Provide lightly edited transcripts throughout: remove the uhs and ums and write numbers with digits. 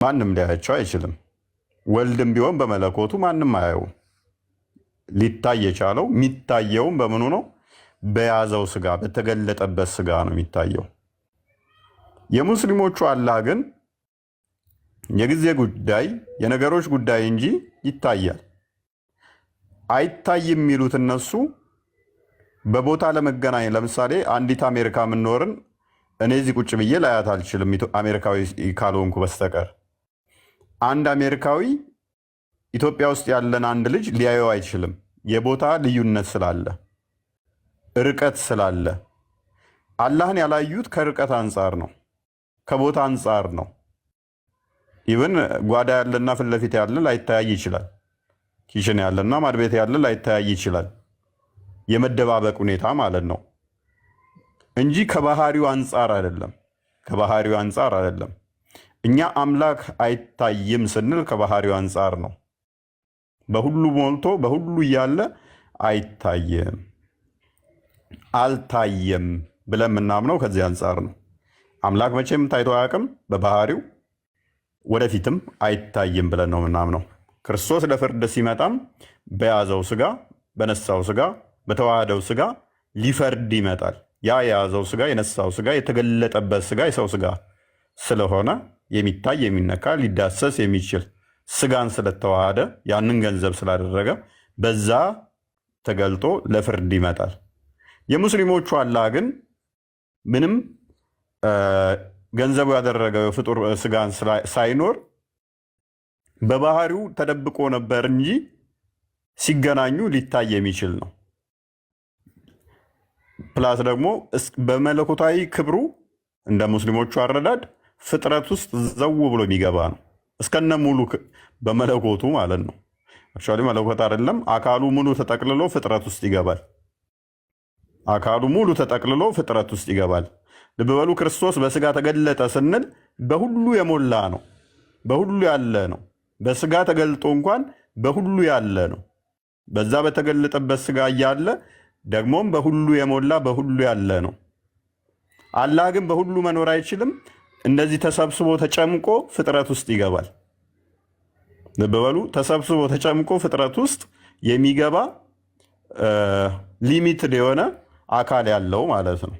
ማንም ሊያያቸው አይችልም። ወልድም ቢሆን በመለኮቱ ማንም አያየው። ሊታይ የቻለው የሚታየውም በምኑ ነው? በያዘው ስጋ በተገለጠበት ስጋ ነው የሚታየው። የሙስሊሞቹ አላህ ግን የጊዜ ጉዳይ የነገሮች ጉዳይ እንጂ ይታያል። አይታይም የሚሉት እነሱ በቦታ ለመገናኘት ለምሳሌ አንዲት አሜሪካ የምንኖርን እኔ እዚህ ቁጭ ብዬ ላያት አልችልም አሜሪካዊ ካልሆንኩ በስተቀር። አንድ አሜሪካዊ ኢትዮጵያ ውስጥ ያለን አንድ ልጅ ሊያየው አይችልም። የቦታ ልዩነት ስላለ፣ ርቀት ስላለ። አላህን ያላዩት ከርቀት አንጻር ነው፣ ከቦታ አንጻር ነው። ኢቭን ጓዳ ያለና ፊት ለፊት ያለ ላይተያይ ይችላል። ኪሽን ያለና ማድቤት ያለ ላይተያይ ይችላል። የመደባበቅ ሁኔታ ማለት ነው እንጂ ከባህሪው አንጻር አይደለም። ከባህሪው አንጻር አይደለም። እኛ አምላክ አይታይም ስንል ከባህሪው አንጻር ነው። በሁሉ ሞልቶ በሁሉ እያለ አይታየም፣ አልታየም ብለን የምናምነው ከዚህ አንጻር ነው። አምላክ መቼም ታይቶ አያውቅም በባህሪው፣ ወደፊትም አይታይም ብለን ነው የምናምነው። ክርስቶስ ለፍርድ ሲመጣም በያዘው ስጋ፣ በነሳው ስጋ፣ በተዋህደው ስጋ ሊፈርድ ይመጣል። ያ የያዘው ስጋ፣ የነሳው ስጋ፣ የተገለጠበት ስጋ የሰው ስጋ ስለሆነ የሚታይ የሚነካ ሊዳሰስ የሚችል ስጋን ስለተዋሃደ ያንን ገንዘብ ስላደረገ በዛ ተገልጦ ለፍርድ ይመጣል። የሙስሊሞቹ አላህ ግን ምንም ገንዘቡ ያደረገው የፍጡር ስጋን ሳይኖር በባህሪው ተደብቆ ነበር እንጂ ሲገናኙ ሊታይ የሚችል ነው። ፕላስ ደግሞ በመለኮታዊ ክብሩ እንደ ሙስሊሞቹ አረዳድ ፍጥረት ውስጥ ዘው ብሎ የሚገባ ነው። እስከነ ሙሉ በመለኮቱ ማለት ነው። አክቹዋሊ መለኮት አይደለም፣ አካሉ ሙሉ ተጠቅልሎ ፍጥረት ውስጥ ይገባል። አካሉ ሙሉ ተጠቅልሎ ፍጥረት ውስጥ ይገባል። ልብ በሉ፣ ክርስቶስ በስጋ ተገለጠ ስንል በሁሉ የሞላ ነው፣ በሁሉ ያለ ነው። በስጋ ተገልጦ እንኳን በሁሉ ያለ ነው። በዛ በተገለጠበት ስጋ እያለ ደግሞም በሁሉ የሞላ በሁሉ ያለ ነው። አላህ ግን በሁሉ መኖር አይችልም። እንደዚህ ተሰብስቦ ተጨምቆ ፍጥረት ውስጥ ይገባል። ልብ በሉ፣ ተሰብስቦ ተጨምቆ ፍጥረት ውስጥ የሚገባ ሊሚትድ የሆነ አካል ያለው ማለት ነው።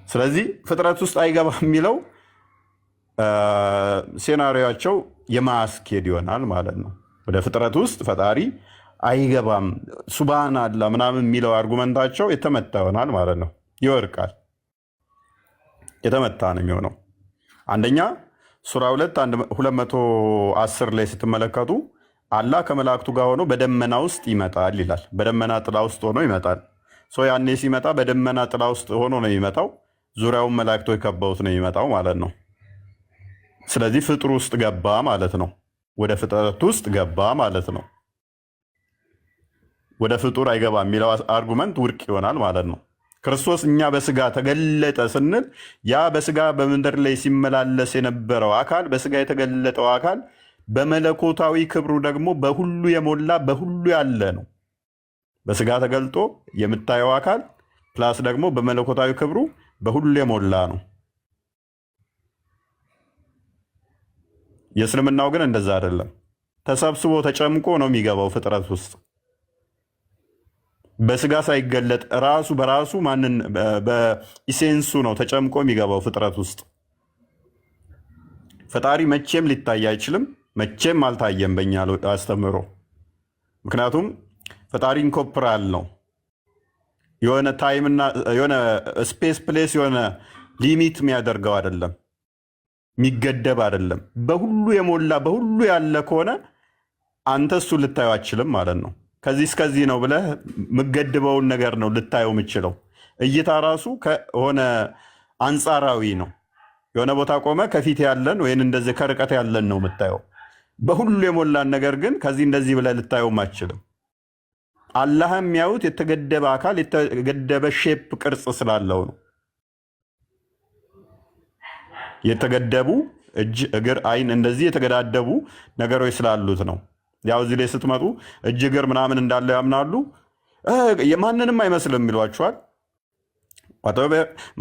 ስለዚህ ፍጥረት ውስጥ አይገባም የሚለው ሴናሪያቸው የማስኬድ ይሆናል ማለት ነው። ወደ ፍጥረት ውስጥ ፈጣሪ አይገባም ሱብሃነ አላህ ምናምን የሚለው አርጉመንታቸው የተመታ ይሆናል ማለት ነው። ይወርቃል፣ የተመታ ነው የሚሆነው። አንደኛ ሱራ 210 ላይ ስትመለከቱ አላህ ከመላእክቱ ጋር ሆኖ በደመና ውስጥ ይመጣል ይላል። በደመና ጥላ ውስጥ ሆኖ ይመጣል። ያኔ ሲመጣ በደመና ጥላ ውስጥ ሆኖ ነው የሚመጣው። ዙሪያውን መላእክቶች ከበውት ነው የሚመጣው ማለት ነው። ስለዚህ ፍጡር ውስጥ ገባ ማለት ነው። ወደ ፍጥረት ውስጥ ገባ ማለት ነው። ወደ ፍጡር አይገባ የሚለው አርጉመንት ውድቅ ይሆናል ማለት ነው። ክርስቶስ እኛ በስጋ ተገለጠ ስንል ያ በስጋ በምድር ላይ ሲመላለስ የነበረው አካል፣ በስጋ የተገለጠው አካል በመለኮታዊ ክብሩ ደግሞ በሁሉ የሞላ በሁሉ ያለ ነው። በስጋ ተገልጦ የምታየው አካል ፕላስ ደግሞ በመለኮታዊ ክብሩ በሁሉ የሞላ ነው። የእስልምናው ግን እንደዛ አይደለም። ተሰብስቦ ተጨምቆ ነው የሚገባው ፍጥረት ውስጥ በስጋ ሳይገለጥ ራሱ በራሱ ማንን በኢሴንሱ ነው ተጨምቆ የሚገባው ፍጥረት ውስጥ። ፈጣሪ መቼም ሊታይ አይችልም፣ መቼም አልታየም በእኛ አስተምህሮ። ምክንያቱም ፈጣሪ ኢንኮፕራል ነው። የሆነ ታይምና የሆነ ስፔስ ፕሌስ የሆነ ሊሚት የሚያደርገው አይደለም፣ የሚገደብ አይደለም። በሁሉ የሞላ በሁሉ ያለ ከሆነ አንተ እሱ ልታየው አችልም ማለት ነው። ከዚህ እስከዚህ ነው ብለህ የምገድበውን ነገር ነው ልታየው የምችለው። እይታ ራሱ ከሆነ አንጻራዊ ነው። የሆነ ቦታ ቆመ ከፊት ያለን ወይም እንደዚህ ከርቀት ያለን ነው የምታየው። በሁሉ የሞላን ነገር ግን ከዚህ እንደዚህ ብለህ ልታየውም አችልም። አላህ የሚያዩት የተገደበ አካል የተገደበ ሼፕ ቅርጽ ስላለው ነው። የተገደቡ እጅ፣ እግር፣ አይን እንደዚህ የተገዳደቡ ነገሮች ስላሉት ነው። ያው እዚህ ላይ ስትመጡ እጅ፣ እግር ምናምን እንዳለ ያምናሉ። የማንንም አይመስልም ይሏቸዋል።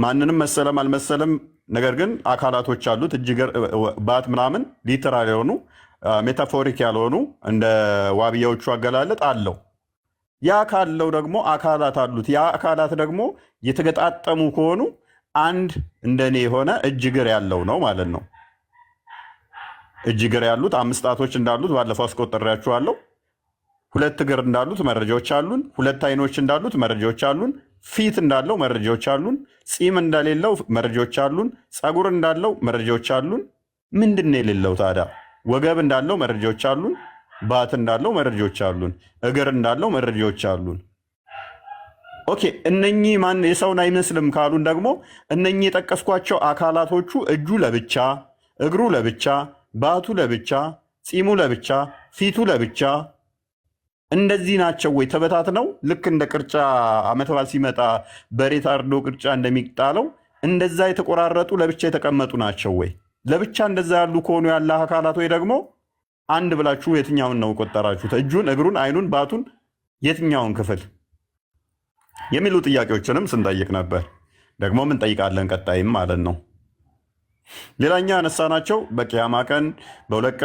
ማንንም መሰለም አልመሰለም ነገር ግን አካላቶች አሉት ባት ምናምን ሊተራል የሆኑ ሜታፎሪክ ያልሆኑ እንደ ዋብያዎቹ አገላለጥ አለው። ያ ካለው ደግሞ አካላት አሉት። ያ አካላት ደግሞ የተገጣጠሙ ከሆኑ አንድ እንደኔ የሆነ እጅ እግር ያለው ነው ማለት ነው። እጅ እግር ያሉት 5 ጣቶች እንዳሉት ባለፈው አስቆጥሬያችኋለሁ። 2 እግር እንዳሉት መረጃዎች አሉን። 2 አይኖች እንዳሉት መረጃዎች አሉን። ፊት እንዳለው መረጃዎች አሉን። ፂም እንደሌለው መረጃዎች አሉን። ፀጉር እንዳለው መረጃዎች አሉን። ምንድን ነው የሌለው ታዲያ? ወገብ እንዳለው መረጃዎች አሉን። ባት እንዳለው መረጃዎች አሉን። እግር እንዳለው መረጃዎች አሉን። ኦኬ፣ እነኚህ ማን የሰውን አይመስልም ካሉን ደግሞ እነኚህ የጠቀስኳቸው አካላቶቹ እጁ ለብቻ፣ እግሩ ለብቻ፣ ባቱ ለብቻ፣ ፂሙ ለብቻ፣ ፊቱ ለብቻ እንደዚህ ናቸው ወይ? ተበታትነው ልክ እንደ ቅርጫ ዓመት በዓል ሲመጣ በሬ ታርዶ ቅርጫ እንደሚጣለው እንደዛ የተቆራረጡ ለብቻ የተቀመጡ ናቸው ወይ? ለብቻ እንደዛ ያሉ ከሆኑ ያለ አካላት ወይ ደግሞ አንድ ብላችሁ የትኛውን ነው ቆጠራችሁት? እጁን፣ እግሩን፣ አይኑን፣ ባቱን የትኛውን ክፍል የሚሉ ጥያቄዎችንም ስንጠይቅ ነበር። ደግሞ እንጠይቃለን ቀጣይም ማለት ነው። ሌላኛ ያነሳናቸው በቂያማ ቀን በሁለት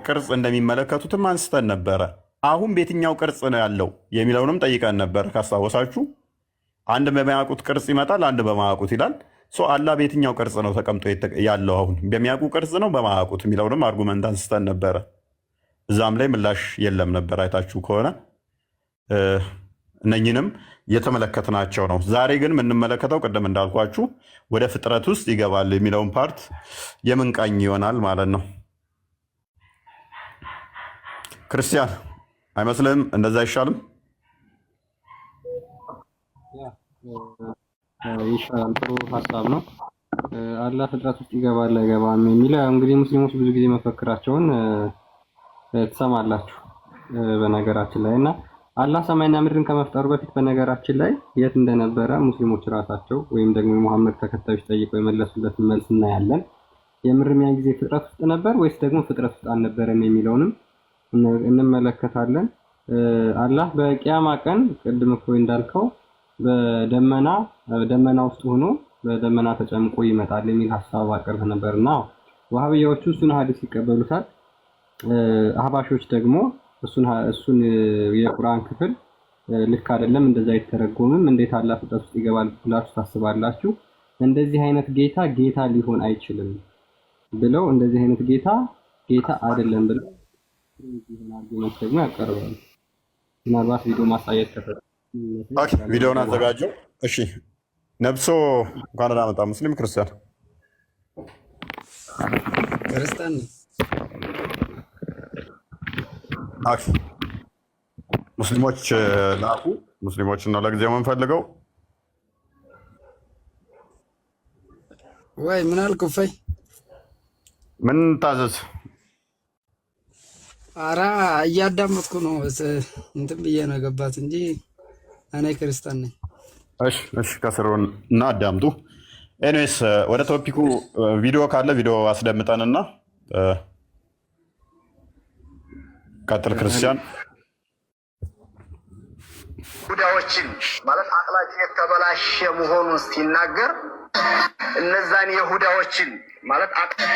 ቅርጽ እንደሚመለከቱትም አንስተን ነበረ። አሁን በየትኛው ቅርጽ ነው ያለው የሚለውንም ጠይቀን ነበር ካስታወሳችሁ። አንድ በሚያውቁት ቅርጽ ይመጣል፣ አንድ በማያውቁት ይላል። አላህ በየትኛው ቅርጽ ነው ተቀምጦ ያለው? አሁን በሚያውቁ ቅርጽ ነው በማያውቁት የሚለውንም አርጉመንት አንስተን ነበረ። እዛም ላይ ምላሽ የለም ነበር አይታችሁ ከሆነ እነኝንም የተመለከትናቸው ነው። ዛሬ ግን የምንመለከተው ቅድም እንዳልኳችሁ ወደ ፍጥረት ውስጥ ይገባል የሚለውን ፓርት የምንቃኝ ይሆናል ማለት ነው። ክርስቲያን አይመስልም? እንደዛ አይሻልም? ይሻላል። ጥሩ ሀሳብ ነው። አላህ ፍጥረት ውስጥ ይገባል አይገባም የሚለው እንግዲህ ሙስሊሞች ብዙ ጊዜ መፈክራቸውን ትሰማላችሁ በነገራችን ላይ እና አላህ ሰማይና ምድርን ከመፍጠሩ በፊት በነገራችን ላይ የት እንደነበረ ሙስሊሞች ራሳቸው ወይም ደግሞ የሙሐመድ ተከታዮች ጠይቀው የመለሱለትን መልስ እናያለን። የምርም ያን ጊዜ ፍጥረት ውስጥ ነበር ወይስ ደግሞ ፍጥረት ውስጥ አልነበረም የሚለውንም እንመለከታለን። አላህ በቂያማ ቀን ቅድም እኮ እንዳልከው በደመና ውስጥ ሆኖ በደመና ተጨምቆ ይመጣል የሚል ሐሳብ አቅርብ ነበርና ወሃቢያዎቹ እሱን ሐዲስ ይቀበሉታል። አህባሾች ደግሞ እሱን የቁርአን ክፍል ልክ አይደለም፣ እንደዛ አይተረጎምም፣ እንዴት አላህ ፍጥረት ውስጥ ይገባል ብላችሁ ታስባላችሁ? እንደዚህ አይነት ጌታ ሊሆን አይችልም ብለው እንደዚህ አይነት ጌታ አይደለም ብለው አርጉመንት ደግሞ ያቀርባሉ። ምናልባት ቪዲዮ ማሳየት ከፈለኩ ቪዲዮውን አዘጋጀው። እሺ ነብሶ እንኳን ደህና መጣ። ሙስሊም ክርስቲያን ሙስሊሞች ላኩ። ሙስሊሞች ነው ለጊዜው የምንፈልገው። ወይ ምን አልኩ? ፈይ ምን ታዘዝ? ኧረ እያዳመጥኩ ነው። እንትን ብዬ ነው የገባት እንጂ እኔ ክርስቲያን ነኝ። እሺ ከስሩ እና አዳምጡ። ኤኒዌይስ ወደ ቶፒኩ ቪዲዮ ካለ ቪዲዮ አስደምጠንና ቀጥል ክርስቲያን። ይሁዳዎችን ማለት አቅላቸው የተበላሸ መሆኑን ሲናገር እነዛን ይሁዳዎችን ማለት አቅላቸው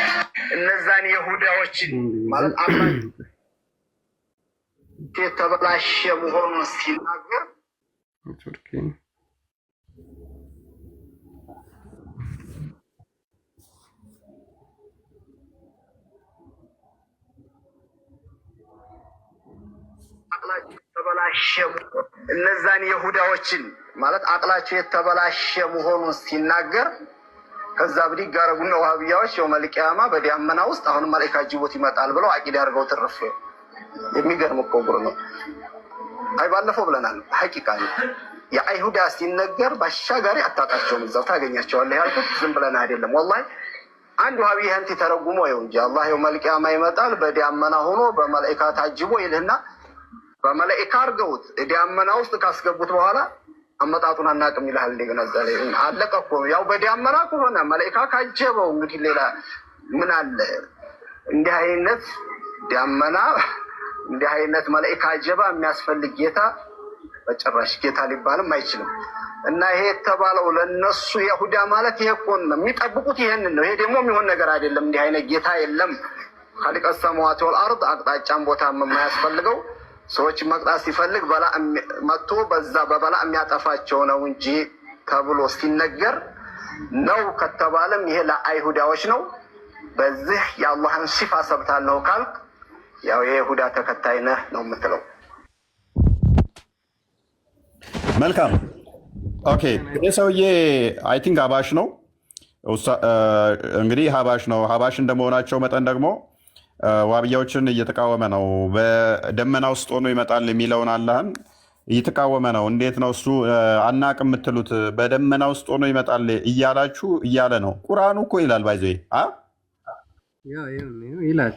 የተበላሸ መሆኑን ሲናገር እነዛን ይሁዳዎችን ማለት አቅላቸው የተበላሸ መሆኑን ሲናገር ከዛ ብድግ አደረጉና ወሃቢያዎች የውመል ቂያማ በዳመና ውስጥ አሁን መላእክት አጅቦት ይመጣል ብለው አቂዳ አድርገው ተረፈ። የሚገርም እኮ ጉር ነው። አይ ባለፈው ብለናል። ሐቂቃ ነው። የአይሁዳ ሲነገር ባሻጋሪ አታጣቸውም፣ እዛው ታገኛቸዋለህ ያልኩት ዝም ብለን አይደለም። ወላሂ አንድ ወሃቢ ይህን ተረጉሞ ይሁን እንጂ አላህ የውመል ቂያማ ይመጣል በዳመና ሆኖ በመላእክት ታጅቦ ይልህና በመላእክት አርገውት ዳመና ውስጥ ካስገቡት በኋላ አመጣጡን አናውቅም ይልሃል። እንደገና እዛ ላይ አለቀ እኮ ያው በዳመና ከሆነ መላእክት ካጀበው እንግዲህ ሌላ ምን አለ? እንዲህ አይነት ዳመና እንዲህ አይነት መላእክት አጀባ የሚያስፈልግ ጌታ በጭራሽ ጌታ ሊባልም አይችልም። እና ይሄ የተባለው ለነሱ ይሁዳ ማለት ይሄ እኮ ነው የሚጠብቁት፣ ይሄንን ነው። ይሄ ደግሞ የሚሆን ነገር አይደለም። እንዲህ አይነት ጌታ የለም። ኻሊቀ ሰማዋት ወልአርድ አቅጣጫም ቦታ የማያስፈልገው ሰዎች መቅጣት ሲፈልግ በላ መጥቶ በዛ በበላ የሚያጠፋቸው ነው እንጂ ተብሎ ሲነገር ነው ከተባለም ይሄ ለአይሁዳዎች ነው። በዚህ የአላህን ሲፋ ሰብታለሁ ካልክ ያው የይሁዳ ተከታይ ነህ ነው የምትለው። መልካም ኦኬ። ይህ ሰውዬ አይ ቲንክ ሀባሽ ነው እንግዲህ ሀባሽ ነው። ሀባሽ እንደመሆናቸው መጠን ደግሞ ዋብያዎችን እየተቃወመ ነው። በደመና ውስጥ ሆኖ ይመጣል የሚለውን አላህን እየተቃወመ ነው። እንዴት ነው እሱ አናቅ የምትሉት? በደመና ውስጥ ሆኖ ይመጣል እያላችሁ እያለ ነው። ቁርአኑ እኮ ይላል ባይዘ ይላል።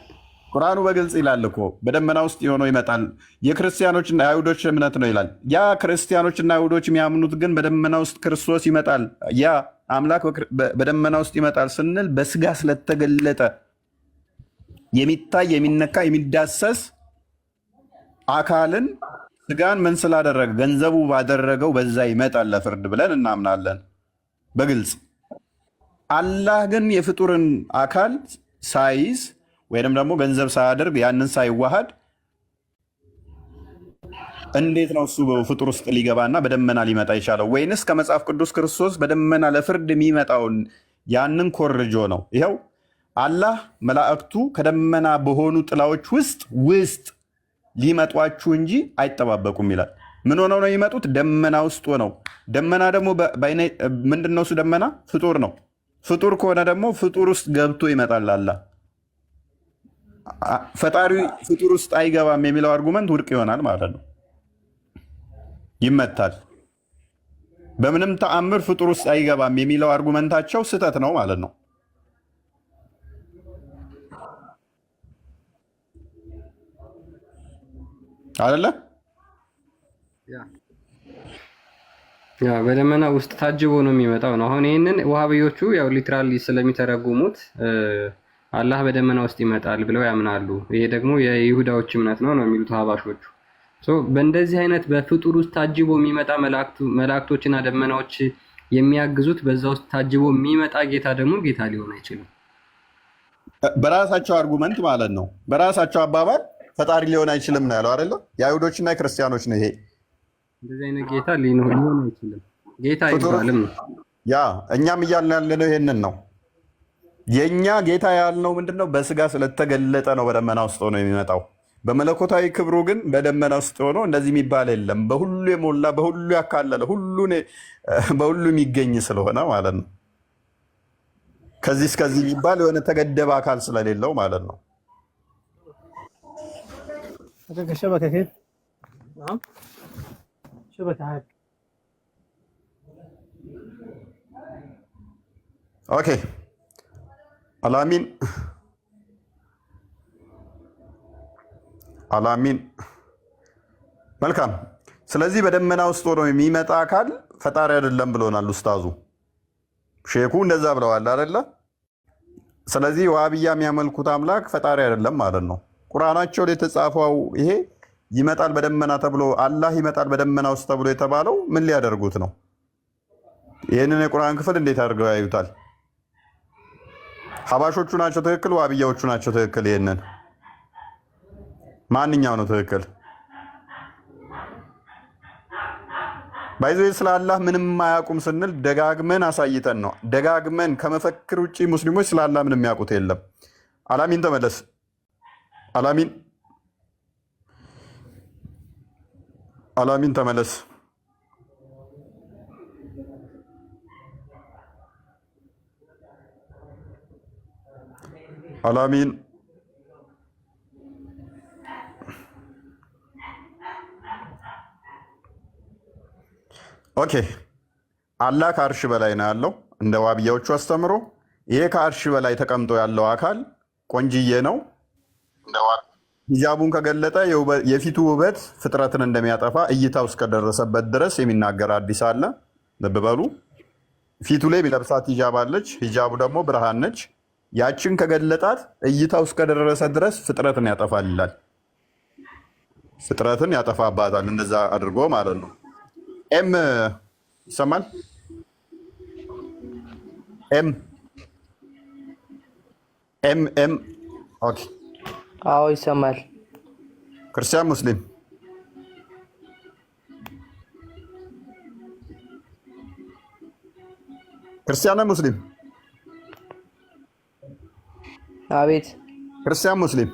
ቁርአኑ በግልጽ ይላል እኮ በደመና ውስጥ ሆኖ ይመጣል። የክርስቲያኖችና የአይሁዶች እምነት ነው ይላል። ያ ክርስቲያኖችና አይሁዶች የሚያምኑት ግን በደመና ውስጥ ክርስቶስ ይመጣል፣ ያ አምላክ በደመና ውስጥ ይመጣል ስንል በስጋ ስለተገለጠ የሚታይ የሚነካ የሚዳሰስ አካልን ስጋን ምን ስላደረገ ገንዘቡ ባደረገው በዛ ይመጣል ለፍርድ ብለን እናምናለን በግልጽ። አላህ ግን የፍጡርን አካል ሳይዝ ወይንም ደግሞ ገንዘብ ሳያደርግ ያንን ሳይዋሃድ እንዴት ነው እሱ በፍጡር ውስጥ ሊገባና በደመና ሊመጣ ይቻለው? ወይንስ ከመጽሐፍ ቅዱስ ክርስቶስ በደመና ለፍርድ የሚመጣውን ያንን ኮርጆ ነው? ይኸው አላህ መላእክቱ ከደመና በሆኑ ጥላዎች ውስጥ ሊመጧችሁ እንጂ አይጠባበቁም ይላል። ምን ሆነው ነው የሚመጡት? ደመና ውስጥ ሆነው። ደመና ደግሞ ምንድነው እሱ? ደመና ፍጡር ነው። ፍጡር ከሆነ ደግሞ ፍጡር ውስጥ ገብቶ ይመጣል አላህ። ፈጣሪ ፍጡር ውስጥ አይገባም የሚለው አርጉመንት ውድቅ ይሆናል ማለት ነው፣ ይመታል። በምንም ተአምር ፍጡር ውስጥ አይገባም የሚለው አርጉመንታቸው ስህተት ነው ማለት ነው አይደለ? ያ በደመና ውስጥ ታጅቦ ነው የሚመጣው ነው። አሁን ይህንን ወሃቢዮቹ ያው ሊትራሊ ስለሚተረጉሙት አላህ በደመና ውስጥ ይመጣል ብለው ያምናሉ። ይሄ ደግሞ የይሁዳዎች እምነት ነው የሚሉት ሀባሾቹ። በእንደዚህ አይነት በፍጡር ውስጥ ታጅቦ የሚመጣ መላእክቶችና ደመናዎች የሚያግዙት በዛ ውስጥ ታጅቦ የሚመጣ ጌታ ደግሞ ጌታ ሊሆን አይችልም። በራሳቸው አርጉመንት ማለት ነው፣ በራሳቸው አባባል ፈጣሪ ሊሆን አይችልም ነው ያለው አይደለ? የአይሁዶችና የክርስቲያኖች ነው ይሄ። እንደዚህ አይነት ጌታ ሊሆን አይችልም፣ ጌታ አይባልም ነው። ያ እኛም እያልን ያለነው ይሄንን ነው። የእኛ ጌታ ያልነው ምንድነው? በስጋ ስለተገለጠ ነው በደመና ውስጥ ሆኖ የሚመጣው። በመለኮታዊ ክብሩ ግን በደመና ውስጥ ሆኖ እንደዚህ የሚባል የለም። በሁሉ የሞላ በሁሉ ያካለለ በሁሉ የሚገኝ ስለሆነ ማለት ነው። ከዚህ እስከዚህ የሚባል የሆነ ተገደበ አካል ስለሌለው ማለት ነው። الشبكة كيف؟ نعم شبكة عادي. اوكي አላሚን አላሚን። መልካም። ስለዚህ በደመና ውስጥ ሆኖ የሚመጣ አካል ፈጣሪ አይደለም ብሎናል ኡስታዙ ሼኩ፣ እንደዛ ብለዋል አይደለ? ስለዚህ ዋሃብያ የሚያመልኩት አምላክ ፈጣሪ አይደለም ማለት ነው። ቁርአናቸው ላይ የተጻፈው ይሄ ይመጣል በደመና ተብሎ አላህ ይመጣል በደመና ውስጥ ተብሎ የተባለው ምን ሊያደርጉት ነው? ይህንን የቁርአን ክፍል እንዴት አድርገው ያዩታል? ሀባሾቹ ናቸው ትክክል? ዋሃብያዎቹ ናቸው ትክክል? ይሄንን ማንኛው ነው ትክክል? ባይዞ ስለ አላህ ምንም አያውቁም ስንል ደጋግመን አሳይተን ነው። ደጋግመን ከመፈክር ውጪ ሙስሊሞች ስለ አላህ ምንም የሚያውቁት የለም። አላሚን ተመለስ። አላሚን አላሚን ተመለስ። አላሚን ኦኬ። አላህ ከአርሽ በላይ ነው ያለው እንደ ዋብያዎቹ አስተምሮ። ይሄ ከአርሽ በላይ ተቀምጦ ያለው አካል ቆንጅዬ ነው። ሂጃቡን ከገለጠ የፊቱ ውበት ፍጥረትን እንደሚያጠፋ እይታው እስከደረሰበት ድረስ የሚናገር አዲስ አለ። ልብ በሉ። ፊቱ ላይ ቢለብሳት ሂጃብ አለች። ሂጃቡ ደግሞ ብርሃን ነች። ያችን ከገለጣት እይታው እስከደረሰ ድረስ ፍጥረትን ያጠፋል ይላል። ፍጥረትን ያጠፋባታል እንደዛ አድርጎ ማለት ነው። ይሰማል? ኤም ኤም ኤም ኦኬ። አዎ ይሰማል። ክርስቲያን ሙስሊም? ክርስቲያን ነው ሙስሊም? አቤት። ክርስቲያን ሙስሊም?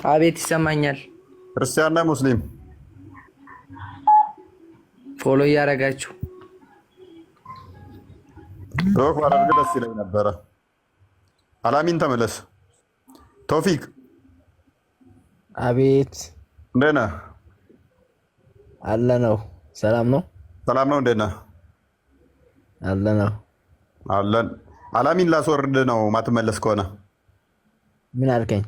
አቤት ይሰማኛል። ክርስቲያን ነው ሙስሊም? ፎሎ እያደረጋችሁ ሮክ ባደርግ ደስ ይለኝ ነበረ። አላሚን ተመለስ። ቶፊቅ አቤት። እንዴት ነህ? አለ ነው። ሰላም ነው። ሰላም ነው። እንዴት ነህ? አለ ነው። አለን። አላሚን ላስወርድ ነው ማትመለስ ከሆነ። ምን አልከኝ?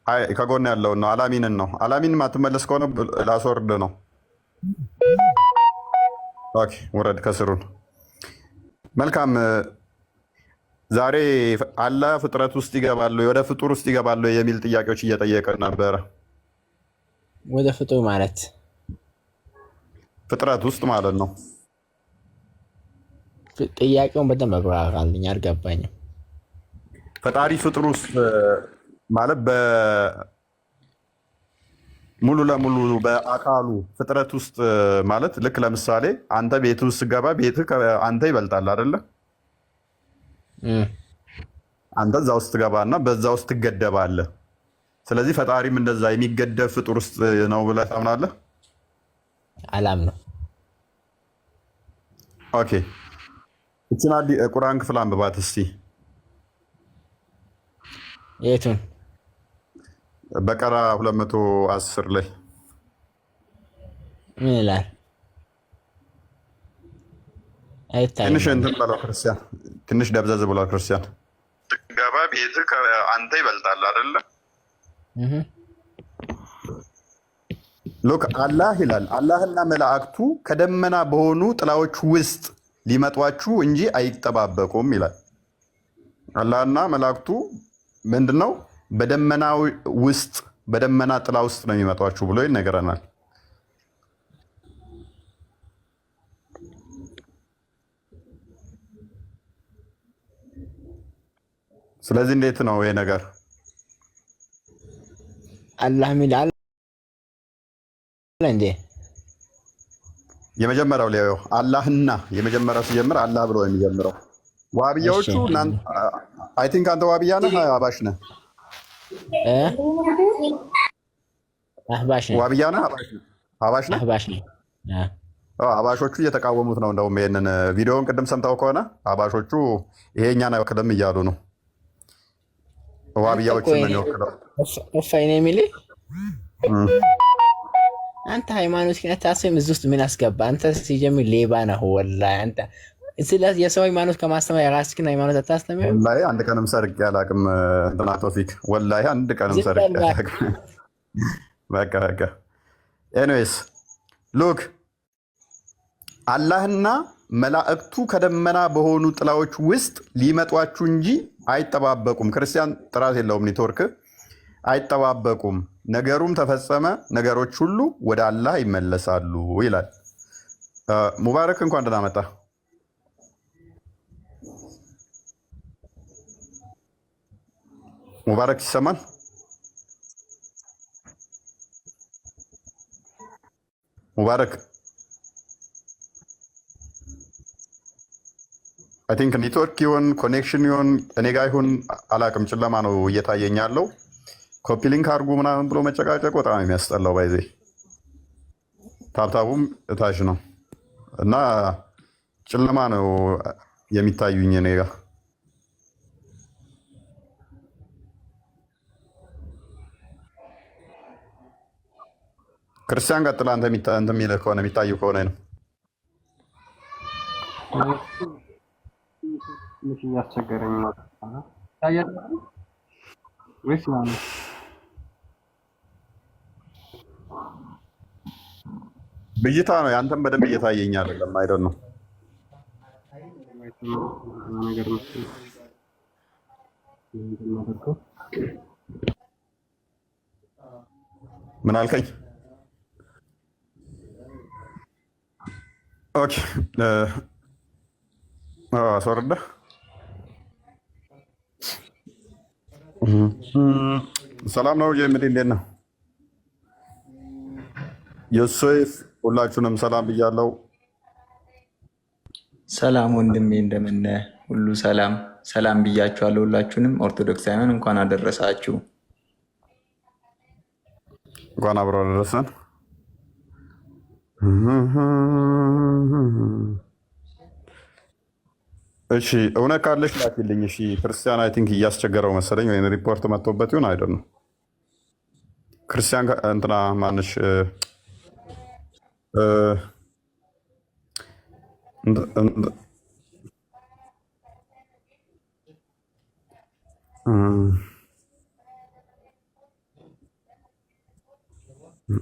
አይ ከጎን ያለውን ነው። አላሚንን ነው። አላሚን ማትመለስ ከሆነ ላስወርድ ነው። ኦኬ ውረድ ከስሩን። መልካም። ዛሬ አላህ ፍጥረት ውስጥ ይገባሉ ወደ ፍጡር ውስጥ ይገባሉ የሚል ጥያቄዎች እየጠየቀን ነበረ። ወደ ፍጡር ማለት ፍጥረት ውስጥ ማለት ነው። ጥያቄውን በደንብ አብራራልኝ፣ አልገባኝም። ፈጣሪ ፍጡር ውስጥ ማለት ሙሉ ለሙሉ በአካሉ ፍጥረት ውስጥ ማለት ልክ ለምሳሌ አንተ ቤት ውስጥ ገባ፣ ቤት አንተ ይበልጣል አይደለ? አንተ እዛ ውስጥ ገባና በዛ ውስጥ ትገደባለህ። ስለዚህ ፈጣሪም እንደዛ የሚገደብ ፍጡር ውስጥ ነው ብለህ ታምናለህ? አላምነው። ኦኬ እቺን ቁርአን ክፍል አንብባት እስቲ። የቱን? በቀራ 210 ላይ ምን ይላል? አይታይም። ትንሽ እንትን በለው ክርስቲያን፣ ትንሽ ደብዘዝ ብሏል ክርስቲያን። ገባ ቤት አንተ ይበልጣል አይደለ? ሎክ አላህ ይላል አላህና መላእክቱ ከደመና በሆኑ ጥላዎች ውስጥ ሊመጧችሁ እንጂ አይጠባበቁም ይላል። አላህና መላእክቱ ምንድነው? በደመና ውስጥ በደመና ጥላ ውስጥ ነው የሚመጧችሁ ብሎ ይነገረናል። ስለዚህ እንዴት ነው ይሄ ነገር? አላህ ሚላል እንዴ? የመጀመሪያው ላይ አላህና የመጀመሪያው ሲጀምር አላህ ብሎ የሚጀምረው ዋብያዎቹ አይ ቲንክ አንተ ዋብያ ነህ አባሽ ነህ? አህባሽ ነህ? ዋብያ ነህ አባሽ ነህ? አህባሽ ነህ? አባሾቹ እየተቃወሙት ነው። እንደውም ይሄንን ቪዲዮውን ቅድም ሰምተው ከሆነ አባሾቹ ይሄኛን አይወክልም እያሉ ነው። ዋብያዎችን ነው የሚወክለው። እፋይ ነው የሚልህ አንተ ሃይማኖት ግን አታስብም። እዚህ ውስጥ ምን አስገባ? አንተ ሲጀምር ሌባ ነህ ወላሂ። አንተ ስለዚህ የሰው ሃይማኖት ከማስተማር የራስህን ሃይማኖት አታስተምርም። ወላሂ አንድ ቀንም ሰርቄ አላውቅም። እንትና ቶፊክ ወላሂ አንድ ቀንም ሰርቄ አላውቅም። በቃ ኤኒዌይስ ሉክ አላህና መላእክቱ ከደመና በሆኑ ጥላዎች ውስጥ ሊመጧችሁ እንጂ አይጠባበቁም። ክርስቲያን ጥራት የለውም ኔትወርክ። አይጠባበቁም፣ ነገሩም ተፈጸመ፣ ነገሮች ሁሉ ወደ አላህ ይመለሳሉ ይላል። ሙባረክ እንኳን ደህና መጣ። ሙባረክ ይሰማል? ሙባረክ አይ ቲንክ ኔትወርክ ይሁን ኮኔክሽን ይሁን እኔ ጋ ይሁን አላቅም፣ ጨለማ ነው እየታየኝ ያለው። ኮፒ ሊንክ አድርጉ ምናምን ብሎ መጨቃጨቅ በጣም የሚያስጠላው ባይዜ። ታብታቡም እታች ነው እና ጨለማ ነው የሚታዩኝ እኔ ጋ። ክርስቲያን ቀጥላ አንተ የሚልህ ከሆነ የሚታዩ ከሆነ ነው። ትንሽ እያስቸገረኝ ነው። ታያለ ወይስ ማለት ብይታ ነው? ያንተም በደንብ እየታየኝ አይደለም። አይደል ነው ነገር ነው። ምን አልከኝ? ኦኬ አስወርደ ሰላም ነው ጀምሪ፣ እንዴት ነው ዮሴፍ? ሁላችሁንም ሰላም ብያለሁ። ሰላም ወንድሜ እንደምን ሁሉ ሰላም ሰላም ብያችኋለሁ። ሁላችሁንም ኦርቶዶክሳውያን እንኳን አደረሳችሁ። እንኳን አብሮ አደረሰን። እሺ እውነት ካለሽ ላኪልኝ። እሺ ክርስቲያን አይ ቲንክ እያስቸገረው መሰለኝ፣ ወይ ሪፖርት መጥቶበት ይሆን አይደል ነው። ክርስቲያን እንትና ማንሽ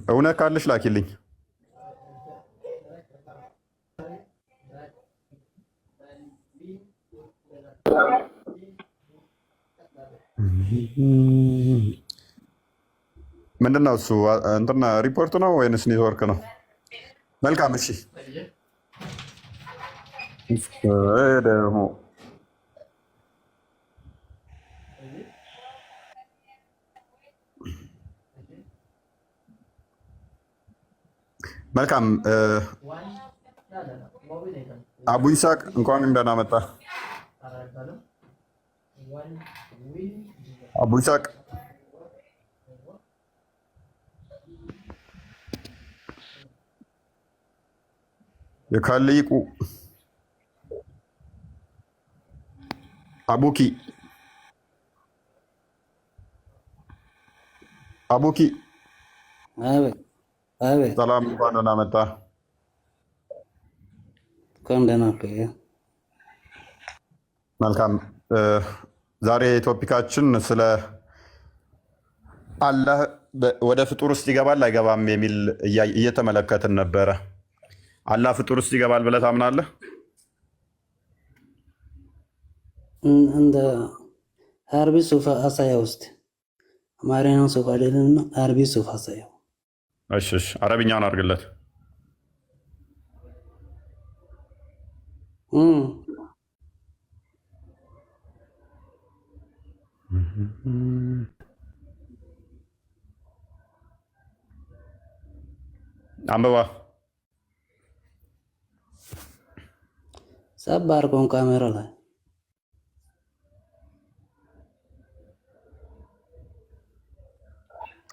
እውነት ካለሽ ላኪልኝ። ምንድነው እሱ? እንትና ሪፖርት ነው ወይንስ ኔትወርክ ነው? መልካም እሺ። ደግሞ መልካም አቡ ይስሐቅ እንኳን እንደና መጣ። አቡ ይስሐቅ የካሊቁ አቡኪ አቡኪ ሰላም እንኳን ደህና መጣ። መልካም ዛሬ ቶፒካችን ስለ አላህ ወደ ፍጡር ውስጥ ይገባል አይገባም የሚል እየተመለከትን ነበረ። አላህ ፍጡር ውስጥ ይገባል ብለህ ታምናለህ? እንደ አርቢ ሱፋ አሳያ ውስጥ አማርኛውን ሱፋ አይደለም፣ አርቢ ሱፋ አሳያ። እሺ አረብኛውን አድርግለት። አንብባ ሰብ አድርጎን ካሜራ ላይ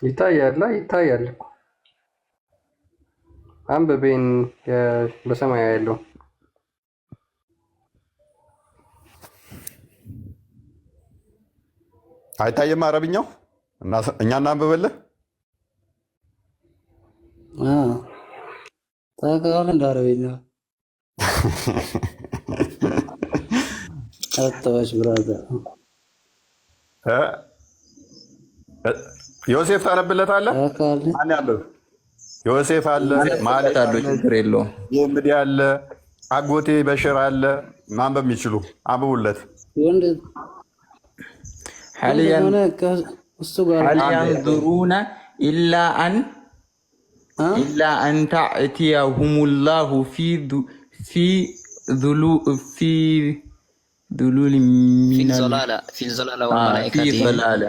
ይታያል ይታያል። አንብቤን በሰማይ ያለው አይታየም አረብኛው እኛ እናንብብልህ። ታውቃለህ እንደ አረብኛ አጣዋሽ ብራዘር ዮሴፍ ታነብለታለህ። ማን ያንብብ? ዮሴፍ አለ ማለት አለ፣ ችግር የለውም። እንግዲህ አለ አጎቴ በሽር አለ። ማንበብ የሚችሉ አንብቡለት። هل ينظرون إلا أن تأتيهم الله في ظلال من في ظلال والملائكة في ظلال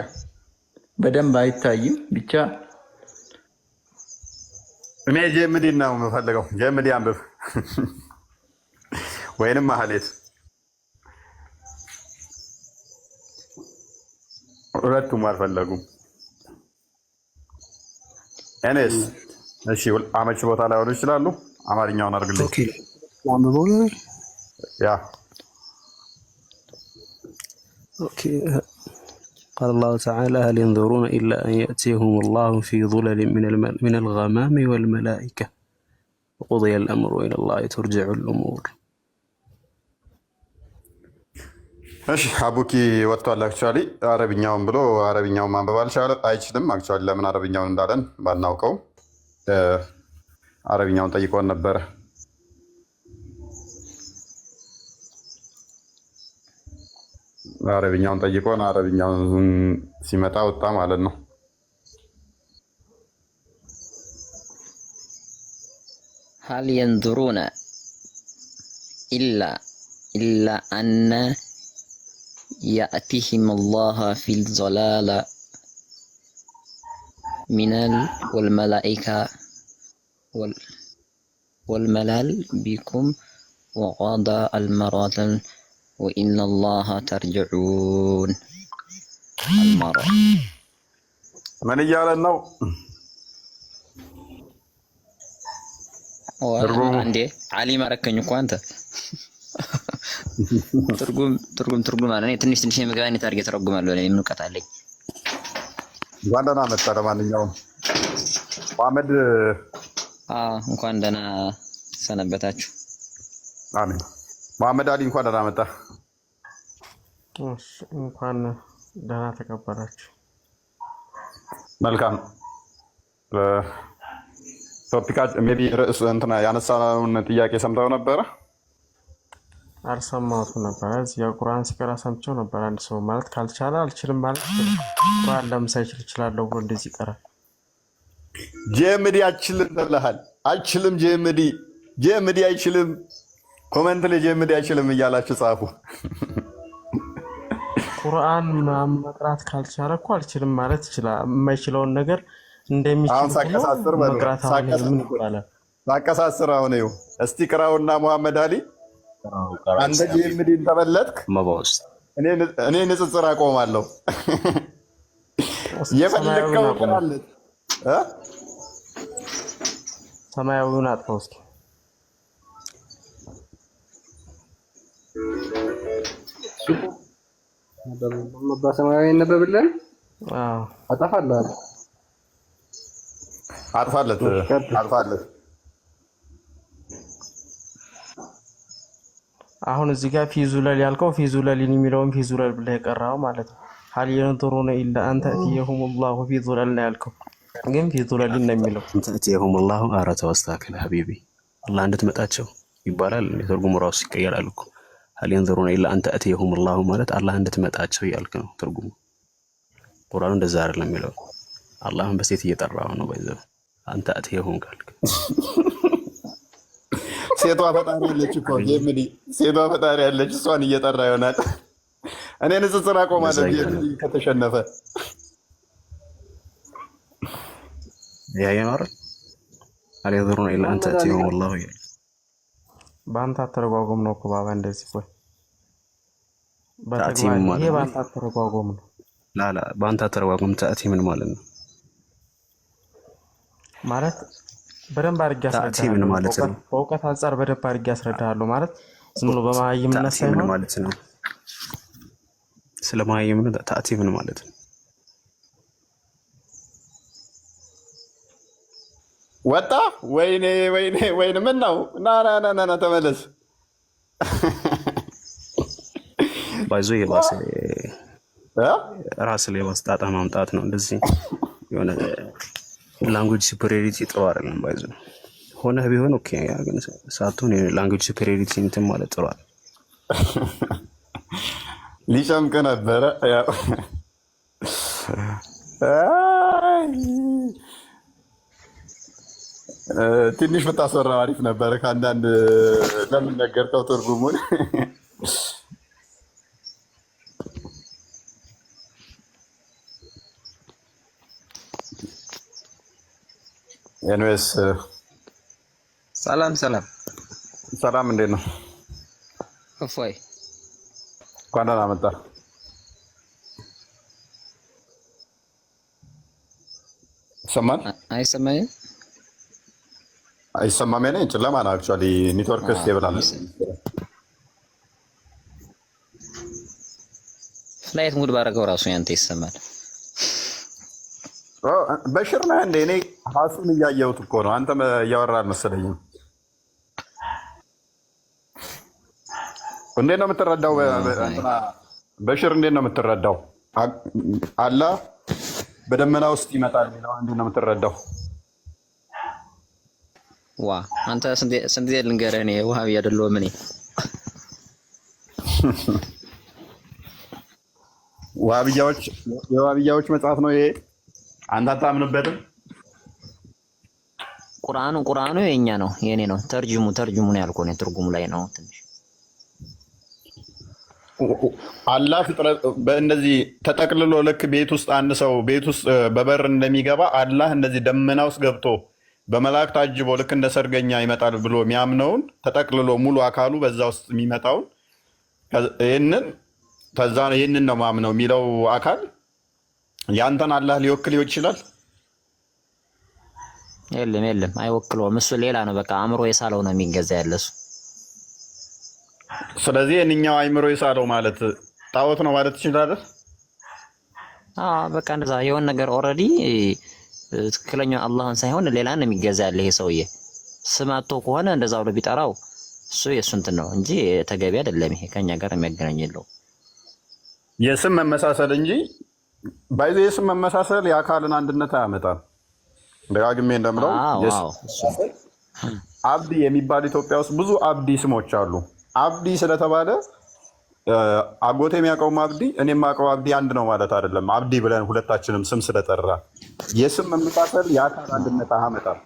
በደንብ አይታይም ብቻ እኔ ጀምዲ ነው የምፈልገው። ጀምዲ አንብብ ወይንም ማህሌት ሁለቱም አልፈለጉም። እኔስ እሺ አመች ቦታ ላይ ሆኖ ይችላሉ። አማርኛውን አድርግልኝ። ኦኬ አንብበው ነው ያ ኦኬ قال الله تعالى هل ينظرون إلا أن يأتيهم الله في ظلل من الغمام والملائكة وقضي الأمر إلى الله ترجع الأمور. እሺ አቡኪ ወጥቷል። አክቹአሊ አረብኛውን ብሎ አረብኛውን ማንበብ አይችልም። አክቹአሊ ለምን አረብኛውን እንዳለን ባናውቀው አረብኛውን ጠይቆን ነበረ። አረብኛውን ጠይቆን አረብኛውን ሲመጣ ወጣ ማለት ነው። هل ينظرون إلا أن يأتيهم الله في الظلال والملائكة والملال بكم وقضى المرض وإن الله ترجعون المرض من እያለን ነው? አንዴ አሊ ማረከኝ እኮ አንተ ትርጉም አለ። እኔ ትንሽ የምገባኝ ታርጌት ተረጉማለሁ። እኔ ምን እውቀት አለኝ? እንኳን ደህና መጣህ። ለማንኛውም መሐመድ እንኳን ደህና ሰነበታችሁ። አሜን። መሐመድ አሊ እንኳን ደህና መጣህ። እንኳን ደህና ተቀበላችሁ። መልካም ቶፒካችን ሜቢ ርዕስ እንትና ያነሳውን ጥያቄ ሰምተው ነበረ? አልሰማሁትም ነበር። እዚህ የቁርአን ሲቀራ ሰምቼው ነበር። አንድ ሰው ማለት ካልቻለ አልችልም ማለት ቁርአን ለምሳይችል ይችላል ብሎ እንደዚህ ይቀራል። ጄምዲ አይችልም ተብለሃል። አይችልም ጄምዲ አይችልም። ኮሜንት ላይ ጄምዲ አይችልም እያላችሁ ጻፉ። ቁርአን መቅራት ካልቻለ እኮ አልችልም ማለት ይችላል። የማይችለውን ነገር እንደሚችል ሳቀሳስር መቅራት ምን ይባላል? ሳቀሳስር አሁን ይኸው እስቲ ቅራውና መሐመድ አሊ አንተ ጄምዲን ተበለጥክ፣ እኔ ንጽጽር አቆማለሁ። የፈለከው ቅራለት ሰማያዊውን አጥፋው እስኪ። በሰማያዊ ነበብልን አጠፋለሁ። አጥፋለት። አሁን እዚህ ጋር ፊዙለል ያልከው ፊዙለልን የሚለውን ፊዙለል ብለህ የቀራው ማለት ነው። ሀል የንظሩነ ኢላ አን ተእቲየሁም ላሁ ፊዙለል ነው ያልከው፣ ግን ፊዙለልን ነው የሚለው። ተእቲየሁም ላሁ ኧረ ተው አስተካክል ሀቢቢ። አላህ እንድትመጣቸው ይባላል። ትርጉሙ ራሱ ይቀየራል እኮ። ሀል የንظሩነ ኢላ አን ተእቲየሁም ላሁ ማለት አላህ እንድትመጣቸው እያልክ ነው ትርጉሙ። ቁርአኑ እንደዛ አይደለም የሚለው። አላህን በሴት እየጠራው ነው ባይዘው አንተ አትየሁን ካልክ ሴቷ ፈጣሪ ያለች እኮ ጄምዲ ሴቷ ፈጣሪ ያለች እሷን እየጠራ ይሆናል። እኔ ንጽጽር አቆማለሁ ጄምዲ ከተሸነፈ። ያ ያማር አልየዘሩን ኢላ አንተ አትየሁም ወላሁ ያ ባንታ ተረጓጎም ነው እኮ ባባ እንደዚህ ቆይ በተግባር ይሄ ባንታ ተረጓጎም ነው። ላላ ባንታ ተረጓጎም ተአቲ ምን ማለት ነው? ማለት በደንብ አድርጌ አስረዳለሁ። በእውቀት አንፃር በደንብ አድርጌ አስረዳለሁ። ማለት ዝም ብሎ በማይምነት ሳይሆን ማለት ነው። ስለማይምነት ተአቲ ምን ማለት ነው? ወጣ ወይኔ ምን ነው? ና ተመለስ። ባይዞ የባሰ ራስ ላይ ማስጣጣ ማምጣት ነው። እንደዚህ የሆነ ላንጉዌጅ ሱፐሪዮሪቲ ጥሩ አይደለም። ባይዞ ሆነ ቢሆን ኦኬ፣ ያ ግን ሳትሆን ላንጉዌጅ ሱፐሪዮሪቲ እንትን ማለት ጥሩ አይደለም። ሊጨምቅ ነበረ ያው ትንሽ ብታስወራው አሪፍ ነበረ። ከአንዳንድ ለምን ነገርከው ትርጉሙን? ኤንዌስ ሰላም፣ እንዴት ነው? እፎይ፣ እንኳን ደህና መጣህ። ይሰማል? አይሰማኝም? አይሰማም። እኔ ጨለማ ነው። አክቹዋሊ ኔትወርክ ስቴብል አለ። ፍላይት ሙድ ባረገው ራሱ ያንተ ይሰማል። በሽር ነህ እንደ እኔ ሀሱን እያየሁት እኮ ነው። አንተም እያወራህ አልመሰለኝም። እንዴት ነው የምትረዳው? በሽር እንዴት ነው የምትረዳው? አላህ በደመና ውስጥ ይመጣል የሚለውን እንዴት ነው የምትረዳው? ዋ አንተ ስንት ጊዜ ልንገርህ፣ እኔ ውሃቢ አይደለሁም። እኔ የዋሃብያዎች መጽሐፍ ነው ይሄ። አንተ አታምንበትም? ቁርአኑ የኛ ነው የኔ ነው። ተርጅሙ ነው ያልኩህ። እኔ ትርጉሙ ላይ ነው ትንሽ አላህ በእንደዚህ ተጠቅልሎ ልክ ቤት ውስጥ አንድ ሰው ቤት ውስጥ በበር እንደሚገባ አላህ እንደዚህ ደመና ውስጥ ገብቶ በመላእክት አጅቦ ልክ እንደ ሰርገኛ ይመጣል ብሎ የሚያምነውን ተጠቅልሎ ሙሉ አካሉ በዛ ውስጥ የሚመጣውን ይህንን ነው ማምነው የሚለው አካል ያንተን አላህ ሊወክል ይችላል? የለም አይወክለውም። እሱ ሌላ ነው። በቃ አእምሮ የሳለው ነው የሚገዛ ያለሱ። ስለዚህ የእኛው አእምሮ የሳለው ማለት ጣዖት ነው ማለት ትችላለህ? በቃ እንደዛ የሆነ ነገር ኦልሬዲ ትክክለኛው አላህን ሳይሆን ሌላ ነው የሚገዛ ያለ ይሄ ሰውዬ። ስም አጥቶ ከሆነ እንደዛ ብሎ ቢጠራው እሱ የእሱ እንትን ነው እንጂ ተገቢ አይደለም። ይሄ ከኛ ጋር የሚያገናኝ የለውም። የስም መመሳሰል እንጂ ባይዘ የስም መመሳሰል የአካልን አንድነት አያመጣም። ደጋግሜ እንደምለው አብዲ የሚባል ኢትዮጵያ ውስጥ ብዙ አብዲ ስሞች አሉ። አብዲ ስለተባለ አጎቴ የሚያውቀውም አብዲ እኔም የማውቀው አብዲ አንድ ነው ማለት አይደለም። አብዲ ብለን ሁለታችንም ስም ስለጠራ የስም መመሳሰል የአካል አንድነት አያመጣም።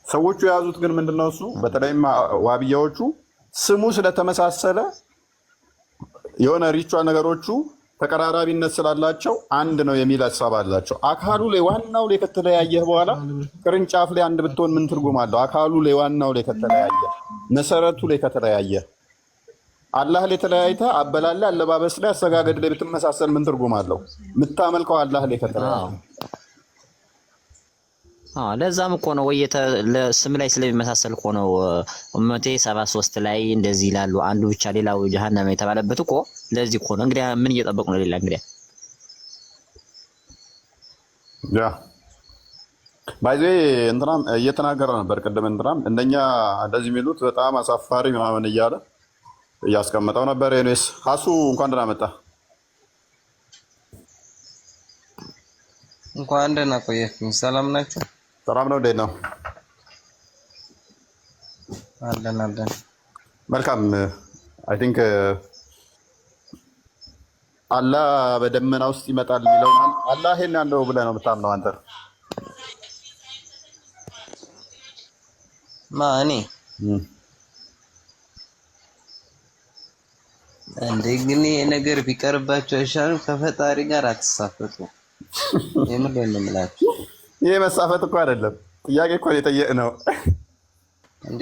ሰዎቹ የያዙት ግን ምንድነው? እሱ በተለይም ዋብያዎቹ ስሙ ስለተመሳሰለ የሆነ ሪቹዋል ነገሮቹ ተቀራራቢነት ስላላቸው አንድ ነው የሚል ሀሳብ አላቸው። አካሉ ላይ ዋናው ላይ ከተለያየህ በኋላ ቅርንጫፍ ላይ አንድ ብትሆን ምን ትርጉም አለው? አካሉ ላይ ዋናው ላይ ከተለያየ መሰረቱ ላይ ከተለያየ አላህ ላይ ተለያይተህ አበላለ አለባበስ ላይ አሰጋገድ ላይ ብትመሳሰል ምን ትርጉም አለው? የምታመልከው አላህ ላይ ከተለያየ። ለዛም እኮ ነው ወይ ለስም ላይ ስለሚመሳሰል እኮ ነው ኡመቴ 73 ላይ እንደዚህ ይላሉ። አንዱ ብቻ ሌላው ጀሃነም የተባለበት እኮ ለዚህ እኮ ነው። እንግዲህ ምን እየጠበቁ ነው? ሌላ እንግዲህ ባይዜ እንትናም እየተናገረ ነበር ቅድም። እንትናም እንደኛ እንደዚህ የሚሉት በጣም አሳፋሪ ምናምን እያለ እያስቀመጠው ነበር። ኔስ ሀሱ እንኳን ደህና መጣ። እንኳን ደህና ቆያችሁ። ሰላም ናችሁ? ሰላም ነው። እንዴት ነው? አለን። መልካም። አይ ቲንክ አላህ በደመና ውስጥ ይመጣል የሚለውን አላህ ይሄን ያለው ብለህ ነው የምታምነው አንተ? እኔ እንዴ ግን ይሄ ነገር ቢቀርባቸው አይሻልም? ከፈጣሪ ጋር አትሳፈጡ። የምር ነው የምላችሁ። ይሄ መሳፈጥ እኮ አይደለም፣ ጥያቄ እኮ የጠየቅነው እንዴ።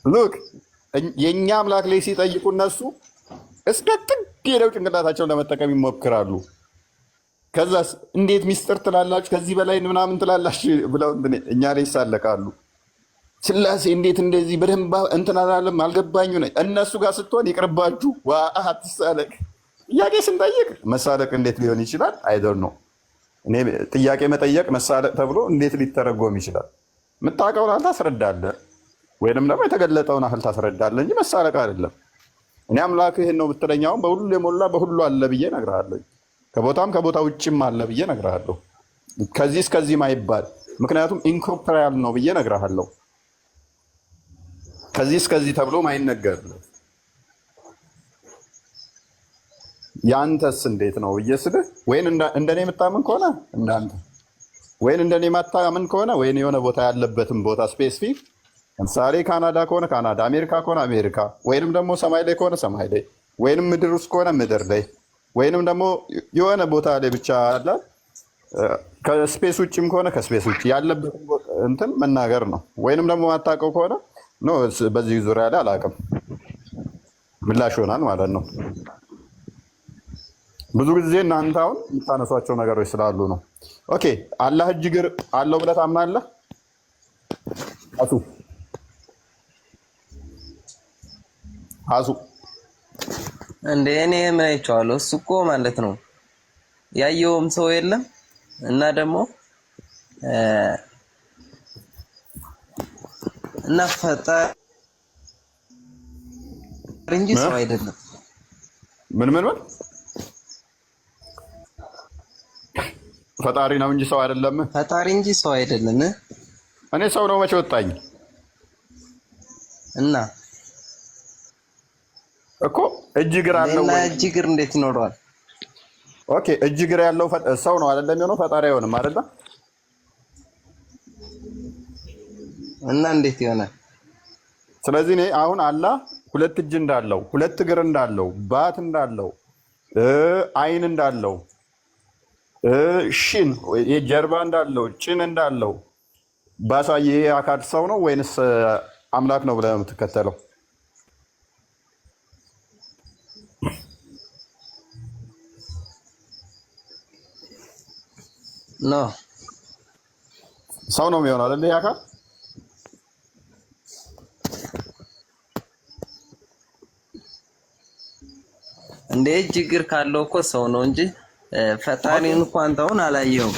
ሉክ የኛ አምላክ ላይ ሲጠይቁ እነሱ እስከ ጥግ ሄደው ጭንቅላታቸውን ለመጠቀም ይሞክራሉ። ከዛስ እንዴት ሚስጥር ትላላችሁ ከዚህ በላይ ምናምን ትላላችሁ ብለው እኛ ላይ ይሳለቃሉ። ስላሴ እንዴት እንደዚህ በደንብ እንትን አላለም አልገባኝ ነው። እነሱ ጋር ስትሆን ይቅርባችሁ። አትሳለቅ። ጥያቄ ስንጠይቅ መሳለቅ እንዴት ሊሆን ይችላል? አይደል ነው። እኔ ጥያቄ መጠየቅ መሳለቅ ተብሎ እንዴት ሊተረጎም ይችላል? የምታውቀውን ያህል ታስረዳለህ፣ ወይንም ደግሞ የተገለጠውን ያህል ታስረዳለህ እንጂ መሳለቅ አይደለም። እኔ አምላክ ይህን ነው ብትለኝ አሁን በሁሉ የሞላ በሁሉ አለ ብዬ እነግርሃለሁ። ከቦታም ከቦታ ውጭም አለ ብዬ እነግርሃለሁ። ከዚህ እስከዚህ ማይባል ምክንያቱም ኢንኮምፓራብል ነው ብዬ እነግርሃለሁ። ከዚህ እስከዚህ ተብሎ ማይነገር። ያንተስ እንዴት ነው እየስልህ ወይን እንደኔ የምታምን ከሆነ እንዳንተ ወይን እንደኔ የማታምን ከሆነ ወይን የሆነ ቦታ ያለበትን ቦታ ስፔሲፊክ ለምሳሌ ካናዳ ከሆነ ካናዳ፣ አሜሪካ ከሆነ አሜሪካ፣ ወይንም ደግሞ ሰማይ ላይ ከሆነ ሰማይ ላይ፣ ወይንም ምድር ውስጥ ከሆነ ምድር ላይ፣ ወይንም ደግሞ የሆነ ቦታ ላይ ብቻ አለ። ከስፔስ ውጭም ከሆነ ከስፔስ ውጭ ያለበትን እንትን መናገር ነው። ወይንም ደግሞ ማታውቀው ከሆነ ኖ በዚህ ዙሪያ ላይ አላውቅም ምላሽ ይሆናል ማለት ነው። ብዙ ጊዜ እናንተ አሁን የምታነሷቸው ነገሮች ስላሉ ነው። ኦኬ አላህ እጅ እግር አለው ብለህ ታምናለህ? አሱ እንደ እኔ ማይቻለው እሱ እኮ ማለት ነው ያየውም ሰው የለም እና ደግሞ እና ፈጣሪ እንጂ ሰው አይደለም። ምን ፈጣሪ ነው እንጂ ሰው አይደለም። ፈጣሪ እንጂ ሰው አይደለም። እኔ ሰው ነው መቼ ወጣኝ እና እኮ እጅ እግር አለው ወይ? እጅ እግር እንዴት ይኖረዋል? ኦኬ እጅ እግር ያለው ሰው ነው አይደለም የሚሆነው? ፈጣሪ አይሆንም አይደለም? እና እንዴት ይሆናል? ስለዚህ እኔ አሁን አላህ ሁለት እጅ እንዳለው፣ ሁለት እግር እንዳለው፣ ባት እንዳለው፣ አይን እንዳለው፣ ሽን የጀርባ እንዳለው፣ ጭን እንዳለው ባሳየ አካል ሰው ነው ወይንስ አምላክ ነው ብለህ የምትከተለው? ኖ ሰው ነው የሚሆነው አይደል? ይሄ አካል እንደ እጅ እግር ካለው እኮ ሰው ነው እንጂ ፈጣሪን እኮ አንተውን አላየውም።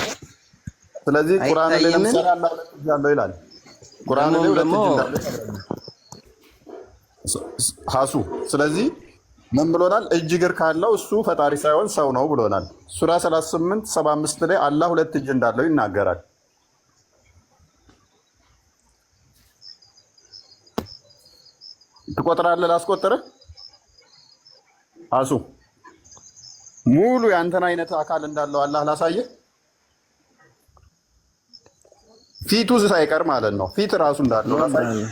ስለዚህ ቁርአን ላይ ለምሳሌ አላህ ሁለት እጅ አለው ይላል። ቁርአን ላይ ሁለት እጅ እንዳለው ሀሱ። ስለዚህ ምን ብሎናል? እጅ እግር ካለው እሱ ፈጣሪ ሳይሆን ሰው ነው ብሎናል። ሱራ 38:75 ላይ አላህ ሁለት እጅ እንዳለው ይናገራል። ትቆጥራለህ? ላስቆጥርህ? ሀሱ ሙሉ የአንተን አይነት አካል እንዳለው አላህ ላሳየህ፣ ፊቱ ሳይቀር ማለት ነው። ፊት ራሱ እንዳለው ላሳየህ።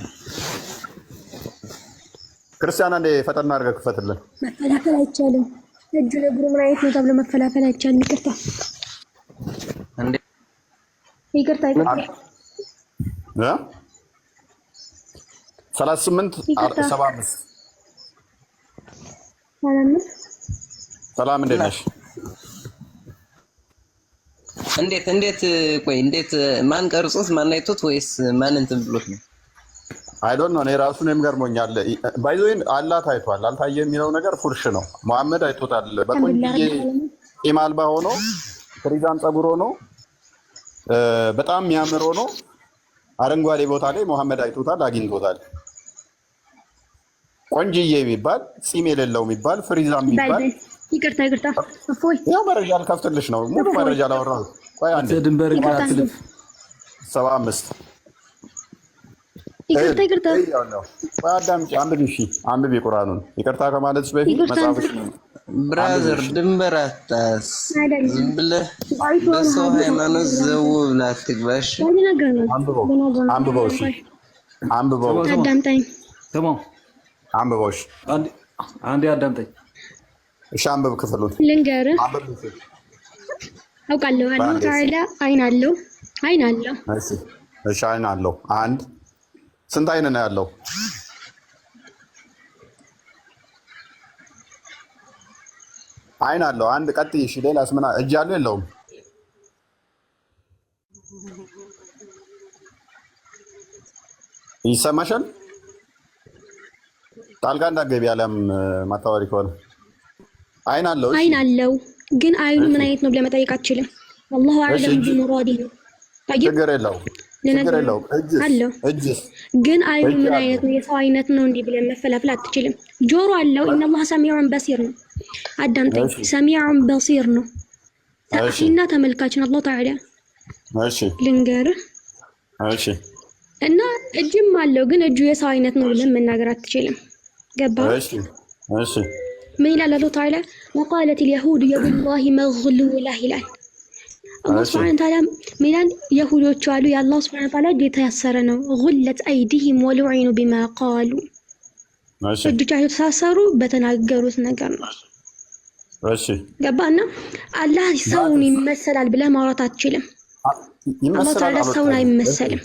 ክርስቲያን አንዴ ፈጠና አድርገህ ክፈትልን። መፈላፈል አይቻልም። እጁ ለእግሩ ምን አይነት ነው ተብሎ መፈላፈል አይቻልም። ይቅርታ ይቅርታ ይቅርታ። 38:75 ሰላም፣ እንዴት ነሽ? እንዴት ቆይ፣ እንዴት ማን ቀርጾት ማን አይቶት ወይስ ማን እንትን ብሎት ነው? አይ ዶንት ኖ። እኔ ራሱ እኔም ገርሞኛል። ባይዞይን አላህ ታይቷል አልታየ የሚለው ነገር ፉርሽ ነው። መሐመድ አይቶታል። በቆንጆዬ ቂም አልባ ሆኖ ፍሪዛን ጸጉር ሆኖ በጣም የሚያምር ሆኖ አረንጓዴ ቦታ ላይ መሐመድ አይቶታል፣ አግኝቶታል። ቆንጆዬ የሚባል ጺም የሌለው የሚባል ፍሪዛም የሚባል ይቅርታ እፎይ፣ ያው መረጃ ልከፍትልሽ ነው። ሙሉ መረጃ ላወራው። ቆይ አንዴ ድንበር አትልፍ። 75 ይቅርታ ቆይ አዳምጪ፣ አንብቢ። እሺ አንብቢ ቁርአኑን። ይቅርታ ከማለትሽ በፊት መጽሐፍሽ ብራዘር ድንበር አታስ ዝም ብለህ በሰው ሃይማኖት ዘው ብለህ አትግባሽ። አንብበው። እሺ አንብበው። አዳምጠኝ። አንብበው። እሺ አንዴ አዳምጠኝ። እሺ አንብብ ክፍሉን ልንገርህ። አውቃለሁ አላህ ተዓላ አይን አለው። እሺ አይን አለው። አንድ ስንት አይን ነው ያለው? አይን አለው አንድ። ቀጥይ። እሺ ሌላስ ምን? እጅ አለው የለውም? ይሰማሻል? ጣልቃ እንዳትገቢ አለም ማታወሪ ከሆነ አይን አለው። አይን አለው ግን አይኑ ምን አይነት ነው ብለህ መጠየቅ አትችልም። አላሁ አዕለም ቢሙራዲህ ነው። ችግር የለውም። እጅ ግን አይኑ ምን አይነት ነው? የሰው አይነት ነው እንዲህ ብለህ መፈላፈል አትችልም። ጆሮ አለው። ኢነላህ ሰሚዑን በሲር ነው። አዳምጠኝ። ሰሚዑን በሲር ነው። ሰፊና ተመልካች ነው አላህ ተዓላ። እሺ ልንገርህ። እሺ እና እጅም አለው ግን እጁ የሰው አይነት ነው ብለህ መናገር አትችልም። ገባህ? እሺ ምን ይላል አላህ ተዓላ? ወቃለት اليهود የዱላሂ መግሉላ ይላል። አላህ ሱብሓነሁ ወተዓላ ሚላን የሁዶች አሉ የአላህ ሱብሓነሁ ወተዓላ ጌታ ያሰረ ነው። ጉለት አይዲሂም ወሉዒኑ ቢማ ቃሉ። እጆቻቸው ተሳሰሩ በተናገሩት ነገር ነው። እሺ ገባና አላህ ሰውን ይመሰላል ብለህ ማውራት አትችልም። አላህ ተዓላ ሰውን አይመሰልም።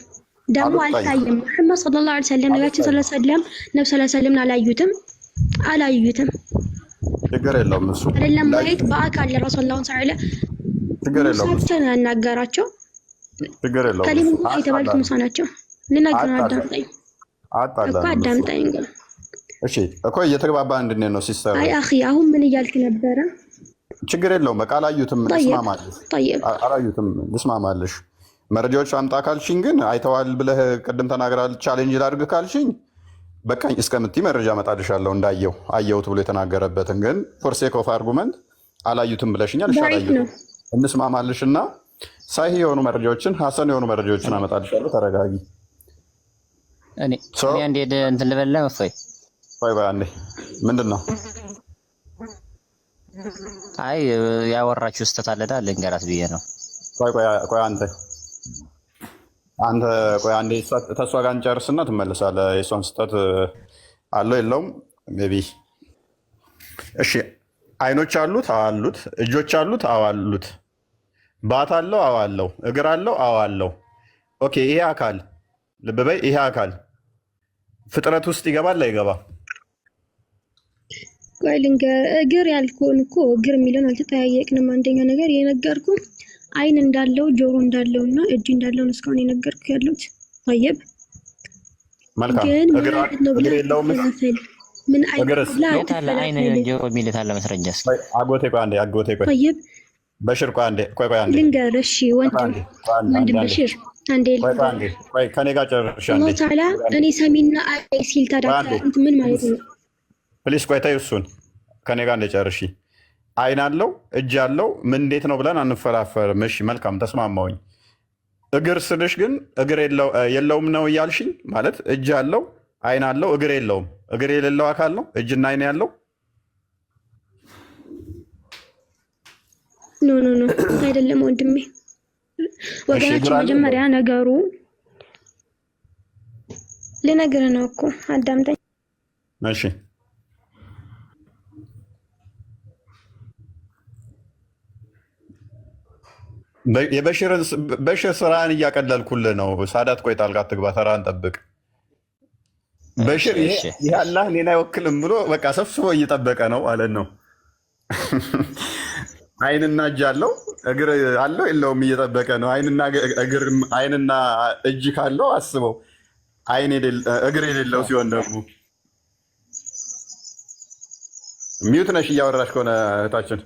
ደግሞ አልታየም። መሐመድ ሰለላሁ ዐለይሂ ወሰለም ነብያችን ሰለላሁ ዐለይሂ ወሰለም ነብዩ ሰለላሁ ዐለይሂ ወሰለም አላዩትም። ችግር የለውም። እሱ አይደለም ማየት በአካል ረሱላህ ሰለላሁ ዐለይሂ ወሰለም ችግር የለውም። ሙሳ ያናገራቸው ችግር የለውም። ከሊሙ የተባሉት ሙሳ ናቸው። ልናገር አዳምጠኝ እኮ አዳምጠኝ። እሺ እኮ እየተግባባ እንድንሄድ ነው ሲስተር። አይ አኺ አሁን ምን እያልክ ነበረ? ችግር የለውም። በቃ አላዩትም፣ ልስማማለሽ። አላዩትም፣ ልስማማለሽ። መረጃዎች አምጣ ካልሽኝ ግን አይተዋል ብለህ ቅድም ተናግራል። ቻሌንጅ ላድርግ ካልሽኝ በቃኝ እስከምትይ መረጃ እመጣልሻለሁ። እንዳየው አየሁት ብሎ የተናገረበትን ግን ፎር ሴክ ኦፍ አርጉመንት አላዩትም ብለሽኛል። እሺ አላዩትም፣ እንስማማልሽ እና ሳሂህ የሆኑ መረጃዎችን ሀሰን የሆኑ መረጃዎችን አመጣልሻለሁ። ተረጋጊ። እኔ አንዴ እንትን ልበላ መፍይ ቆይ አንዴ ምንድን ነው? አይ ያወራችሁ ስተት አለዳ ልንገራት ብዬ ነው። ቆይ አንተ አንተ ቆይ አንዴ ተስፋ ጋር እንጨርስና ትመለሳለህ። የእሷን ስህተት አለው የለውም ሜይ ቢ። እሺ አይኖች አሉት? አዎ አሉት። እጆች አሉት? አዎ አሉት። ባት አለው? አዎ አለው። እግር አለው? አዎ አለው። ኦኬ ይሄ አካል ልብ በይ፣ ይሄ አካል ፍጥረት ውስጥ ይገባል አይገባ? ቆይ እግር ያልኩህን እኮ እግር የሚለውን አልተጠያየቅንም። አንደኛ ነገር የነገርኩ አይን እንዳለው ጆሮ እንዳለው እና እጅ እንዳለው ነው እስካሁን የነገርኩ ያሉት። ጠይብ መልካም። ግን እግር የለውም? ምን አይነት ታለ አይን ጆሮ የሚል ታለ መስረጃስ? አጎቴ ቆይ አንዴ፣ አጎቴ ቆይ ጠይብ በሽር ቆይ አንዴ፣ ቆይ አንዴ ልንገር። እሺ ወንድም በሽር አንዴ ቆይ ከኔ ጋር ጨርሽ አንዴ። አላህ ተዓላ እኔ ሰሚና አይ ሲል ታዲያ ምን ማለት ነው? ፕሊስ ቆይ ተይው እሱን ከኔ ጋር እንደጨርሺ። አይን አለው እጅ አለው ምን እንዴት ነው ብለን አንፈላፈርም። እሺ መልካም ተስማማውኝ። እግር ስልሽ ግን እግር የለውም ነው እያልሽኝ ማለት እጅ አለው አይን አለው እግር የለውም። እግር የሌለው አካል ነው እጅና አይን ያለው? ኖ አይደለም ወንድሜ። ወገናችን መጀመሪያ ነገሩ ልነግርህ ነው እኮ አዳምጠኝ። እሺ በሽር ስራህን እያቀለልኩልህ ነው። ሳዳት ቆይ ጣልቃ አትግባ፣ ተራህን ጠብቅ። በሽር ይሄ አላህ እኔን አይወክልም ብሎ በቃ ሰብስቦ እየጠበቀ ነው ማለት ነው። አይንና እጅ አለው እግር አለው የለውም እየጠበቀ ነው። አይንና እጅ ካለው አስበው፣ እግር የሌለው ሲሆን ደግሞ ሚዩት ነሽ እያወራሽ ከሆነ እህታችን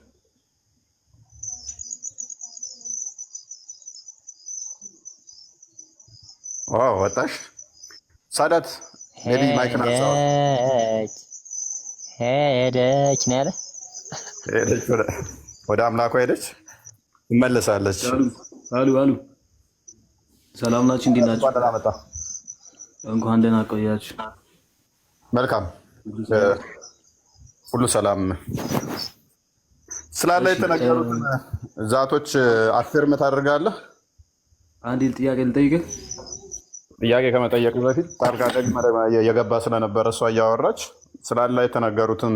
ወጣሽ። ሳዳት ሄደች ነው ያለ። ወደ አምላኳ ሄደች፣ ትመለሳለች። አሉ ሰላም ናችሁ? እንዴት ናችሁ? እንኳን ደህና ቆያችሁ። መልካም ሁሉ ሰላም። ስላለ የተነገሩትን ዛቶች አፌርም ታደርጋለህ? አንድ ጥያቄ ልጠይቅህ። ጥያቄ ከመጠየቅ በፊት ጣልቃ የገባ ስለነበረ እሷ እያወራች ስላለ የተነገሩትን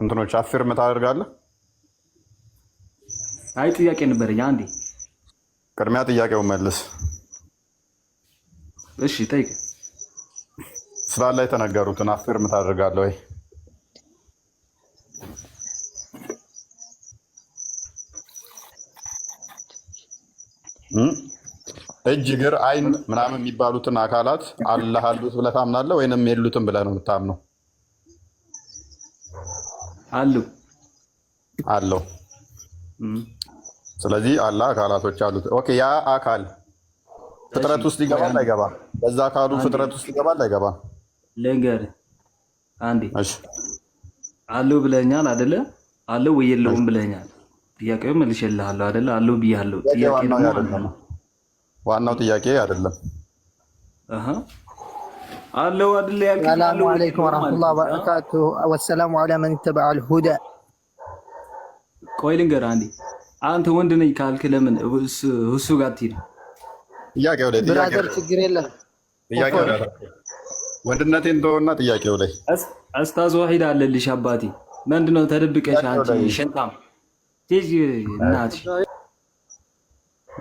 እንትኖች አፌርም ታደርጋለህ? አይ ጥያቄ ነበረኝ። አንዴ ቅድሚያ ጥያቄውን መልስ። እሺ ጠይቅ። ስላለ የተነገሩትን አፌርም ታደርጋለህ ወይ? እጅ፣ እግር፣ አይን ምናምን የሚባሉትን አካላት አላህ አሉት ብለህ ታምናለህ ወይንም የሉትም ብለህ ነው የምታምነው? አለው። ስለዚህ አላህ አካላቶች አሉት። ኦኬ ያ አካል ፍጥረት ውስጥ ይገባል አይገባም? በዛ አካሉ ፍጥረት ውስጥ ይገባል አይገባም? ልንገርህ አንዴ። አለው ብለኛል አይደለ? አለው ወይ የለውም ብለኛል። ጥያቄው መልሼልሃለሁ አይደለ? አለው ብያለሁ። ዋናው ጥያቄ አይደለም። አለው አይደለ? ያልከኝ ሰላሙ አለይኩም ወራህመቱላሂ ወበረካቱሁ ወሰላሙ ዐላ መን ተበዐል ሁዳ። ቆይ ልንገርህ አንዴ። አንተ ወንድ ነኝ ካልክ ለምን እሱ ጋር ትሄድ? ጥያቄው ላይ ብራዘር ችግር የለም። ጥያቄው ላይ ወንድነቴን ተወውና ጥያቄው ላይ ኡስታዝ ዋሂድ አለልሽ አባቴ። ምንድነው ተደብቀሽ አንቺ ሸንታም ትይጂ እናትሽ?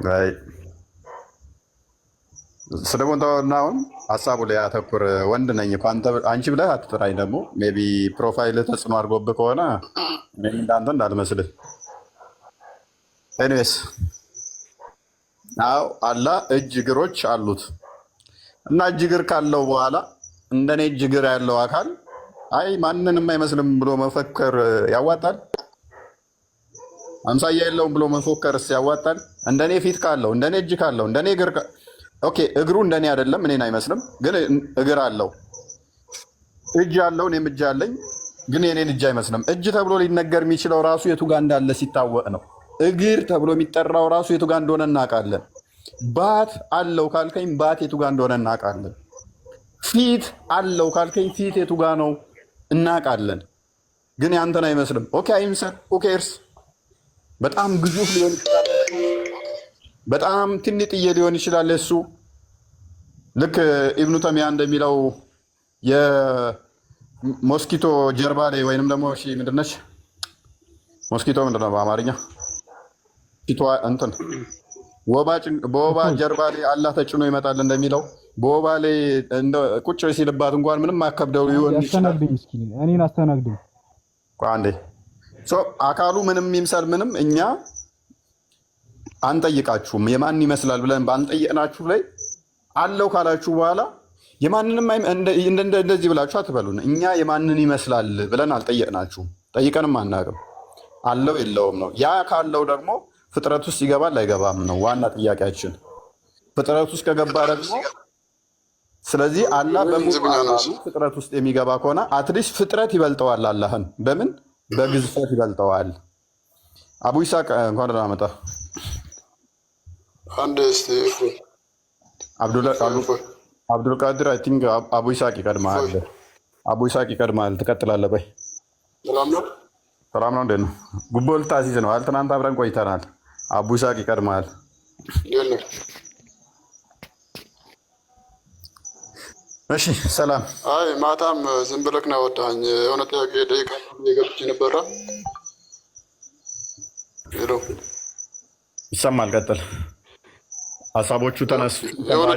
አይ ስለሞንታውና አሁን ሀሳቡ ላይ አተኩር። ወንድ ነኝ እኮ አንቺ ብለህ አትጥራኝ። ደግሞ ሜይ ቢ ፕሮፋይል ተጽዕኖ አድርጎብህ ከሆነ እንዳንተ እንዳልመስልህ። ኤኒዌይስ አዎ አላህ እጅ እግሮች አሉት እና እጅ እግር ካለው በኋላ እንደኔ እጅ እግር ያለው አካል አይ ማንንም አይመስልም ብሎ መፈከር ያዋጣል? አምሳያ የለውም ብሎ መፎከርስ ያዋጣል? እንደኔ ፊት ካለው እንደኔ እጅ ካለው እንደኔ እግር ኦኬ እግሩ እንደኔ አይደለም እኔን አይመስልም፣ ግን እግር አለው። እጅ አለው እኔም እጅ አለኝ፣ ግን የኔን እጅ አይመስልም። እጅ ተብሎ ሊነገር የሚችለው ራሱ የቱ ጋር እንዳለ ሲታወቅ ነው። እግር ተብሎ የሚጠራው ራሱ የቱ ጋር እንደሆነ እናውቃለን። ባት አለው ካልከኝ ባት የቱ ጋር እንደሆነ እናውቃለን። ፊት አለው ካልከኝ ፊት የቱ ጋር ነው እናውቃለን። ግን ያንተን አይመስልም። ኦኬ አይምሰል ኦኬርስ በጣም ግዙፍ ሊሆን ይችላል፣ በጣም ትንጥዬ ሊሆን ይችላል። እሱ ልክ ኢብኑ ተሚያ እንደሚለው የሞስኪቶ ጀርባ ላይ ወይንም ደግሞ እሺ ምንድን ነች ሞስኪቶ ምንድን ነው በአማርኛ እንትን በወባ ጀርባ ላይ አላህ ተጭኖ ይመጣል እንደሚለው በወባ ላይ ቁጭ ሲልባት እንኳን ምንም አከብደው ይሆን ይችላል። እኔን አስተናግደኝ አንዴ አካሉ ምንም ይምሰል ምንም እኛ አንጠይቃችሁም የማን ይመስላል ብለን ባንጠይቅናችሁ ላይ አለው ካላችሁ በኋላ የማንንም እንደዚህ ብላችሁ አትበሉን። እኛ የማንን ይመስላል ብለን አልጠየቅናችሁም፣ ጠይቀንም አናውቅም። አለው የለውም ነው። ያ ካለው ደግሞ ፍጥረት ውስጥ ይገባል አይገባም ነው ዋና ጥያቄያችን። ፍጥረት ውስጥ ከገባ ደግሞ ስለዚህ አላህ በሙሉ ፍጥረት ውስጥ የሚገባ ከሆነ አትሊስት ፍጥረት ይበልጠዋል አላህን በምን በግዝፈት ይበልጠዋል። አቡ ይስሐቅ እንኳን ደህና መጣ። አንድ እስቲ አብዱል ቃድር አይ ቲንክ አቡ ይስሐቅ ይቀድማል። አቡ ይስሐቅ ይቀድማል። ትቀጥላለህ በይ። ሰላም ነው። እንዴት ነው? ጉቦ ልታሲዝ ነው? ትናንት አብረን ቆይተናል። አቡ ይስሐቅ ይቀድማል። እሺ ሰላም። አይ ማታም ዝም ብለህ ነው ያወጣኸኝ። የሆነ ጥያቄ ደቂቃ የገብቼ ነበረ። ሄሎ ይሰማል? ቀጥል። ሀሳቦቹ ተነሱ። የሆነ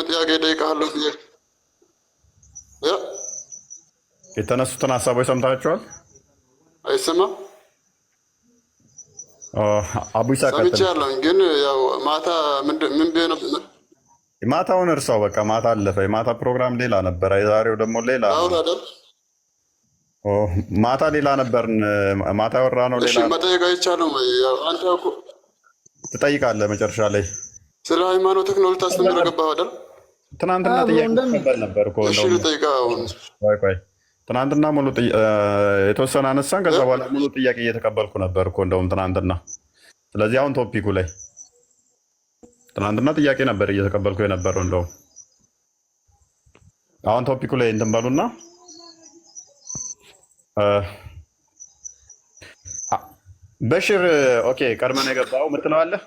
ጥያቄ እጠይቅሃለሁ። የተነሱትን ሀሳቦች ሰምታችኋል? አይሰማም? አቡ ይስሐቅ ቀጥል። ሰምቻለሁ፣ ግን ያው ማታ ምን ብዬ ነው? ማታውን እርሳው በቃ። ማታ አለፈ። የማታ ፕሮግራም ሌላ ነበር፣ የዛሬው ደግሞ ሌላ። ማታ ሌላ ነበርን። ማታ ያወራ ነው ሌላ። መጠየቅ አይቻልም? አንተ እኮ ትጠይቃለህ መጨረሻ ላይ ስለ ሃይማኖት ቴክኖሎጂ ታስተምር ገባህ አይደል? ትናንትና ጥያቄ ነበር እኮ ቆይ ትናንትና ሙሉ የተወሰነ አነሳን። ከዛ በኋላ ሙሉ ጥያቄ እየተቀበልኩ ነበር እኮ እንደውም ትናንትና። ስለዚህ አሁን ቶፒኩ ላይ ትናንትና ጥያቄ ነበር እየተቀበልኩ የነበረው። እንደውም አሁን ቶፒኩ ላይ እንትን በሉና በሽር ኦኬ፣ ቀድመን የገባው ምትለዋለህ?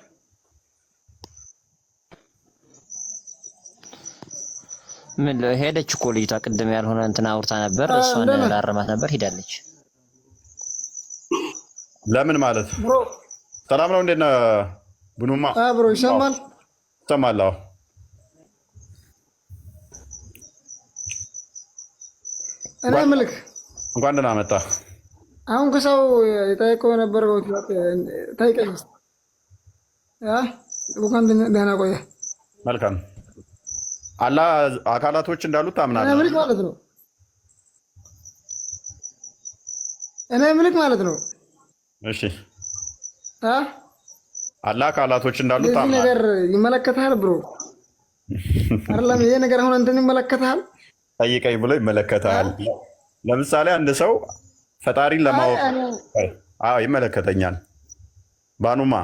ምን ሄደች እኮ ልጅቷ። ቅድም ያልሆነ እንትን አውርታ ነበር፣ እሷን ላረማት ነበር፣ ሄዳለች። ለምን ማለት ሰላም ነው? እንዴት ነህ ቡኑማ? ብሮ ይሰማል? ይሰማል። እኔ ምልክ እንኳን ደህና መጣ። አሁን ከሰው የጠየቀው ነበር ጠይቀኝ። እንኳን ደህና ቆየ። መልካም። አላህ አካላቶች እንዳሉት ታምናለህ? እኔ ምልክ ማለት ነው። እሺ አላህ አካላቶች እንዳሉት ታምናለህ? ነገር ይመለከታል ብሮ አይደለም? ይሄ ነገር አሁን እንትን ይመለከታል። ጠይቀኝ ብሎ ይመለከታል። ለምሳሌ አንድ ሰው ፈጣሪን ለማወቅ ይመለከተኛል። ባኑማ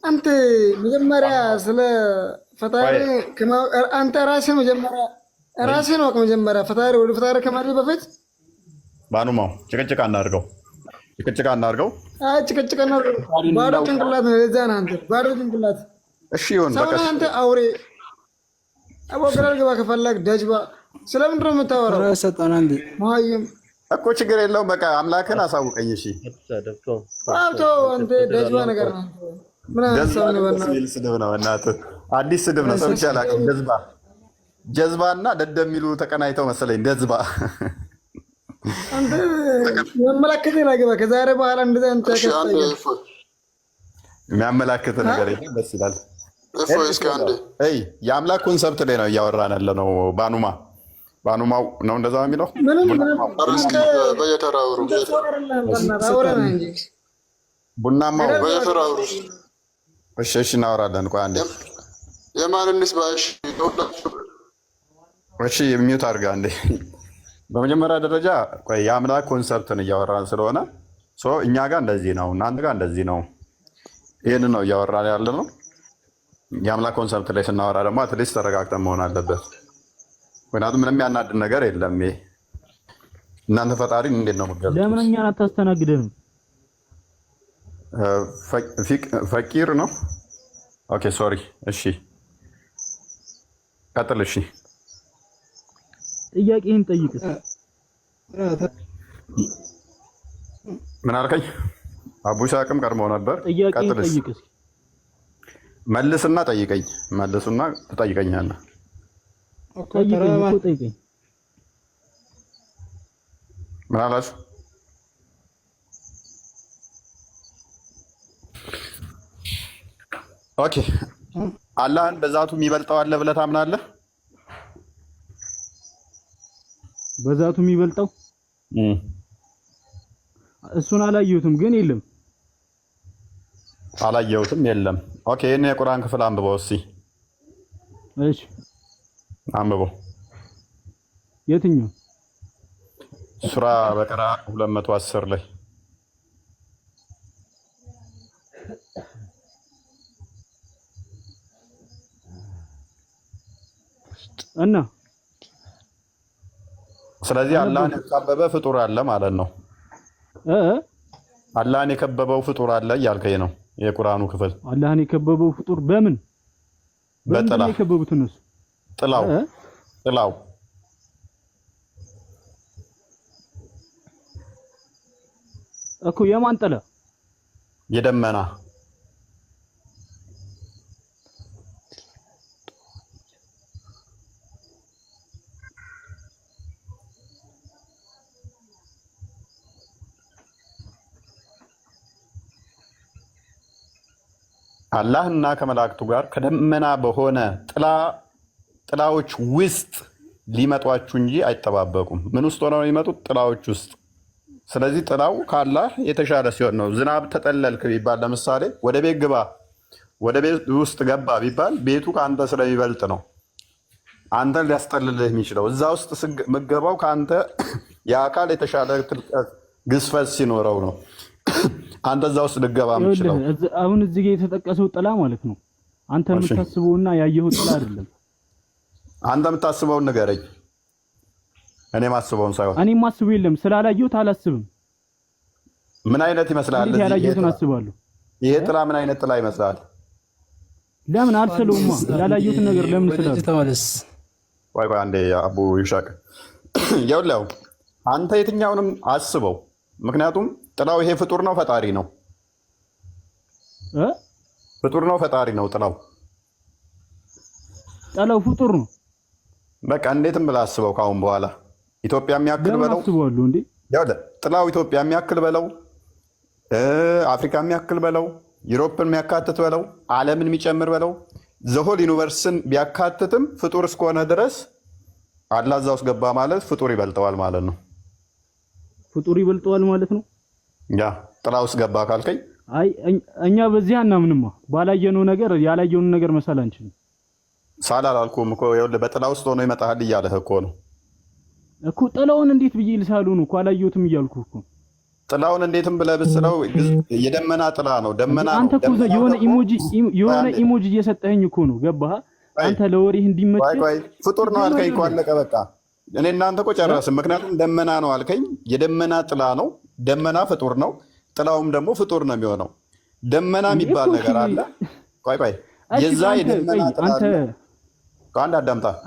አንተ መጀመሪያ ስለ ፈጣሪ አንተ ራስህ መጀመሪያ ራስህን ወቅ መጀመሪያ ፈጣሪ ወደ ፈጣሪ ከማድረግ በፊት ባኑማው ጭቅጭቅ አናድርገው። ጭቅጭቅ አናድርገው። ባዶ ጭንቅላት ነው የዛን አንተ ባዶ ጭንቅላት። እሺ ይሁን በቃ። አንተ አውሬ አቦግራል ገባ ከፈለግ ደጅባ ስለምንድን ነው የምታወራው? መሀይም እኮ ችግር የለውም። በቃ አምላክን አሳውቀኝ። እሺ አብቶ አንተ ደጅባ ነገር ነው። ስድብ ነው እናትህ። አዲስ ስድብ ነው። ሰምቼ አላውቅም። ጀዝባ እና ደደ የሚሉ ተቀናይተው መሰለኝ። ደዝባ የሚያመላክት ላግባ ከዛሬ በኋላ እንደዛ የሚያመላክት ነገር የለም። ደስ ይላል። የአምላክ ኮንሰፕት ላይ ነው እያወራን ያለ ነው። ባኑማው ነው እንደዛ የሚለው ቡናማው። እሺ እናወራለን። ቆይ አንዴ የማንንስ ባሽ እሺ ሚውት አድርጋ አንዴ። በመጀመሪያ ደረጃ ቆይ የአምላክ ኮንሰፕትን እያወራን ስለሆነ እኛ ጋር እንደዚህ ነው፣ እናንተ ጋር እንደዚህ ነው። ይህንን ነው እያወራን ያለ ነው። የአምላክ ኮንሰፕት ላይ ስናወራ ደግሞ አትሊስት ተረጋግጠን መሆን አለበት። ምክንያቱም ምንም ያናድን ነገር የለም። ይሄ እናንተ ፈጣሪን እንዴት ነው የምትገልጹት? ለምን እኛን አታስተናግደንም? ፈቂር ነው። ኦኬ ሶሪ። እሺ ቀጥል። እሺ ጥያቄህን ጠይቅስ። ምን አልከኝ? አቡ ይስሐቅም ቀድሞ ነበር። ጥያቄህን ቀጥልስ። ጠይቅስ። መልስና ጠይቀኝ። መልሱና ትጠይቀኛለህ። ጠይቀኝ። ምን አላችሁ? ኦኬ አላህን በዛቱ የሚበልጠው አለ ብለህ ታምናለህ? በዛቱ የሚበልጠው እሱን አላየሁትም፣ ግን የለም። አላየሁትም የለም። ኦኬ ይሄን የቁርአን ክፍል አንብበው እስኪ። እሺ አንብበው። የትኛው? ሱራ በቀራ 210 ላይ እና ስለዚህ አላህን የከበበ ፍጡር አለ ማለት ነው። አላህን የከበበው ፍጡር አለ እያልከኝ ነው። የቁርአኑ ክፍል አላህን የከበበው ፍጡር በምን በጥላ የከበቡት እነሱ ጥላው እኮ የማን ጥላ? የደመና አላህና ከመላእክቱ ጋር ከደመና በሆነ ጥላዎች ውስጥ ሊመጧችሁ እንጂ አይጠባበቁም። ምን ውስጥ ሆነው የሚመጡት? ጥላዎች ውስጥ። ስለዚህ ጥላው ካላህ የተሻለ ሲሆን ነው። ዝናብ ተጠለልክ ቢባል ለምሳሌ ወደ ቤት ግባ፣ ወደ ቤት ውስጥ ገባ ቢባል ቤቱ ከአንተ ስለሚበልጥ ነው አንተን ሊያስጠልልህ የሚችለው። እዛ ውስጥ ምገባው ከአንተ የአካል የተሻለ ግዝፈት ሲኖረው ነው አንተ እዛ ውስጥ ልገባ የምችለው። አሁን እዚህ ጋር የተጠቀሰው ጥላ ማለት ነው አንተ የምታስበውና ያየኸው ጥላ አይደለም። አንተ የምታስበውን ንገረኝ። እኔ ማስበውን ሳይሆን እኔ ማስበው የለም ስላላየሁት አላስብም። ምን አይነት ይመስላል? እዚህ ያላየሁትን አስባለሁ። ይሄ ጥላ ምን አይነት ጥላ ይመስላል? ለምን አልስለውማ? ያላየሁትን ነገር ለምን ስላል? ተመለስ። ቆይ አንዴ አቡ ይሻቅ ይኸውልህ፣ አንተ የትኛውንም አስበው። ምክንያቱም ጥላው ይሄ ፍጡር ነው ፈጣሪ ነው? ፍጡር ነው ፈጣሪ ነው? ጥላው ፍጡር ነው። በቃ እንዴትም ብለህ አስበው። ካሁን በኋላ ኢትዮጵያ የሚያክል በለው ጥላው ኢትዮጵያ የሚያክል በለው፣ አፍሪካ የሚያክል በለው፣ ዩሮፕን የሚያካትት በለው፣ ዓለምን የሚጨምር በለው፣ ዘሆል ዩኒቨርስን ቢያካትትም ፍጡር እስከሆነ ድረስ አላህ እዛ ውስጥ ገባ ማለት ፍጡር ይበልጠዋል ማለት ነው። ፍጡር ይበልጠዋል ማለት ነው። ያ ጥላ ውስጥ ገባ ካልከኝ አይ እኛ በዚህ አናምንማ። ባላየነው ነገር ያላየውን ነገር መሳል አንችልም። ሳላልኩም እኮ ይኸውልህ በጥላ ውስጥ ሆኖ ይመጣል እያለህ እኮ ነው እኮ። ጥላውን እንዴት ብዬ ልሳሉ ነው እኮ አላየሁትም እያልኩ እኮ። ጥላውን እንዴትም ብለህ ብስለው የደመና ጥላ ነው። ደመና ነው። አንተ እኮ የሆነ ኢሞጂ እየሰጠኸኝ እኮ ነው። ገባህ አንተ ለወሬህ እንዲመች። ቆይ ፍጡር ነው አልከኝ እኮ አለቀ በቃ። እኔ እናንተ እኮ ጨረስን። ምክንያቱም ደመና ነው አልከኝ። የደመና ጥላ ነው። ደመና ፍጡር ነው። ጥላውም ደግሞ ፍጡር ነው የሚሆነው። ደመና የሚባል ነገር አለ። ቆይ የዛ የደመና ጥላ አንተ አንድ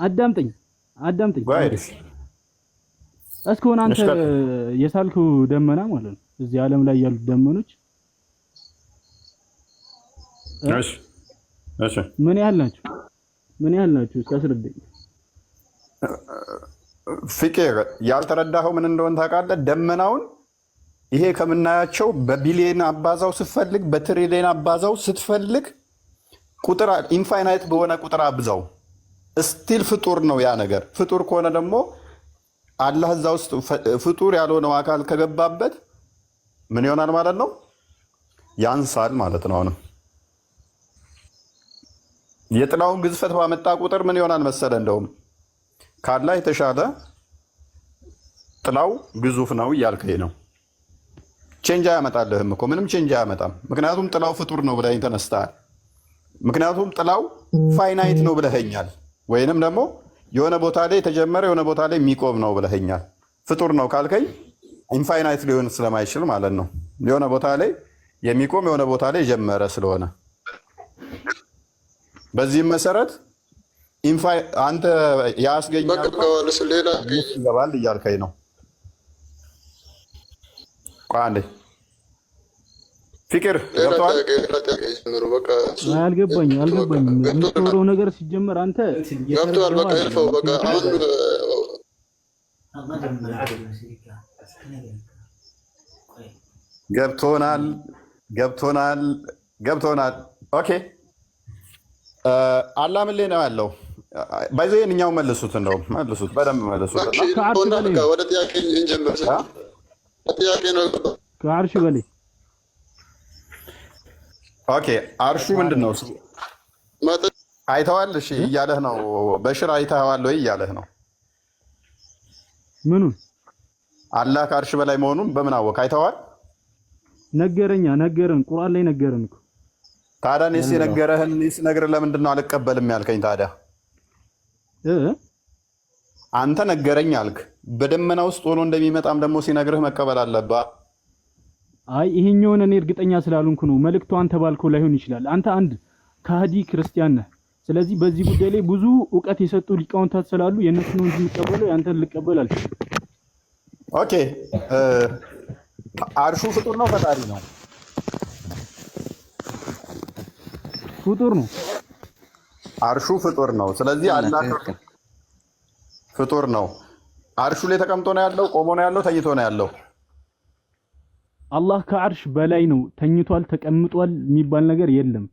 አዳምጠኝ። እስከሆነ አንተ የሳልከው ደመና ማለት ነው እዚህ ዓለም ላይ ያሉት ደመኖች እሺ ምን ያህል ናቸው? እስኪ አስረዳኝ። ፍቅር ያልተረዳኸው ምን እንደሆነ ታውቃለህ? ደመናውን ይሄ ከምናያቸው በቢሊየን አባዛው ስትፈልግ፣ በትሪሊየን አባዛው ስትፈልግ፣ ቁጥር ኢንፋይናይት በሆነ ቁጥር አብዛው ስቲል ፍጡር ነው ያ ነገር። ፍጡር ከሆነ ደግሞ አላህ እዛ ውስጥ ፍጡር ያልሆነው አካል ከገባበት ምን ይሆናል ማለት ነው? ያንሳል ማለት ነው። አሁንም የጥላውን ግዝፈት ባመጣ ቁጥር ምን ይሆናል መሰለ? እንደውም ካላህ የተሻለ ጥላው ግዙፍ ነው እያልከኝ ነው። ቼንጅ አያመጣልህም እኮ ምንም ቼንጅ አያመጣም። ምክንያቱም ጥላው ፍጡር ነው ብለኸኝ ተነስተሃል። ምክንያቱም ጥላው ፋይናይት ነው ብለኸኛል። ወይንም ደግሞ የሆነ ቦታ ላይ የተጀመረ የሆነ ቦታ ላይ የሚቆም ነው ብለኸኛል። ፍጡር ነው ካልከኝ ኢንፋይናይት ሊሆን ስለማይችል ማለት ነው። የሆነ ቦታ ላይ የሚቆም የሆነ ቦታ ላይ የጀመረ ስለሆነ በዚህም መሰረት አንተ ያስገኛል ይገባል እያልከኝ ነው። አንዴ ፍቅር ገብቷል። አልገባኝም የምትወረው ነገር ሲጀመር አንተ ገብቷል። በቃ ይልፈው በቃ አሁን ገብቶናል። ኦኬ አላህ ምን ላይ ነው ያለው? ባይዘው የኛው መልሱት፣ በደንብ መልሱት። ወደ ጥያቄ እንጀምር። ጥያቄ ነው ከአርሽ በላይ ኦኬ። አርሹ ምንድን ነው? አይተዋል? እሺ እያለህ ነው። በሽር አይተዋል ወይ እያለህ ነው። ምኑን? አላህ ከአርሽ በላይ መሆኑን በምን አወቅ? አይተዋል? ነገረን። ቁርአን ላይ ነገረን እኮ። ታዲያ እኔስ የነገረህን ስነግርህ ለምንድን ነው አልቀበልም ያልከኝ? ታዲያ አንተ ነገረኝ አልክ። በደመና ውስጥ ሆኖ እንደሚመጣም ደግሞ ሲነግርህ መቀበል አለብህ። አይ ይሄኛውን እኔ እርግጠኛ ስላልሆንኩ ነው። መልእክቱ አንተ ባልከው ላይሆን ይችላል። አንተ አንድ ከሃዲ ክርስቲያን ነህ። ስለዚህ በዚህ ጉዳይ ላይ ብዙ እውቀት የሰጡ ሊቃውንታት ስላሉ የእነሱ ነው እንጂ የምቀበለው ያንተን ልቀበል አልችልም። ኦኬ አርሹ ፍጡር ነው ፈጣሪ ነው? ፍጡር ነው። አርሹ ፍጡር ነው። ስለዚህ አላህ ፍጡር ነው። አርሹ ላይ ተቀምጦ ነው ያለው? ቆሞ ነው ያለው? ተኝቶ ነው ያለው? አላህ ከአርሽ በላይ ነው። ተኝቷል፣ ተቀምጧል የሚባል ነገር የለም።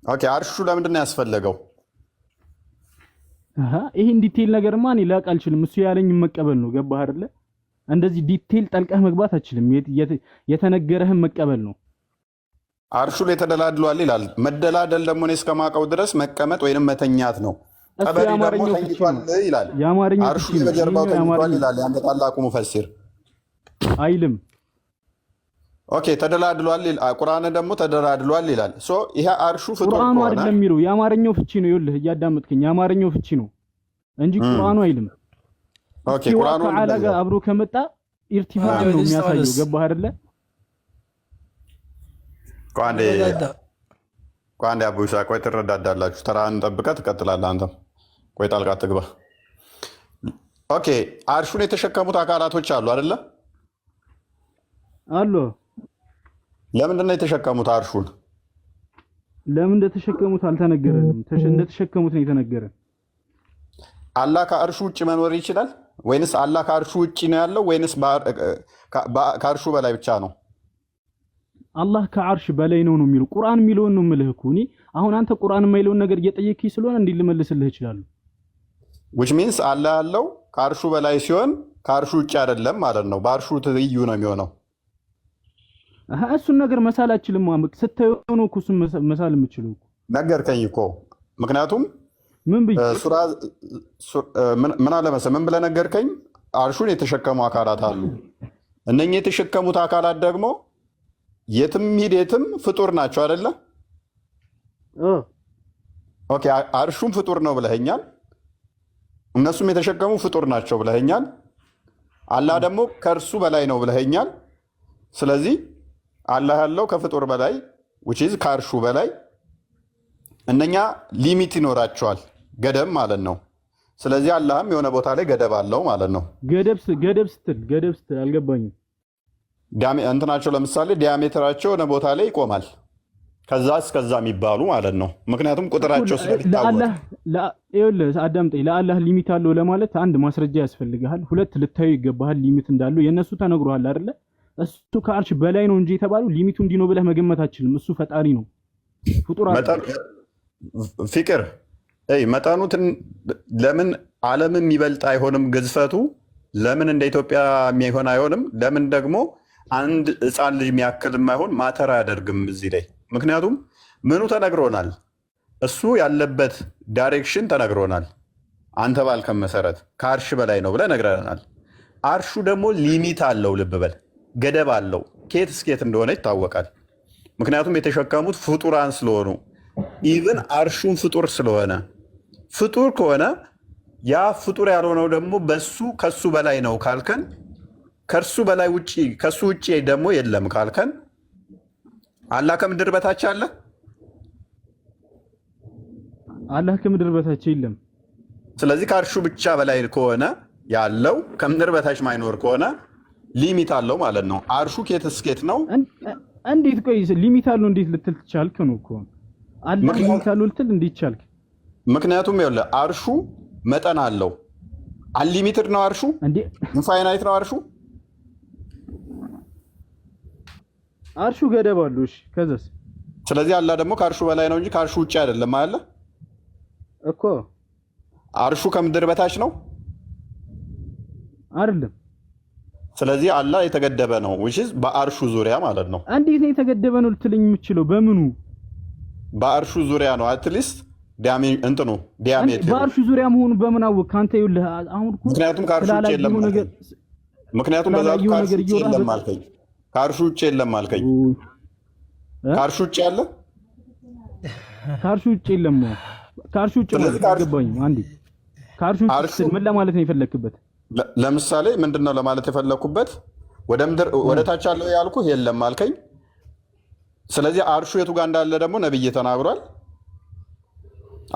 ኦኬ አርሹ ለምንድን ነው ያስፈለገው? ይሄን ዲቴል ነገርማ እኔ ላውቅ አልችልም። እሱ ያለኝ መቀበል ነው። ገባህ አይደለ? እንደዚህ ዲቴል ጠልቀህ መግባት አትችልም። የተነገረህን መቀበል ነው። አርሹ ላይ ተደላድሏል ይላል። መደላደል ደግሞ እኔ እስከማውቀው ድረስ መቀመጥ ወይንም መተኛት ነው። ቀበሪ ደግሞ ተኝቷል ይላል። አርሹ በጀርባው ተኝቷል ይላል። ያንተ ታላቁ ሙፈሲር አይልም። ኦኬ ተደላድሏል ይላል። ቁርአን ደግሞ ተደላድሏል ይላል። ሶ ይሄ አርሹ ፍጡር ቁርአኑ አይደለም የሚለው የአማርኛው ፍቺ ነው። ይኸውልህ እያዳመጥከኝ የአማርኛው ፍቺ ነው እንጂ ቁርአኑ አይልም። ኦኬ ቁርአኑ ተዓላ ጋር አብሮ ከመጣ ኢርቲፋዕ ነው የሚያሳየው። ገባህ አይደለ? ቋንዴ አቡሳ ቆይ ትረዳዳላችሁ። ተራህን ጠብቀህ ትቀጥላለህ። አንተም ቆይ ጣልቃ ትግባ። ኦኬ አርሹን የተሸከሙት አካላቶች አሉ አይደለ? አሉ። ለምንድን ነው የተሸከሙት? አርሹን ለምን እንደተሸከሙት አልተነገረንም። እንደተሸከሙት ነው የተነገረን። አላህ ከአርሹ ውጭ መኖር ይችላል ወይንስ አላህ ከአርሹ ውጭ ነው ያለው ወይንስ ከአርሹ በላይ ብቻ ነው? አላህ ከአርሽ በላይ ነው የሚለው ቁርአን የሚለውን ነው የምልህ እኮ እኔ። አሁን አንተ ቁርአን የማይለውን ነገር እየጠየቅኝ ስለሆነ እንዲህ ልመልስልህ እችላለሁ። which means አላህ ያለው ከአርሹ በላይ ሲሆን ከአርሹ ውጭ አይደለም ማለት ነው። በአርሹ ትይዩ ነው የሚሆነው። እሱን ነገር መሳል አችልም። ስታየው ነው እኮ እሱን መሳል የምችለው እኮ። ነገርከኝ እኮ። ምክንያቱም ምን ብዬ ሱራ ምን አለ መሰለህ? ምን ብለህ ነገርከኝ? አርሹን የተሸከሙ አካላት አሉ። እነኚህ የተሸከሙት አካላት ደግሞ የትም ሂድ የትም ፍጡር ናቸው አይደለ? ኦኬ አርሹም ፍጡር ነው ብለኸኛል። እነሱም የተሸከሙ ፍጡር ናቸው ብለኸኛል። አላህ ደግሞ ከእርሱ በላይ ነው ብለኸኛል። ስለዚህ አላህ ያለው ከፍጡር በላይ which is ከአርሹ በላይ እነኛ ሊሚት ይኖራቸዋል፣ ገደብ ማለት ነው። ስለዚህ አላህም የሆነ ቦታ ላይ ገደብ አለው ማለት ነው። ገደብ ስትል አልገባኝም። እንትናቸው ለምሳሌ ዲያሜትራቸው የሆነ ቦታ ላይ ይቆማል፣ ከዛ እስከዛ የሚባሉ ማለት ነው። ምክንያቱም ቁጥራቸው ስለሚታወቅ አዳምጠኝ። ለአላህ ሊሚት አለው ለማለት አንድ ማስረጃ ያስፈልግሃል፣ ሁለት ልታዩ ይገባሃል ሊሚት እንዳለው። የእነሱ ተነግሮሃል አይደለ? እሱ ከአርሽ በላይ ነው እንጂ የተባለው ሊሚቱ እንዲህ ነው ብለህ መገመት አትችልም። እሱ ፈጣሪ ነው፣ ፍጡር ፍቅር መጠኑ ለምን ዓለምን የሚበልጥ አይሆንም? ግዝፈቱ ለምን እንደ ኢትዮጵያ የሚሆን አይሆንም? ለምን ደግሞ አንድ ሕፃን ልጅ የሚያክል የማይሆን ማተር አያደርግም እዚህ ላይ? ምክንያቱም ምኑ ተነግሮናል፣ እሱ ያለበት ዳይሬክሽን ተነግሮናል። አንተ ባልከን መሰረት ከአርሽ በላይ ነው ብለህ ነግረናል። አርሹ ደግሞ ሊሚት አለው፣ ልብ በል ገደብ አለው። ኬት እስኬት እንደሆነ ይታወቃል። ምክንያቱም የተሸከሙት ፍጡራን ስለሆኑ ኢቭን አርሹን ፍጡር ስለሆነ ፍጡር ከሆነ ያ ፍጡር ያልሆነው ደግሞ በሱ ከሱ በላይ ነው ካልከን ከሱ በላይ ውጪ ከሱ ውጪ ደግሞ የለም ካልከን አላህ ከምድር በታች አለ? አላህ ከምድር በታች የለም። ስለዚህ ከአርሹ ብቻ በላይ ከሆነ ያለው ከምድር በታች ማይኖር ከሆነ ሊሚት አለው ማለት ነው። አርሹ ኬት እስኬት ነው? እንዴት ቆይ ሊሚት አለው እንዴት ልትል ትቻልክ ነው እኮ አላህ ሊሚት አለው ልትል እንዴት ቻልክ? ምክንያቱም ይኸውልህ አርሹ መጠን አለው። አንሊሚትድ ነው አርሹ? ኢንፋይናይት ነው አርሹ? አርሹ ገደብ አለው። እሺ ከዛስ? ስለዚህ አላህ ደግሞ ከአርሹ በላይ ነው እንጂ ከአርሹ ውጭ አይደለም አይደል እኮ። አርሹ ከምድር በታች ነው አይደለም። ስለዚህ አላህ የተገደበ ነው which is በአርሹ ዙሪያ ማለት ነው። እንዴት ነው የተገደበ ነው ልትልኝ የምችለው? በምኑ? በአርሹ ዙሪያ ነው አትሊስት እንትኑ ዲያሜትሩ በአርሹ ዙሪያ መሆኑ በምን አወቅ አንተ? ይኸውልህ አሁን ምክንያቱም ከአርሹ ውጭ የለም ነገር ምክንያቱም በዛው ከአርሹ ውጭ የለም አልከኝ። ከአርሹ ውጭ የለም አልከኝ። ከአርሹ ውጭ ያለ ከአርሹ ውጭ የለም። ከአርሹ ውጭ አልገባኝም። አንዴ ከአርሹ ውጭ ምን ለማለት ነው የፈለክበት? ለምሳሌ ምንድነው ለማለት የፈለኩበት? ወደ ምድር ወደ ታች ያለው ያልኩህ የለም አልከኝ። ስለዚህ አርሹ የቱ ጋር እንዳለ ደግሞ ነብይ ተናግሯል።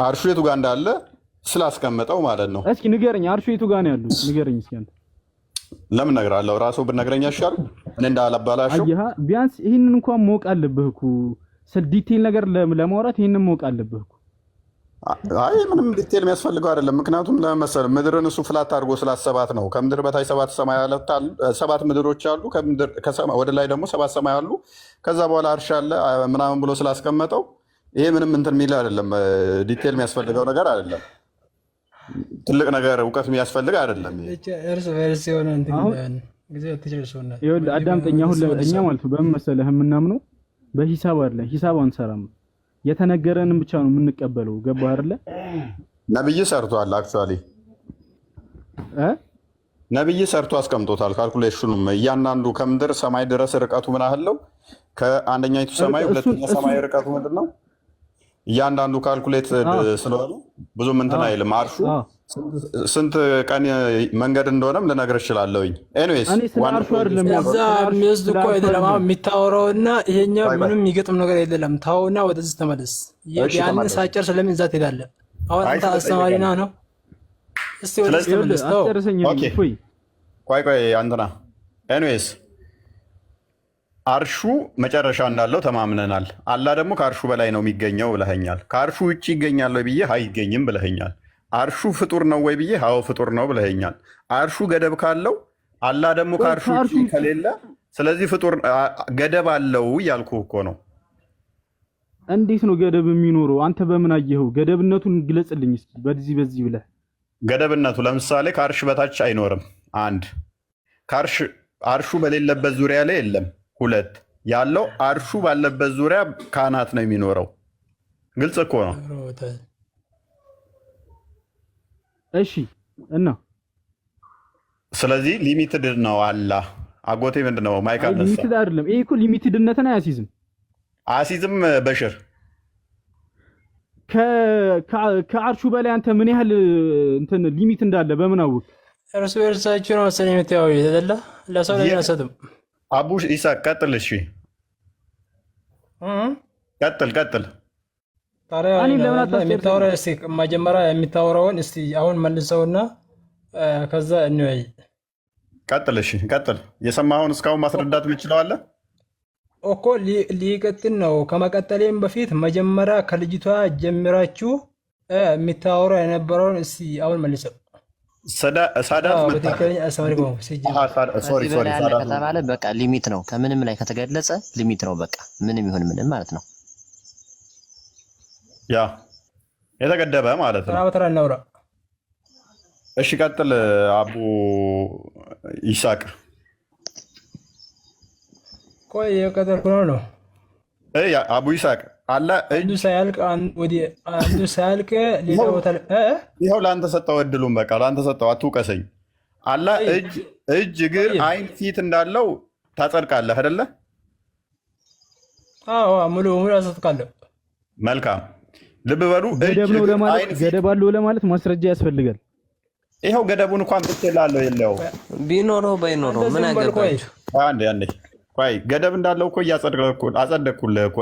አርሹ የቱ ጋር እንዳለ ስላስቀመጠው ማለት ነው። እስኪ ንገረኝ፣ አርሹ የቱ ጋር ነው ያለው? ንገረኝ እስኪ አንተ። ለምን እነግርሃለሁ? ራሱ ብትነግረኝ ይሻል እኔ እንዳላባላሽው። አየህ ቢያንስ ይሄንን እንኳን ማወቅ አለብህ እኮ ስለ ዲቴል ነገር ለማውራት ይሄንን ማወቅ አለብህ እኮ። አይ ምንም ዲቴል የሚያስፈልገው አይደለም። ምክንያቱም ለመሰለህ ምድርን እሱ ፍላት አድርጎ ስላሰባት ነው። ከምድር በታች 7 ሰማያት አሉ፣ 7 ምድሮች አሉ። ከምድር ወደ ላይ ደግሞ 7 ሰማይ አሉ። ከዛ በኋላ አርሽ አለ ምናምን ብሎ ስላስቀመጠው ይሄ ምንም እንትን የሚል አይደለም። ዲቴል የሚያስፈልገው ነገር አይደለም። ትልቅ ነገር እውቀት የሚያስፈልግ አይደለም። እርስ በርስ የሆነ እንትን ጊዜው ተጨርሶና ይኸውልህ አዳምጠኝ። አሁን እኛ ማለት ነው በምን መሰለህ የምናምነው በሂሳብ አይደለ። ሂሳብ አንሰራም። የተነገረንም ብቻ ነው የምንቀበለው። ገባህ አይደለ? ነብይ ሰርቷል። አክቹአሊ ነብይ ሰርቶ አስቀምጦታል። ካልኩሌሽኑም እያንዳንዱ ከምድር ሰማይ ድረስ ርቀቱ ምን አለው? ከአንደኛይቱ ሰማይ ሁለተኛ ሰማይ ርቀቱ ምንድን ነው? እያንዳንዱ ካልኩሌት ስለሆነ ብዙም እንትን አይልም። አርሹ ስንት ቀን መንገድ እንደሆነም ልነግርህ እችላለሁኝ። ኤኒዌይስ አርሹ አይደለም እዛ የሚወስድ እኮ አይደለም የሚታወራውና ይሄኛው ምንም የሚገጥም ነገር የለም። ታውና ወደዚህ ተመለስ። ያን ሳጨር ስለምን እዛ ትሄዳለህ? አሁን አንተ አስተማሪና ነው። እስቲ ወደዚህ ተመለስ። ኦኬ ቆይ አንተና ኤኒዌይስ አርሹ መጨረሻ እንዳለው ተማምነናል። አላህ ደግሞ ከአርሹ በላይ ነው የሚገኘው ብለኸኛል። ከአርሹ ውጭ ይገኛል ወይ ብዬ አይገኝም ብለኸኛል። አርሹ ፍጡር ነው ወይ ብዬ አዎ ፍጡር ነው ብለኸኛል። አርሹ ገደብ ካለው አላህ ደግሞ ከአርሹ ውጭ ከሌለ ስለዚህ ፍጡር ገደብ አለው እያልኩህ እኮ ነው። እንዴት ነው ገደብ የሚኖረው? አንተ በምን አየኸው? ገደብነቱን ግለጽልኝ እስኪ በዚህ ብለህ። ገደብነቱ ለምሳሌ ከአርሽ በታች አይኖርም። አንድ አርሹ በሌለበት ዙሪያ ላይ የለም። ሁለት ያለው አርሹ ባለበት ዙሪያ ካህናት ነው የሚኖረው። ግልጽ እኮ ነው። እሺ እና ስለዚህ ሊሚትድ ነው አላህ። አጎቴ ምንድነው ማይክ አነሳ? ሊሚትድ አይደለም ይሄ እኮ ሊሚትድነትን አያሲዝም በሽር ከአርሹ በላይ አንተ ምን ያህል እንትን ሊሚት እንዳለ በምን አወቅ? እርሱ እርሳችሁ ነው መሰለኝ የምታየው አይደለ? ለሰው ላይ ያሰጥም አቡ ኢሳቅ ቀጥል። እሺ ቀጥል። ታዲያ የሚታወራው እስኪ መጀመሪያ የሚታወራውን እስቲ አሁን መልሰውና ከዛ እንወይ። ቀጥል። እሺ ቀጥል። የሰማኸውን እስካሁን ማስረዳት የምችለው እኮ ሊቀጥል ነው። ከመቀጠሌም በፊት መጀመሪያ ከልጅቷ ጀምራችሁ የሚታወራው የነበረውን እስቲ አሁን መልሰው። ከተባለ በቃ ሊሚት ነው። ከምንም ላይ ከተገለጸ ሊሚት ነው። በቃ ምንም ይሁን ምንም ማለት ነው። ያ የተገደበ ማለት ነው። ተራ እናውራ። እሺ ቀጥል አቡ ይሳቅ። ቆይ የቀጠልኩ ነው። አቡ ይሳቅ አላ አንዱ ሳያልቅ ሌላ ቦታ ይኸው ለአንተ ሰጠው እድሉን። በቃ ለአንተ ሰጠው፣ አትውቀሰኝ። አላ እጅ፣ እግር፣ አይን፣ ፊት እንዳለው ታጸድቃለህ አይደለ? አዎ ሙሉ አጸድቃለሁ። መልካም ልብ በሉ። ገደብ አለው ለማለት ማስረጃ ያስፈልጋል። ይኸው ገደቡን እንኳን ብትላለሁ የለው ቢኖረው ባይኖረው ምን አገባችሁ? አንዴ ቆይ ገደብ እንዳለው እኮ አጸደቅኩልህ እኮ።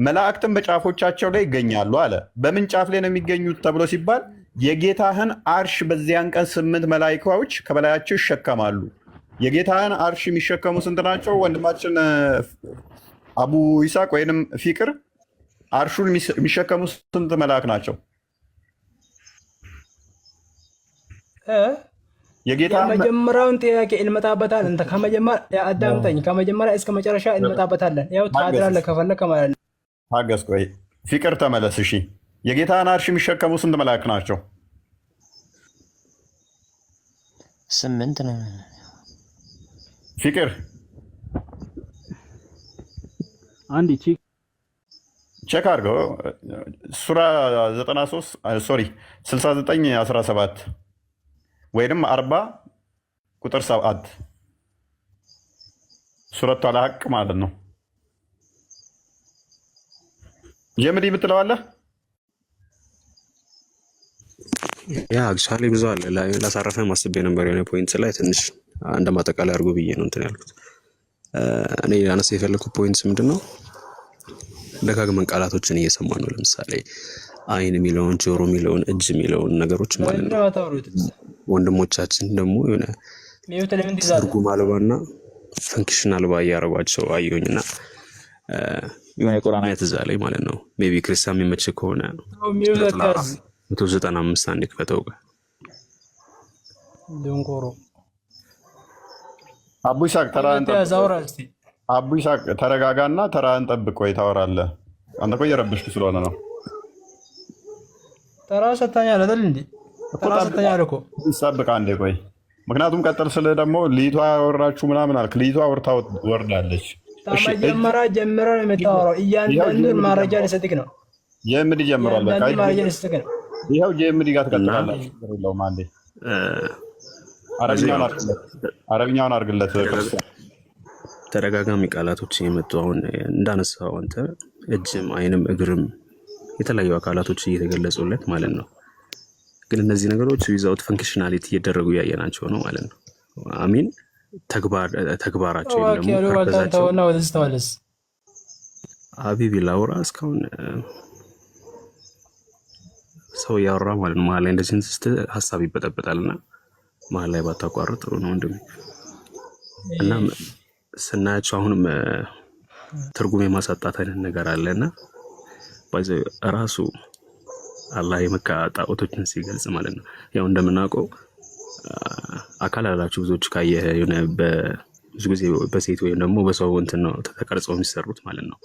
መላእክትም በጫፎቻቸው ላይ ይገኛሉ አለ። በምን ጫፍ ላይ ነው የሚገኙት ተብሎ ሲባል የጌታህን አርሽ በዚያን ቀን 8 መላኢካዎች ከበላያቸው ይሸከማሉ። የጌታህን አርሽ የሚሸከሙ ስንት ናቸው? ወንድማችን አቡ ይስሐቅ ወይንም ፊቅር አርሹን የሚሸከሙ ስንት መልአክ ናቸው? የመጀመሪያውን ጥያቄ እንመጣበታለን። እንተ አዳምጠኝ፣ ከመጀመሪያ እስከ መጨረሻ እንመጣበታለን። ያው ታድራለህ ከፈለክ ማለት ነው። ታገስ። ቆይ ፊቅር ተመለስ። እሺ የጌታን አርሽ የሚሸከሙ ስንት መልአክ ናቸው? 8 ነው። ፊቅር አንድ ቼክ አድርገው። ሱራ 69:17 ወይም 40 ቁጥር 7 ሱረቱ አልሐቅ ማለት ነው። ጀምሪ ብትለዋለህ። ያ አክቹዋሊ ብዙ አለ ላሳረፈ ማስቤ ነበር። የሆነ ፖይንት ላይ ትንሽ አንድ ማጠቃለያ አድርጎ ብዬ ነው እንትን ያልኩት። እኔ አነሳ የፈለኩት ፖይንትስ ምንድነው፣ ደጋግመን ቃላቶችን እየሰማን ነው። ለምሳሌ አይን የሚለውን፣ ጆሮ የሚለውን፣ እጅ የሚለውን ነገሮች ማለት ነው። ወንድሞቻችን ደግሞ የሆነ ትርጉም አልባና ፈንክሽን አልባ እያደረጓቸው አየሁኝና የሆነ የቁርአን አያት እዛ ላይ ማለት ነው። ሜቢ ክርስቲያን የሚመች ከሆነ 195 አንድ ክፈተው ጋር ደንቆሮ አቡ ይስሐቅ ተረጋጋና ተራህን ጠብቅ። ወይ ታወራለህ አንተ እኮ እየረበሽክ ስለሆነ ነው። ተራ ሰተኛል አይደል እንዴ? ተራ ሰተኛል እኮ ይሳብቅ አንዴ ቆይ። ምክንያቱም ቀጥል ስለ ደግሞ ልይቷ ያወራችሁ ምናምን አልክ። ልይቷ ወርዳለች። ከመጀመሪያ ጀምሮ ነው የምታወራው። እያንዳንዱን ማረጃ ልሰጥክ ነው። ጀምሪ ጀምሯል። በቃ ይኸው ጀምሪ ጋር ትቀጥላለህ። የለውም አንዴ አረብኛውን አድርግለት። ተደጋጋሚ ቃላቶች የመጡ አሁን እንዳነሳው አንተ እጅም አይንም እግርም የተለያዩ አካላቶች እየተገለጹለት ማለት ነው። ግን እነዚህ ነገሮች ዊዛውት ፈንክሽናሊቲ እየደረጉ ያየናቸው ነው ማለት ነው። አሚን ተግባራቸው ደግሞ ተወና ወደዚህ ተመለስ። ሀቢቢ ላውራ እስካሁን ሰው ያወራ ማለት ነው። መሀል ላይ እንደዚህ ሀሳብ ይበጠበጣልና መሀል ላይ ባታቋርጥ ጥሩ ነው ወንድሜ። እና ስናያቸው አሁንም ትርጉም የማሳጣት አይነት ነገር አለና ራሱ አላህ የመካ ጣዖቶችን ሲገልጽ ማለት ነው። ያው እንደምናውቀው አካል አላቸው ብዙዎች ካየህ የሆነ ብዙ ጊዜ በሴት ወይም ደግሞ በሰው እንትን ነው ተቀርጸው የሚሰሩት ማለት ነው።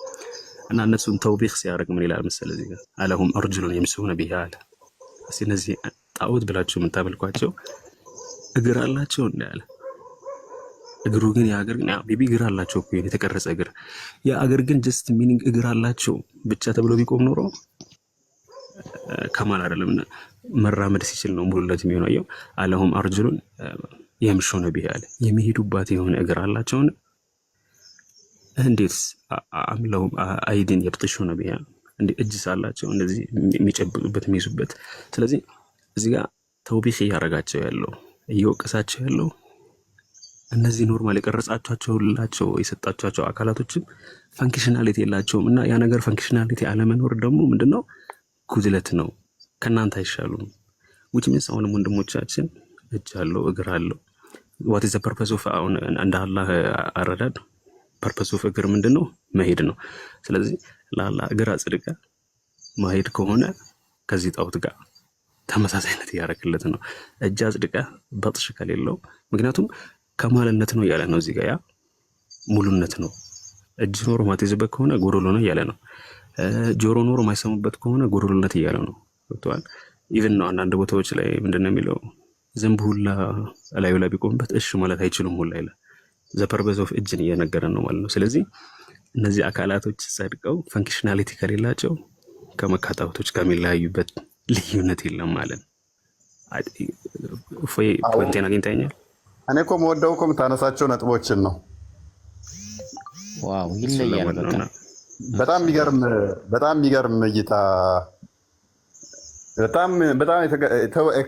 እና እነሱን ተውቢኽ ሲያደርግ ምን ይላል መሰለህ እዚህ ጋር አለሁም አርጁሉን የምስሁነ ቢሃ አለ። እነዚህ ጣዖት ብላችሁ የምታመልኳቸው እግር አላቸው እንዳለ እግሩ ግን የሀገር ግን ቢቢ እግር አላቸው እኮ የተቀረጸ እግር የሀገር ግን ጀስት ሚኒንግ እግር አላቸው ብቻ ተብሎ ቢቆም ኖሮ ከማል አይደለም መራመድ ሲችል ነው ሙሉለት የሚሆነው። አየው አለሁም አርጁሉን የምሹነ ቢሃ አለ የሚሄዱባት የሆነ እግር አላቸውን እንዴት አምለውም አይዲን የብጥሹነ ቢሃ እንዴ እጅ ሳላቸው እንደዚህ የሚጨብጡበት የሚይዙበት። ስለዚህ እዚህ ጋር ተውቢኽ እያደረጋቸው ያለው እየወቀሳቸው ያለው እነዚህ ኖርማል የቀረጻቸው የሰጣቸው አካላቶችም ፈንክሽናሊቲ የላቸውም። እና ያ ነገር ፈንክሽናሊቲ አለመኖር ደግሞ ምንድነው ጉድለት ነው። ከናንተ አይሻሉም። which means አሁንም ወንድሞቻችን እጅ አለው እግር አለው። what is the purpose of እንደ አላህ አረዳድ purpose of እግር ምንድነው? መሄድ ነው። ስለዚህ ለአላህ እግር አጽድቀ መሄድ ከሆነ ከዚህ ጣውት ጋር ተመሳሳይነት ያደረክለት ነው። እጅ አጽድቀ በጥሽ ከሌለው ምክንያቱም ከማልነት ነው ያለ ነው። እዚህ ጋር ያ ሙሉነት ነው። እጅ ኖሮ ማትይዝበት ከሆነ ጎዶሎ ነው ያለ ነው። ጆሮ ኖሮ ማይሰሙበት ከሆነ ጎዶሎነት እያለ ነው። ወጥቷል። ኢቭን ነው አንዳንድ ቦታዎች ላይ ምንድነው የሚለው ዝንብ ሁላ ላዩ ላይ ቢቆምበት እሺ ማለት አይችሉም ሁላ ይላል። ዘ ፐርፐዝ ኦፍ እጅን እየነገረን ነው ማለት ነው። ስለዚህ እነዚህ አካላቶች ጸድቀው ፈንክሽናሊቲ ከሌላቸው ከመካጣቶች ጋር የሚለያዩበት ልዩነት የለም ማለት ነው። ፖይንቴን አግኝተኸኛል? እኔ እኮ የምወደው እኮ የምታነሳቸው ነጥቦችን ነው። ዋው ይለያል። በጣም የሚገርም እይታ። በጣም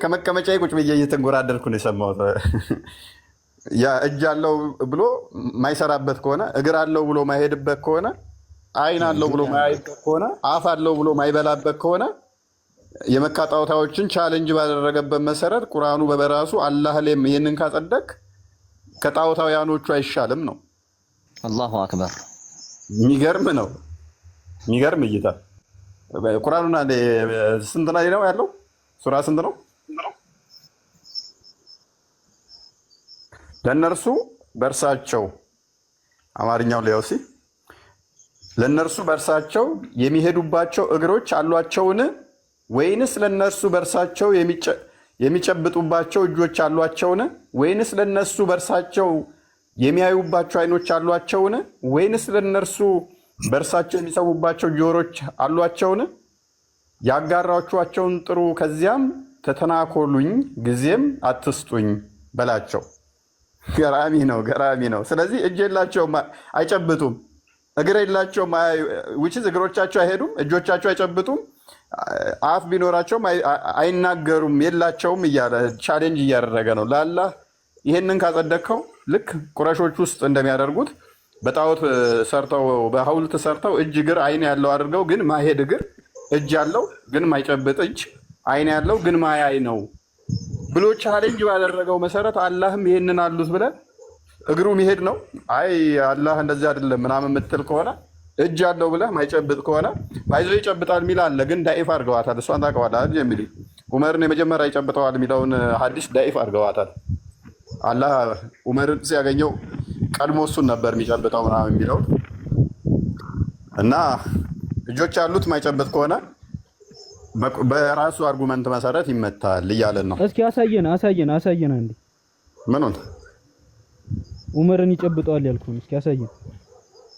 ከመቀመጫ ቁጭ ብዬ እየተንጎራደድኩ ነው የሰማሁት። ያ እጅ አለው ብሎ ማይሰራበት ከሆነ እግር አለው ብሎ ማይሄድበት ከሆነ አይን አለው ብሎ ማያይበት ከሆነ አፍ አለው ብሎ ማይበላበት ከሆነ የመካ ጣዖታዎችን ቻሌንጅ ባደረገበት መሰረት ቁርአኑ በበራሱ አላህ ላይም ይሄንን ካጸደቅ ከጣዖታውያኖቹ አይሻልም ነው። አላሁ አክበር። የሚገርም ነው። የሚገርም እይታ። ቁርአኑና ስንት ላይ ነው ያለው? ሱራ ስንት ነው? ለነርሱ በእርሳቸው አማርኛው ሊያውሲ ለነርሱ በእርሳቸው የሚሄዱባቸው እግሮች አሏቸውን? ወይንስ ለነርሱ በእርሳቸው የሚጨብጡባቸው እጆች አሏቸውን? ወይንስ ለነሱ በእርሳቸው የሚያዩባቸው አይኖች አሏቸውን? ወይንስ ለነርሱ በእርሳቸው የሚሰሙባቸው ጆሮች አሏቸውን? ያጋራችኋቸውን ጥሩ፣ ከዚያም ተተናኮሉኝ፣ ጊዜም አትስጡኝ በላቸው። ገራሚ ነው፣ ገራሚ ነው። ስለዚህ እጅ የላቸውም፣ አይጨብጡም። እግር የላቸውም፣ ውችዝ እግሮቻቸው አይሄዱም፣ እጆቻቸው አይጨብጡም። አፍ ቢኖራቸውም አይናገሩም፣ የላቸውም እያለ ቻሌንጅ እያደረገ ነው ለአላህ። ይሄንን ካጸደቅከው ልክ ቁረሾች ውስጥ እንደሚያደርጉት በጣዖት ሰርተው በሐውልት ሰርተው እጅ እግር አይን ያለው አድርገው ግን ማይሄድ እግር፣ እጅ ያለው ግን ማይጨብጥ እጅ፣ አይን ያለው ግን ማያይ ነው ብሎ ቻሌንጅ ባደረገው መሰረት አላህም ይሄንን አሉት ብለን እግሩ ሚሄድ ነው አይ አላህ እንደዚህ አይደለም ምናምን የምትል ከሆነ እጅ ያለው ብለህ ማይጨብጥ ከሆነ ባይዞ ይጨብጣል የሚል አለ። ግን ዳኢፍ አድርገዋታል። እሷን ታውቀዋለህ አይደል? የሚል ዑመርን የመጀመሪያ ይጨብጠዋል የሚለውን ሐዲስ ዳኢፍ አድርገዋታል። አላህ ዑመርን ሲያገኘው ቀድሞ እሱን ነበር የሚጨብጠው ምናምን የሚለው እና እጆች ያሉት ማይጨብጥ ከሆነ በራሱ አርጉመንት መሰረት ይመታል እያለን ነው። እስኪ አሳየን አንዴ። ምኑን? ዑመርን ይጨብጠዋል ያልኩን እስኪ አሳየን።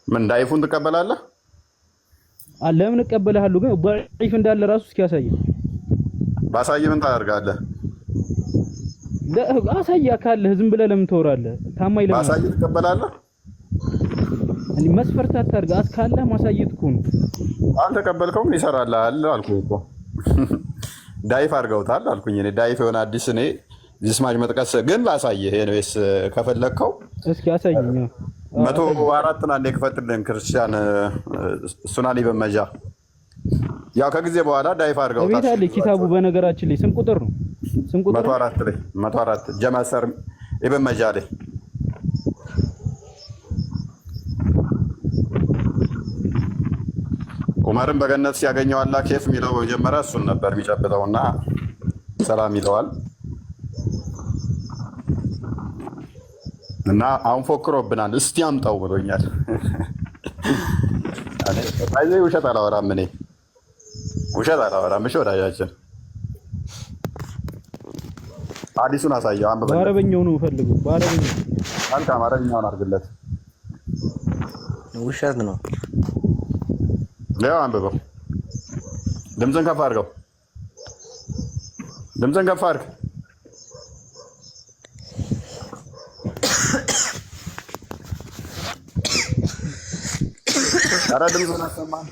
ምን ዳኢፉን ትቀበላለህ? ለምን እቀበላለሁ? ግን ዳኢፍ እንዳለ ራሱ እስኪ አሳየን። ባሳይ ምን ታደርጋለህ? አሳያ ካለህ ዝም ብለህ ለምን ትወራለህ? ታማኝ ለምን ባሳይ ትቀበላለህ? እኔ መስፈርት አታርግ። ካለህ ማሳየት እኮ ነው። አልተቀበልከውም ይሰራልሃል አልኩህ እኮ። ዳኢፍ አድርገውታል አልኩኝ እኔ። ዳኢፍ የሆነ አዲስ እኔ ዚስማጅ መጥቀስ ግን ላሳየህ። ኤኒዌይስ ከፈለግከው እስኪ አሳየኝ። 104 አንዴ ክፈትልን ክርስቲያን ሱናን ኢብን መጃ። ያው ከጊዜ በኋላ ዳኢፍ አድርገውታል። ቤት አለ ኪታቡ። በነገራችን ላይ ስንት ቁጥር ነው? 104 ጀማሰር ኢብን መጃ ላይ ዑመርን በገነት ሲያገኘው አላህ ኬፍ የሚለው መጀመሪያ እሱን ነበር የሚጨብጠውና ሰላም ይለዋል። እና አሁን ፎክሮብናል። እስቲ አምጣው ብሎኛል። አይ ውሸት አላወራም እኔ ውሸት አላወራም። እሺ ወዳጃችን ሐዲሱን አሳየው። አንብበው። በአረበኛው ነው ፈልገው። በአረበኛው አንተ አማርኛውን አድርግለት። ውሸት ነው። ሌላ አንብበው። ድምፅን ከፍ አድርገው። ድምፅን ከፍ አድርግ። ኧረ ድምፁን አሰማን።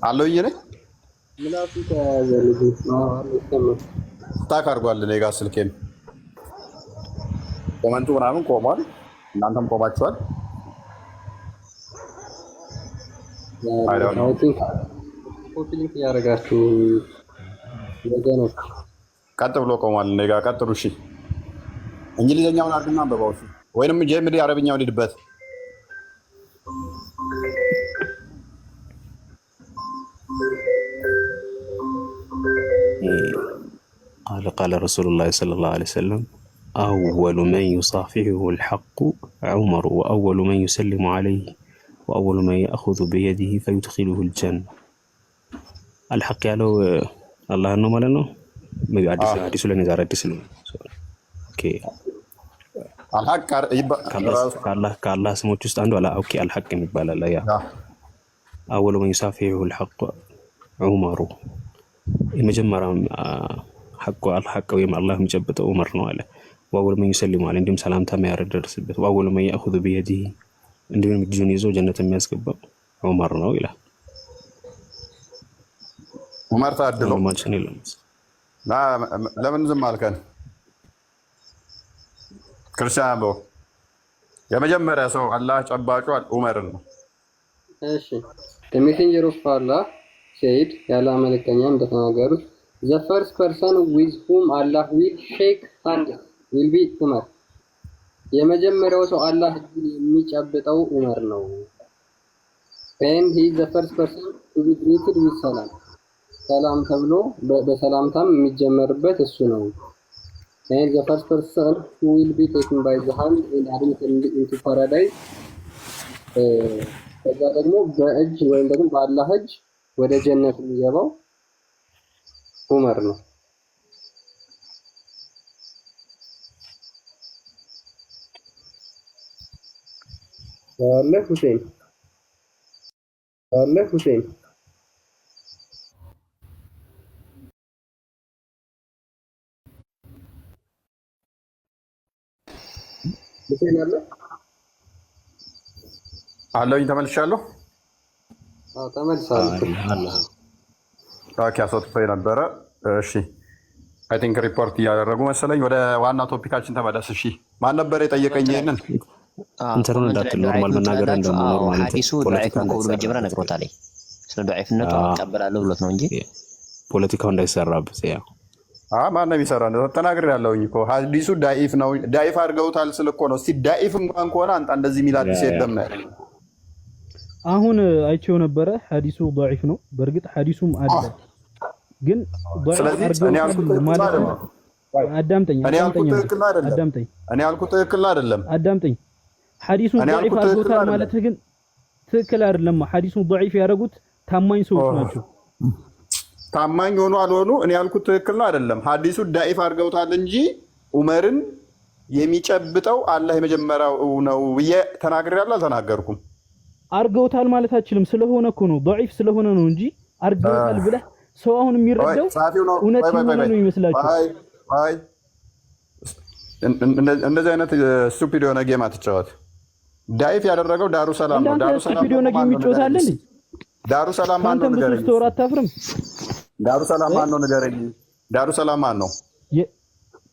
አለው እየኔ ምላሱ ተያዘ ልጅ ነው። ታክ አድርጓል። እኔ ጋር ስልኬን ኮመንቱ ምናምን ቆሟል። እናንተም ቆማችኋል። ኮፒሊንክ ያደረጋችሁ ወገኖች ቀጥ ብሎ ቆሟል። እኔ ጋር ቀጥሉ። እሺ እንግሊዘኛውን አድርግና አንብበው ወይንም ጀምሪ አረብኛውን ሂድበት። قال رسول الله صلى الله عليه وسلم أول من يصافحه الحق عمر وأول من يسلم عليه وأول من يأخذ بيده فيدخله الجنة. الحق ያለው አላህ ነው ማለት ነው። አዲሱ ላይ ነዛር አዲስ ነው። ኦኬ አልሐቅ ከአላህ ስሞች ውስጥ አንዱ ኦኬ አልሐቅ ይባላል። ያ أول من يصافحه الحق عمر የመጀመሪያው ሐቁ አልሐቅ ወይም አላህ የሚጨብጠው ዑመር ነው አለ። ወአወሉ መን ይሰልሙ አለ እንዲሁም ሰላምታ የሚያደርስበት ወአወሉ መን ያእኹዙ ቢየዲሂ እንዲሁም እጁን ይዞ ጀነት የሚያስገባው ዑመር ነው ይላል። ዑመር ታድሎ ወንድማችን የለም። ለምን ዝም አልከን? ክርስቲያን በው የመጀመሪያ ሰው አላህ ጨባጩ ዑመርን ነው። እሺ the messenger of Allah said ያለ መልእክተኛ እንደተናገሩት the first person with whom Allah will shake hands will be Umar የመጀመሪያው ሰው አላህ የሚጨብጠው ዑመር ነው። and he is the first person to be greeted with salam ሰላም ተብሎ በሰላምታም የሚጀመርበት እሱ ነው። and the first person who will be taken by the hand and admitted into paradise ከዛ ደግሞ በእጅ ወይም ደግሞ በአላህ እጅ ወደ ጀነት የሚገባው ዑመር ነው። ሁሴን ሁሴን ሁሴን አለኝ። ተመልሻለሁ። ተመልሳለሁ። ኦኬ አስወጥቶኝ ነበረ። እሺ አይ ቲንክ ሪፖርት እያደረጉ መሰለኝ። ወደ ዋና ቶፒካችን ተመለስ። እሺ ማን ነበር የጠየቀኝ ይሄንን? እንትሩን እንዳትል ኖርማል መናገር እንደምኖር ማለት ሐዲሱ ዳዒፍ ነው ብሎ መጀመሪያ ነግሮታል። ስለ ዳዒፍነቱ አቀበላለሁ ብሎት ነው እንጂ ፖለቲካው እንዳይሰራበት ያ ማን ነው የሚሰራ? ተናግሬ ያለውኝ እኮ ሐዲሱ ዳኢፍ ነው። ዳኢፍ አድርገውታል ስል እኮ ነው። እስቲ ዳኢፍ እንኳን ከሆነ አንተ እንደዚህ የሚል ሐዲስ የለም ነው። አሁን አይቼው ነበረ። ሐዲሱ ضعيف ነው። በእርግጥ ሐዲሱም አለ ግን ስለዚህ እኔ ያልኩት ማለት ነው። አዳምጠኝ። እኔ ያልኩት ትክክል አይደለም። አዳምጠኝ። ሐዲሱን ضعيف አድርገውታል ማለት ግን ትክክል አይደለም። ሐዲሱን ضعيف ያደረጉት ታማኝ ሰዎች ናቸው። ታማኝ ሆኖ አልሆኑ እኔ ያልኩት ትክክል ነው አይደለም። ሐዲሱ ዳኢፍ አድርገውታል እንጂ ዑመርን የሚጨብጠው አላህ የመጀመሪያው ነው ብዬ ተናግሬያለሁ። አልተናገርኩም። አድርገውታል ማለት አችልም። ስለሆነ እኮ ነው ضعيف ስለሆነ ነው እንጂ አድርገውታል ብለህ ሰው አሁን የሚረዳው እውነት ነው ይመስላችሁ? አይ እንደዚህ አይነት ስቱፒድ የሆነ ጌም አትጫወት። ዳኢፍ ያደረገው ዳሩ ሰላም ነው። ዳሩ ሰላም ስቱፒድ የሆነ ጌም ይጫወታል እንዴ? ዳሩ ሰላም ማን ነው ንገረኝ። ስተወራ አታፍርም? ዳሩ ሰላም ማን ነው ንገረኝ። ዳሩ ሰላም ማን ነው?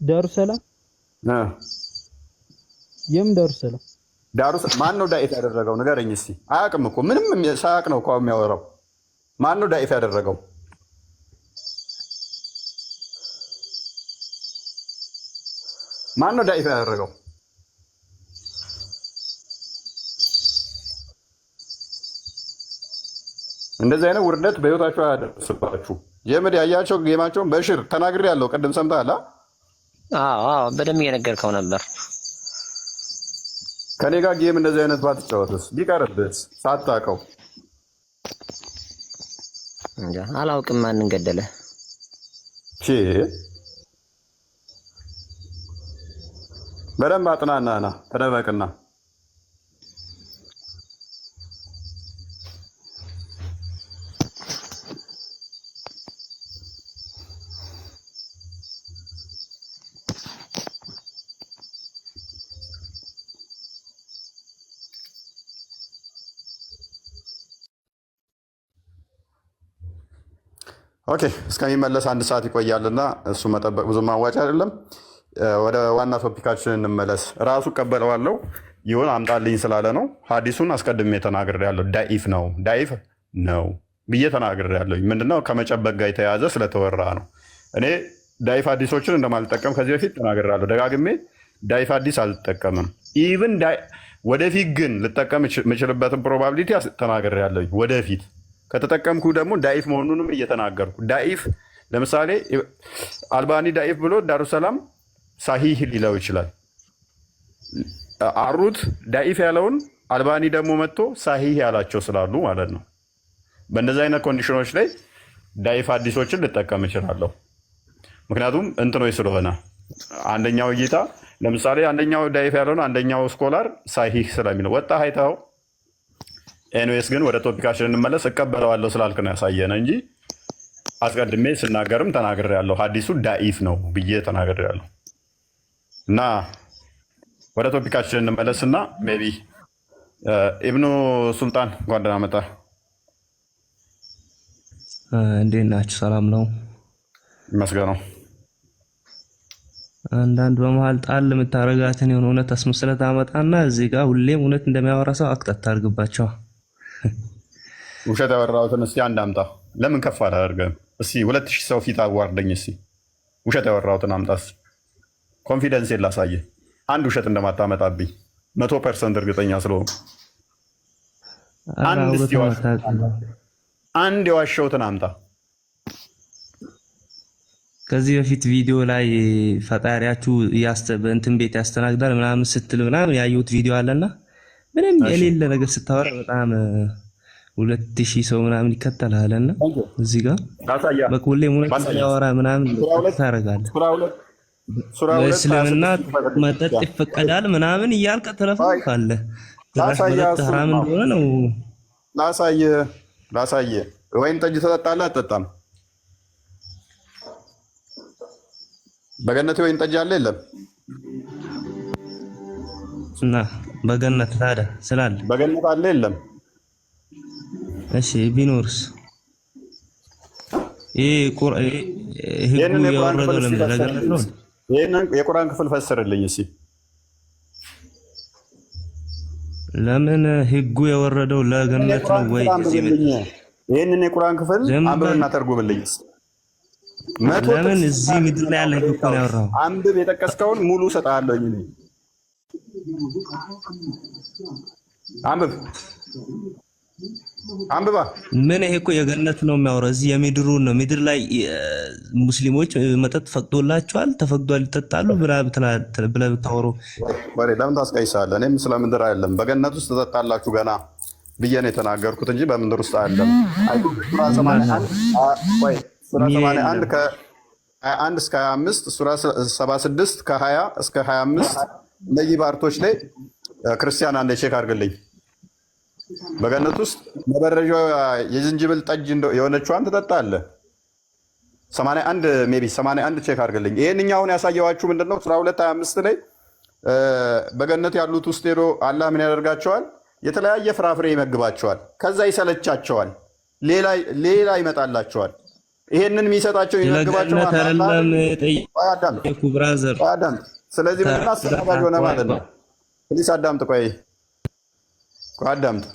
ዳሩ ሰላም ዳሩ ሰላም ማን ነው ዳኢፍ ያደረገው ንገረኝ እስቲ። አያውቅም እኮ ምንም ሳያውቅ ነው እኮ የሚያወራው። ማን ነው ዳኢፍ ያደረገው? ማን ነው ዳኢፍ ያደረገው? እንደዚህ አይነት ውርደት በህይወታችሁ አያደርስባችሁ። ጀምድ ያያቸው ጌማቸውን በሽር ተናግሬ ያለው ቅድም ሰምተሃል? አዎ በደንብ እየነገርከው ነበር። ከኔ ጋር ጌም እንደዚህ አይነት ባትጫወትስ ቢቀርብስ ሳታውቀው? እንጃ አላውቅም። ማንን ገደለ? በደንብ አጥናና ተደበቅና ኦኬ እስከሚመለስ 1 ሰዓት ይቆያልና እሱ መጠበቅ ብዙ ማዋጭ አይደለም። ወደ ዋና ቶፒካችን እንመለስ። ራሱ ቀበለዋለው ይሁን አምጣልኝ ስላለ ነው። ሐዲሱን አስቀድሜ ተናግሬያለሁ። ዳኢፍ ነው ብዬ ተናግሬያለሁ። ምንድነው ከመጨበቅ ጋር የተያዘ ስለተወራ ነው። እኔ ዳኢፍ ሐዲሶችን እንደማልጠቀም ከዚህ በፊት ተናግሬያለሁ። ደጋግሜ ዳኢፍ ሐዲስ አልጠቀምም። ኢቭን ወደፊት ግን ልጠቀም የምችልበትን ፕሮባቢሊቲ ተናግሬያለሁ። ወደፊት ከተጠቀምኩ ደግሞ ዳኢፍ መሆኑንም እየተናገርኩ ዳኢፍ ለምሳሌ አልባኒ ዳኢፍ ብሎ ዳሩሰላም ሳሂህ ሊለው ይችላል። አሩት ዳኢፍ ያለውን አልባኒ ደግሞ መጥቶ ሳሂህ ያላቸው ስላሉ ማለት ነው። በእንደዚህ አይነት ኮንዲሽኖች ላይ ዳኢፍ ሐዲሶችን ልጠቀም እችላለሁ። ምክንያቱም እንትኖች ስለሆነ አንደኛው እይታ ለምሳሌ አንደኛው ዳኢፍ ያለውን አንደኛው ስኮላር ሳሂህ ስለሚለው ወጣ አይተኸው። ኤንዌስ ግን ወደ ቶፒካችን እንመለስ። እቀበለዋለሁ ስላልክ ነው ያሳየነ እንጂ አስቀድሜ ስናገርም ተናግሬያለሁ። ሐዲሱ ዳኢፍ ነው ብዬ ተናግሬያለሁ። እና ወደ ቶፒካችን እንመለስና ሜይ ቢ ኢብኑ ሱልጣን እንኳን ደህና መጣህ። እንዴት ናችሁ? ሰላም ነው ይመስገነው። አንዳንድ በመሃል ጣል የምታረጋትን የሆነ እውነት አስመስለህ ታመጣና እዚህ ጋር ሁሌም እውነት እንደሚያወራ ሰው አክት አታርግባቸው። ውሸት ያወራሁትን እስኪ አንድ አምጣ። ለምን ከፍ አላደርገም? እስኪ 2000 ሰው ፊት አዋርደኝ። እስኪ ውሸት ያወራሁትን አምጣ። ኮንፊደንስ ላሳየ አንድ ውሸት እንደማታመጣብኝ 100% እርግጠኛ ስለሆንኩ አንድ የዋሸሁትን አምጣ። ከዚህ በፊት ቪዲዮ ላይ ፈጣሪያችሁ በእንትን ቤት ያስተናግዳል ምናምን ስትል ምናምን ያየሁት ቪዲዮ አለና ምንም የሌለ ነገር ስታወራ በጣም 2000 ሰው ምናምን ይከተልሃልና እዚህ ጋር በኩሌ ሙነት ያወራ ምናምን ታረጋለህ። በእስልምና መጠጥ ይፈቀዳል ምናምን እያልክ ተለፋለህ። መጠጥ ሐራም እንደሆነ ነው። ላሳየ ወይን ጠጅ ትጠጣለህ አትጠጣም? በገነት ወይን ጠጅ አለ የለም? እና በገነት ታዲያ ስላለ በገነት አለ የለም? እሺ ቢኖርስ? ህጉ የወረደው ለገነት ነው። ይሄንን የቁርአን ክፍል ፈስርልኝ እስኪ። ለምን ህጉ የወረደው ለገነት ነው ወይ? ይሄንን የቁርአን ክፍል አንብብና ተርጉምልኝ። ለምን እዚህ ምድር ላይ ያለ ህግ እኮ ነው ያወራው። አንብብ፣ የጠቀስከውን ሙሉ ሰጣለሁ እኔ። አንብባ። ምን ይሄ እኮ የገነት ነው የሚያወራው። እዚህ የምድሩን ነው። ምድር ላይ ሙስሊሞች መጠጥ ፈቅዶላቸዋል፣ ተፈቅዷል፣ ይጠጣሉ ብለህ ብታወራው ለምን ታስቀይሳለህ? እኔም ስለ ምድር አይደለም በገነት ውስጥ ትጠጣላችሁ ገና ብዬ ነው የተናገርኩት እንጂ በምድር ውስጥ አይደለም። ሱራ 81 ከ21 እስከ 25፣ ሱራ 76 ከ20 እስከ 25 እነዚህ ባርቶች ላይ ክርስቲያን አንዴ ቼክ አድርግልኝ። በገነት ውስጥ መበረጃ የዝንጅብል ጠጅ የሆነችዋን ትጠጣለህ። 81 ሜቢ 81 ቼክ አድርግልኝ። ይሄንኛውን ያሳየዋችሁ ምንድነው? ሱራ 2:25 ላይ በገነት ያሉት ውስጥ ሄዶ አላህ ምን ያደርጋቸዋል? የተለያየ ፍራፍሬ ይመግባቸዋል። ከዛ ይሰለቻቸዋል፣ ሌላ ይመጣላቸዋል። ይሄንን የሚሰጣቸው ይመግባቸው ብራዘር። ስለዚህ ምንድን ነው አስተናጋጅ ሆነ ማለት ነው። ፕሊስ አዳምጥ፣ ቆይ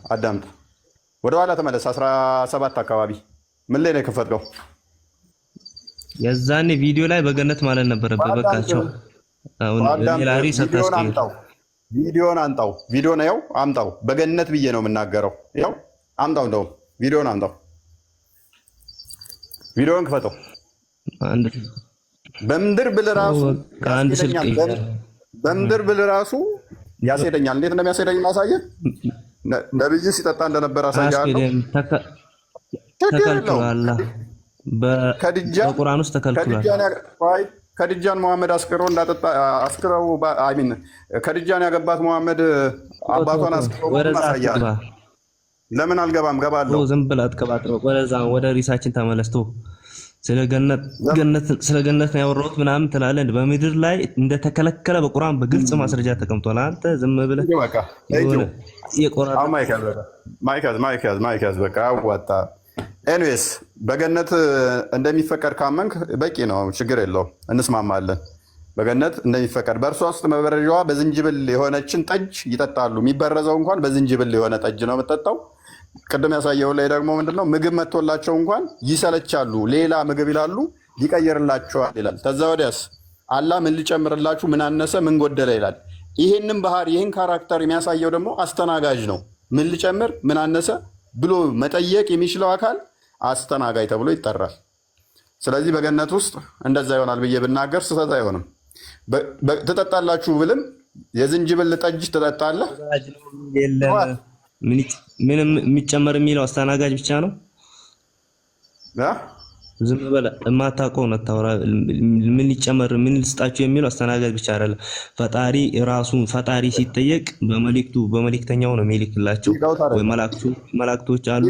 አዳምጥ። ወደኋላ ተመለስ። 17 አካባቢ ምን ላይ ነው የከፈትከው? የዛኔ ቪዲዮ ላይ በገነት ማለት ነበረበት። በቃቸው አሁን ሌላ ሪስ አታስቀይር። ቪዲዮን አንጣው። ቪዲዮ ነው ያው አምጣው። በገነት ብዬ ነው የምናገረው። ያው አምጣው። እንደውም ቪዲዮን አምጣው። ቪዲዮን ክፈተው። በምድር ብል ራሱ በምድር ብል ራሱ ያስሄደኛል። እንዴት እንደሚያስሄደኝ ማሳየህ። ነብዩ ሲጠጣ እንደነበረ አሳያለሁ። ተከልክሏል። በቁርአን ውስጥ ተከልክሏል። ከድጃን መሐመድ አስክረው እንዳጠጣ አስክረው አይሚን ከድጃን ያገባት መሐመድ አባቷን አስክረው ማሳያለሁ። ለምን አልገባም? ገባለሁ። ዝም ብለህ አትቀባጥረው። ወደ ሪሳችን ተመለስቶ ስለ ገነት ነው ያወራሁት ምናምን ትላለህ። በምድር ላይ እንደተከለከለ በቁርአን በግልጽ ማስረጃ ተቀምጧል። አንተ ዝም ብለህ ማይካዝ በቃ አዋጣ። ኤኒዌይስ በገነት እንደሚፈቀድ ካመንክ በቂ ነው፣ ችግር የለውም፣ እንስማማለን። በገነት እንደሚፈቀድ በእርሷ ውስጥ መበረጃዋ በዝንጅብል የሆነችን ጠጅ ይጠጣሉ። የሚበረዘው እንኳን በዝንጅብል የሆነ ጠጅ ነው የምጠጣው። ቅድም ያሳየው ላይ ደግሞ ምንድነው ምግብ መጥቶላቸው እንኳን ይሰለቻሉ፣ ሌላ ምግብ ይላሉ፣ ይቀየርላቸዋል ይላል። ከዛ ወዲያስ አላህ ምን ሊጨምርላችሁ፣ ምን አነሰ፣ ምን ጎደለ ይላል። ይህንን ባህሪ ይህን ካራክተር የሚያሳየው ደግሞ አስተናጋጅ ነው። ምን ሊጨምር፣ ምን አነሰ ብሎ መጠየቅ የሚችለው አካል አስተናጋጅ ተብሎ ይጠራል። ስለዚህ በገነት ውስጥ እንደዛ ይሆናል ብዬ ብናገር ስህተት አይሆንም። ትጠጣላችሁ ብልም የዝንጅብል ጠጅ ትጠጣለህ። ምንም የሚጨመር የሚለው አስተናጋጅ ብቻ ነው። ዝም በለ የማታውቀው ነው ታወራ። ምን ይጨመር ምን ልስጣችሁ የሚለው አስተናጋጅ ብቻ አይደለም። ፈጣሪ ሲጠየቅ በመልእክተኛው ነው የሚልክላቸው ወይ መላእክቶች አሉ።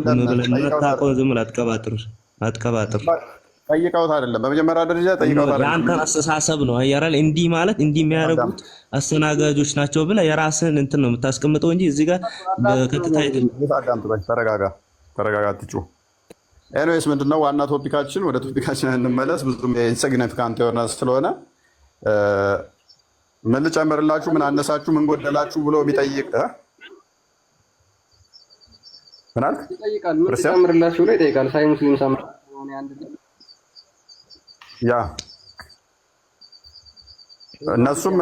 ዝም ብለህ የማታውቀው ዝም ብለህ አትቀባጥር። ጠይቀውት አይደለም። በመጀመሪያ ደረጃ ጠይቀውት አይደለም። የአንተን አስተሳሰብ ነው አያራል። እንዲህ ማለት እንዲህ የሚያደርጉት አስተናጋጆች ናቸው ብለህ የራስህን እንትን ነው የምታስቀምጠው እንጂ እዚህ ጋር በቀጥታ ተረጋጋ፣ አትጩህ። ኤኒዌይስ ምንድነው ዋና ቶፒካችን? ወደ ቶፒካችን እንመለስ። ብዙም ኢንሲግኒፊካንት የሆነ ስለሆነ ምን ልጨምርላችሁ፣ ምን አነሳችሁ፣ ምን ጎደላችሁ ብሎ ቢጠይቅ ምን አልክ? ይጠይቃል። ምን ልጨምርላችሁ ብሎ ይጠይቃል። ሳይ ሙስሊም ሳምራ ነው አንድ ያ እነሱም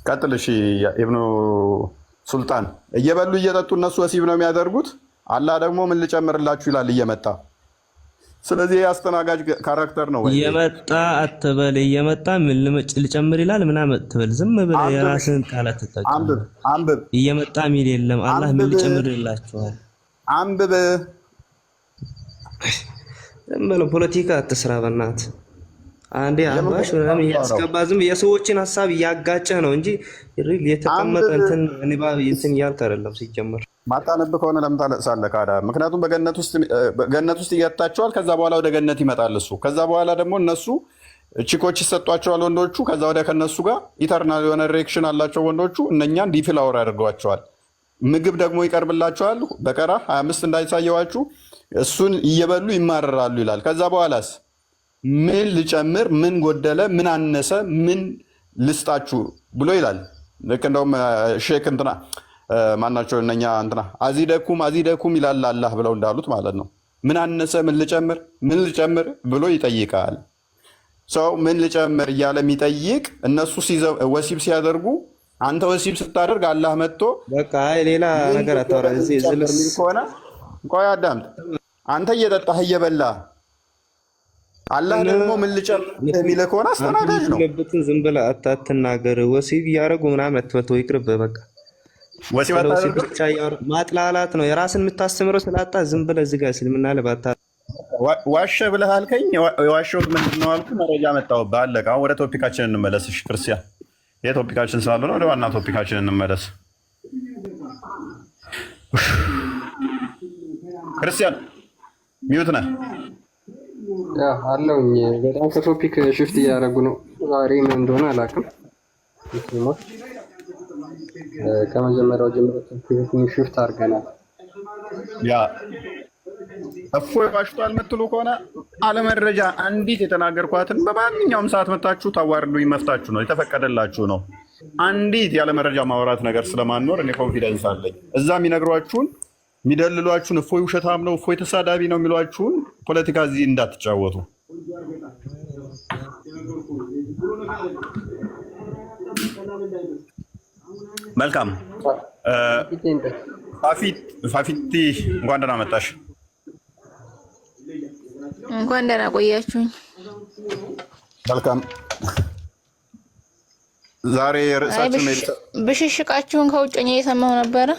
ቀጥል። እሺ ኢብኑ ሱልጣን እየበሉ እየጠጡ እነሱ ወሲብ ነው የሚያደርጉት። አላህ ደግሞ ምን ልጨምርላችሁ ይላል እየመጣ። ስለዚህ የአስተናጋጅ ካራክተር ነው ወይ? እየመጣ አትበል፣ እየመጣ ምን ልጨምር ይላል ምናምን አትበል። ዝም ብለህ የራስህን ቃላት ተጠቀም። አንብብ። እየመጣ ሚል የለም። አላህ ምን ልጨምርላችኋል? አንብብ። ዝም ብለህ ፖለቲካ አትስራ በእናትህ። አንዴ አባሽ ምናምን እያስገባ ዝም የሰዎችን ሀሳብ እያጋጨ ነው እንጂ ሪል የተቀመጠ እንትን ንባብ እንትን እያልክ አይደለም ሲጀመር። ማታነብ ከሆነ ለምን ታለቅሳለህ? ካዳ ምክንያቱም በገነት ውስጥ ይገታቸዋል። ከዛ በኋላ ወደ ገነት ይመጣል እሱ። ከዛ በኋላ ደግሞ እነሱ ቺኮች ይሰጧቸዋል ወንዶቹ። ከዛ ወዲያ ከነሱ ጋር ኢተርናል የሆነ ሪኤክሽን አላቸው ወንዶቹ። እነኛን ዲፍላወር ያደርጓቸዋል። ምግብ ደግሞ ይቀርብላቸዋል። በቀራ 25 እንዳይሳየዋችሁ እሱን እየበሉ ይማረራሉ ይላል። ከዛ በኋላስ ምን ልጨምር፣ ምን ጎደለ፣ ምን አነሰ፣ ምን ልስጣችሁ ብሎ ይላል። ልክ እንደውም ሼክ እንትና ማናቸው እነኛ እንትና አዚደኩም ይላል አላህ ብለው እንዳሉት ማለት ነው። ምን አነሰ፣ ምን ልጨምር ብሎ ይጠይቃል። ሰው ምን ልጨምር እያለ የሚጠይቅ እነሱ ወሲብ ሲያደርጉ አንተ ወሲብ ስታደርግ አላህ መጥቶ በቃ ሌላ ነገር አታወራ እዚህ ዝልስ ከሆነ ቆይ አዳምጥ። አንተ እየጠጣህ እየበላህ አላህ ደግሞ ምን ልጨምር የሚልህ ከሆነ አስተናጋጅ ነው። ዝም ብለህ አትናገር። ወሲብ እያደረጉ ምናምን አትበል፣ ይቅርብህ በቃ። ወሲብ ብቻ ማጥላላት ነው። የራስን የምታስተምረው ስላጣ ዝም ብለህ እዚህ ጋር እስልምና ለባታ ዋሸ ብለህ አልከኝ። የዋሸሁት ምንድን ነው አልኩህ? መረጃ መጣሁብህ። አለቀ። አሁን ወደ ቶፒካችን እንመለስ። እሺ ክርስቲያን፣ ይሄ ቶፒካችን ስላልሆነ ወደ ዋና ቶፒካችን እንመለስ። ክርስቲያን ሚዩት ነህ? አለውኝ። በጣም ከቶፒክ ሽፍት እያደረጉ ነው ዛሬ። ምን እንደሆነ አላውቅም። ሙስሊሞች ከመጀመሪያው ጀምሮ ቶፒክ ሽፍት አድርገናል። ያ እፎይ ዋሽቷል የምትሉ ከሆነ አለመረጃ አንዲት የተናገርኳትን በማንኛውም ሰዓት መታችሁ ታዋርዱኝ፣ መፍታችሁ ነው የተፈቀደላችሁ ነው። አንዲት ያለመረጃ ማውራት ነገር ስለማኖር እኔ ኮንፊደንስ አለኝ። እዛ የሚነግሯችሁን የሚደልሏችሁን እፎይ ውሸታም ነው፣ እፎይ ተሳዳቢ ነው የሚሏችሁን ፖለቲካ እዚህ እንዳትጫወቱ። መልካም ፋፊቲ እንኳን ደህና መጣሽ። እንኳን ደህና ቆያችሁኝ። መልካም ዛሬ ርዕሳችን ብሽሽቃችሁን ከውጭኛ እየሰማሁ ነበረ።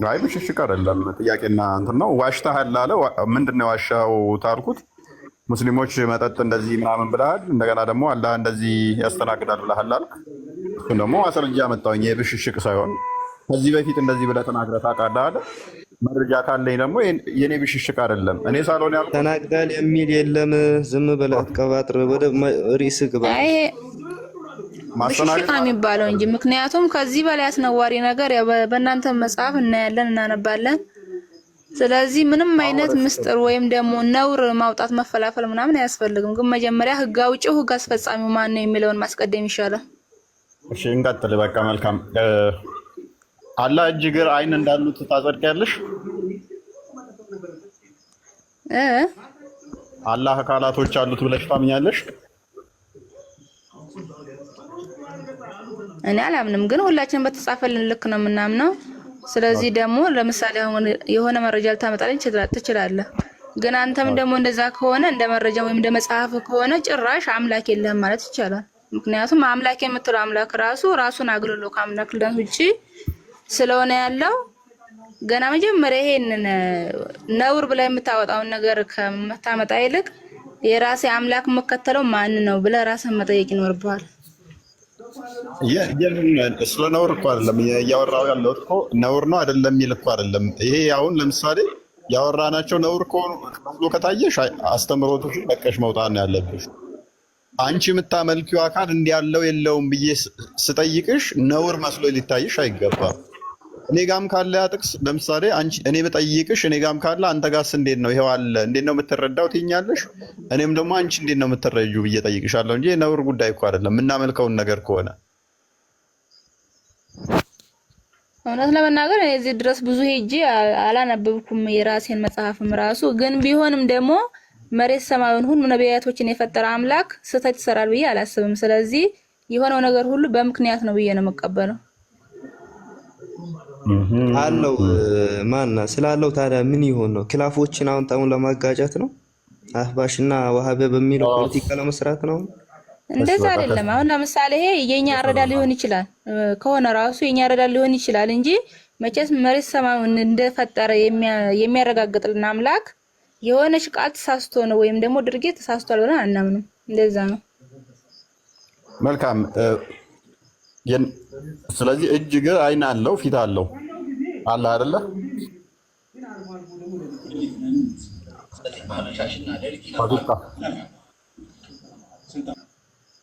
አይ ብሽሽቅ አይደለም፣ ጥያቄና እንትን ነው። ዋሽተሃል አለ። ምንድን ነው የዋሻው ታልኩት። ሙስሊሞች መጠጥ እንደዚህ ምናምን ብለሃል። እንደገና ደግሞ አላህ እንደዚህ ያስተናግዳል ብለሃል አልክ። እሱን ደግሞ ማስረጃ መጣሁኝ። የብሽሽቅ ሳይሆን ከዚህ በፊት እንደዚህ ብለህ ተናግረህ ታውቃለህ አለ። መረጃ ካለኝ ደግሞ የኔ ብሽሽቅ አይደለም። እኔ ሳልሆን ያልኩት ተናግዳል የሚል የለም። ዝም ብለህ አትቀባጥር፣ ወደ ርዕስ ግባ። ብሽሽቅ ነው የሚባለው እንጂ ምክንያቱም ከዚህ በላይ አስነዋሪ ነገር በእናንተ መጽሐፍ እናያለን፣ እናነባለን። ስለዚህ ምንም አይነት ምስጢር ወይም ደግሞ ነውር ማውጣት መፈላፈል ምናምን አያስፈልግም። ግን መጀመሪያ ህግ አውጪው ህግ አስፈጻሚው ማን ነው የሚለውን ማስቀደም ይሻላል። እሺ እንቀጥል። በቃ መልካም። አላህ እጅ እግር አይን እንዳሉት ታጸድቂያለሽ? አላህ አካላቶች አሉት ብለሽ ታምኛለሽ? እኔ አላምንም፣ ግን ሁላችንም በተጻፈልን ልክ ነው የምናምነው። ስለዚህ ደግሞ ለምሳሌ አሁን የሆነ መረጃ ልታመጣልኝ ትችላለህ። ግን አንተም ደግሞ እንደዛ ከሆነ እንደ መረጃ ወይም እንደ መጽሐፍ ከሆነ ጭራሽ አምላክ የለህም ማለት ይቻላል። ምክንያቱም አምላክ የምትለው አምላክ ራሱን አግልሎ ከአምላክነት ውጪ ስለሆነ ያለው ገና መጀመሪያ ይሄንን ነውር ብላ የምታወጣውን ነገር ከምታመጣ ይልቅ የራሴ አምላክ የምከተለው ማን ነው ብለህ ራስህን መጠየቅ ይኖርብሃል። ስለ ነውር እኮ አይደለም እያወራሁ ያለሁት እኮ ነውር ነው አይደለም የሚል እኮ አይደለም። ይሄ አሁን ለምሳሌ ያወራናቸው ነውር ከሆኑ መስሎ ከታየሽ አስተምሮቱ ለቀሽ መውጣት ነው ያለብሽ። አንቺ የምታመልኪው አካል እንዲህ ያለው የለውም ብዬ ስጠይቅሽ ነውር መስሎ ሊታይሽ አይገባም። እኔ ጋም ካለ ያ ጥቅስ ለምሳሌ እኔ ብጠይቅሽ እኔ ጋም ካለ አንተ ጋርስ እንዴት ነው? ይሄው አለ እንዴት ነው የምትረዳው ትይኛለሽ። እኔም ደግሞ አንቺ እንዴት ነው የምትረጂው ብዬ ጠይቅሻለሁ እንጂ የነውር ጉዳይ እኮ አይደለም የምናመልከውን ነገር ከሆነ። እውነት ለመናገር እኔ እዚህ ድረስ ብዙ ሄጄ አላነበብኩም የራሴን መጽሐፍም ራሱ። ግን ቢሆንም ደግሞ መሬት ሰማዩን ሁሉ ነቢያቶችን የፈጠረ አምላክ ስህተት ይሰራል ብዬ አላስብም። ስለዚህ የሆነው ነገር ሁሉ በምክንያት ነው ብዬ ነው የምቀበለው። አለው ማና ስላለው ታዲያ ምን ይሆን ነው? ክላፎችን አሁን ለማጋጨት ነው? አህባሽና ወሃበ በሚለው ፖለቲካ ለመስራት ነው? እንደዛ አይደለም። አሁን ለምሳሌ ይሄ የኛ አረዳ ሊሆን ይችላል ከሆነ ራሱ የኛ አረዳ ሊሆን ይችላል እንጂ መቼስ መሬት ሰማዩን እንደፈጠረ የሚያረጋግጥልን አምላክ የሆነች ቃል ተሳስቶ ነው ወይም ደግሞ ድርጊት ተሳስቷል ብለን አናምንም። እንደዛ ነው። መልካም። ስለዚህ እጅ እግር አይን አለው ፊት አለው አለ አይደለ?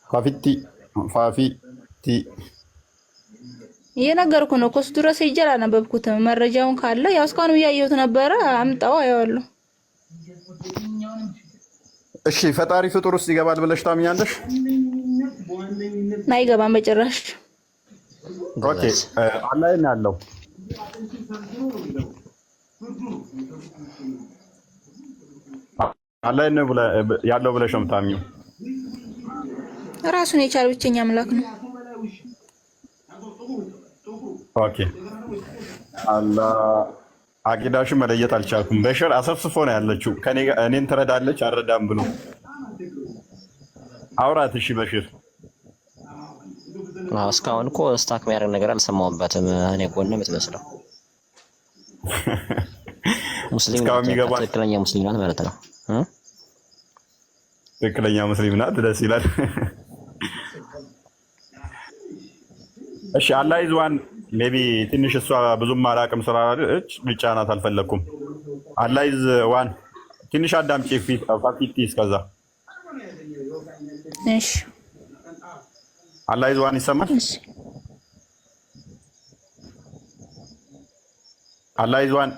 ፋፊቲ እየነገርኩ ነው እኮ እሱ ድረስ ሄጄ አላነበብኩትም። መረጃውን ካለ ያው እስካሁን እያየሁት ነበረ። አምጣው አየዋለሁ። እሺ ፈጣሪ ፍጡር ውስጥ ይገባል ብለሽ ታምኛለሽ? አይገባም በጭራሽ። ኦኬ አላህ ያለው አላህ ነው ያለው ብለሽ ነው የምታምኚው? ራሱን የቻለ ብቸኛ አምላክ ነው። ኦኬ አላህ አቂዳሽን መለየት አልቻልኩም። በሽር አሰፍስፎ ነው ያለችው። እኔን ትረዳለች አልረዳም ብሎ አውራት። እሺ በሽር እስካሁን እኮ ስታክ የሚያደርግ ነገር አልሰማሁበትም። እኔ ጎን ነው የምትመስለው። ሙስሊም ትክክለኛ ሙስሊም ናት ማለት ነው። ትክክለኛ ሙስሊም ናት። ደስ ይላል። እሺ አላህ ይዟን ሜቢ ትንሽ እሷ ብዙም አላቅም ስላለች ልጫናት አልፈለኩም። አላህ ይዝ ዋን ትንሽ አዳምጪ ፋፊቲ እስከዛ። እሺ አላህ ይዝ ዋን ይሰማል? አላህ ይዝ ዋን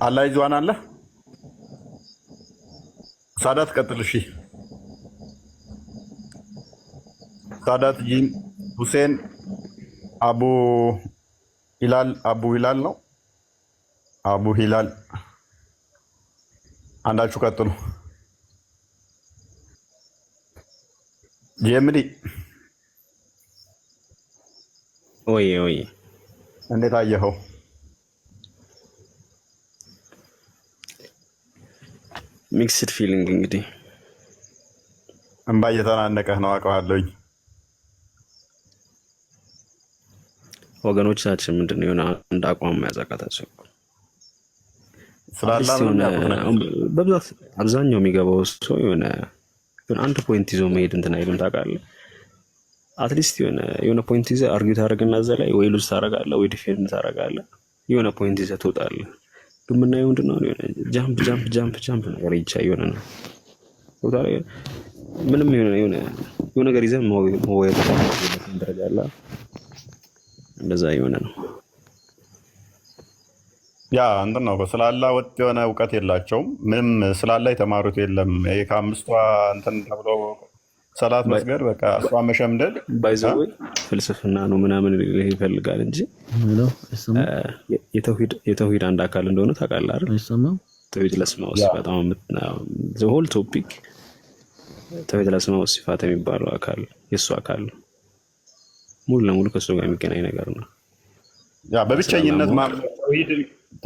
አላህ ይዝ ዋን አለ ሳዳት ቀጥል። እሺ ሳዳት ጂም ሁሴን አቡ ሂላል ነው። አቡ ሂላል አንዳችሁ ቀጥሉ። ጀምዲ ወይ እንዴት አየኸው? ሚክስድ ፊሊንግ እንግዲህ እንባ እየተናነቀህ ነው አውቀዋለሁኝ። ወገኖቻችን ምንድን ነው የሆነ አንድ አቋም ያዘቃታቸው በብዛት አብዛኛው የሚገባው ሰው የሆነ አንድ ፖይንት ይዞ መሄድ እንትን አይልም ታውቃለህ። አትሊስት የሆነ ፖይንት ይዘህ አርጊው ታደርግና እዛ ላይ ወይ ሉዝ ታደርጋለህ ወይ ዲፌንድ ታደርጋለህ። የሆነ ፖይንት ይዘህ ትወጣለህ። ግን ምናየው ምንድን ነው ጃምፕ ነገር ይቻ የሆነ ነው ምንም የሆነ ነገር ይዘህ መወየት ደረጃ አለ። እንደዛ የሆነ ነው። ያ እንትን ነው ስላላ ወጥ የሆነ እውቀት የላቸውም። ምንም ስላላ የተማሩት የለም። ይሄ ከአምስቷ እንትን ተብሎ ሰላት መስገድ በቃ እሷ መሸምደድ ባይዘው ፍልስፍና ነው ምናምን ይፈልጋል እንጂ የተውሂድ አንድ አካል እንደሆነ ታውቃለህ አይደል? ተውሂድ ለስማው ሲፋት the whole topic ተውሂድ ለስማው ሲፋት የሚባለው አካል የሱ አካል ሙሉ ለሙሉ ከሱ ጋር የሚገናኝ ነገር ነው። ያ በብቸኝነት ማመን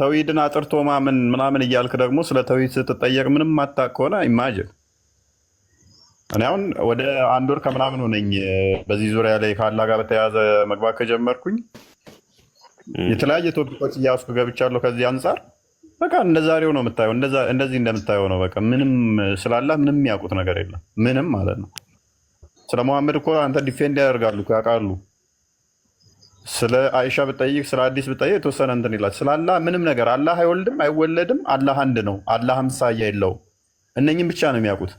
ተውሂድን አጥርቶ ማመን ምናምን እያልክ ደግሞ ስለ ተውሂድ ስትጠየቅ ምንም ማታውቅ ከሆነ ኢማጂን። እኔ አሁን ወደ 1 ወር ከምናምን ሆነኝ በዚህ ዙሪያ ላይ ከአላህ ጋር በተያያዘ መግባት ከጀመርኩኝ የተለያየ ቶፒኮች እያስኩ ገብቻለሁ። ከዚህ አንጻር በቃ እንደዛሬው ነው የምታየው፣ እንደዚህ እንደምታየው ነው። በቃ ምንም ስላላህ ምንም የሚያውቁት ነገር የለም ምንም ማለት ነው። ስለ መሐመድ እኮ አንተ ዲፌንድ ያደርጋሉ ያውቃሉ። ስለ አይሻ ብጠይቅ ስለ አዲስ ብጠይቅ የተወሰነ እንትን ይላል። ስለ አላህ ምንም ነገር አላህ አይወልድም አይወለድም፣ አላህ አንድ ነው፣ አላህ አምሳያ የለውም። እነኝም ብቻ ነው የሚያውቁት።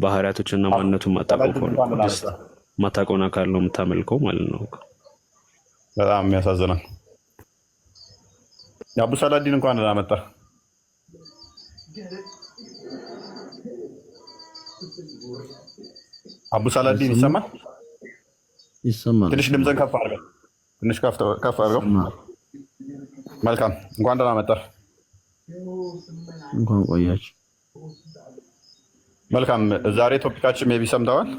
ባህሪያቶችና ማንነቱን ማታውቀውን አካል ነው የምታመልከው ማለት ነው። በጣም የሚያሳዝናል። የአቡ ሰላዲን እንኳን ደህና መጣ። አቡ ሰላዲን ይሰማል? ይሰማል። ትንሽ ድምፅን ከፍ አድርገው፣ ትንሽ ከፍ አድርገው። መልካም፣ እንኳን ደህና መጣ። እንኳን ቆያችሁ። መልካም። ዛሬ ቶፒካችን ሜቢ ሰምተዋል።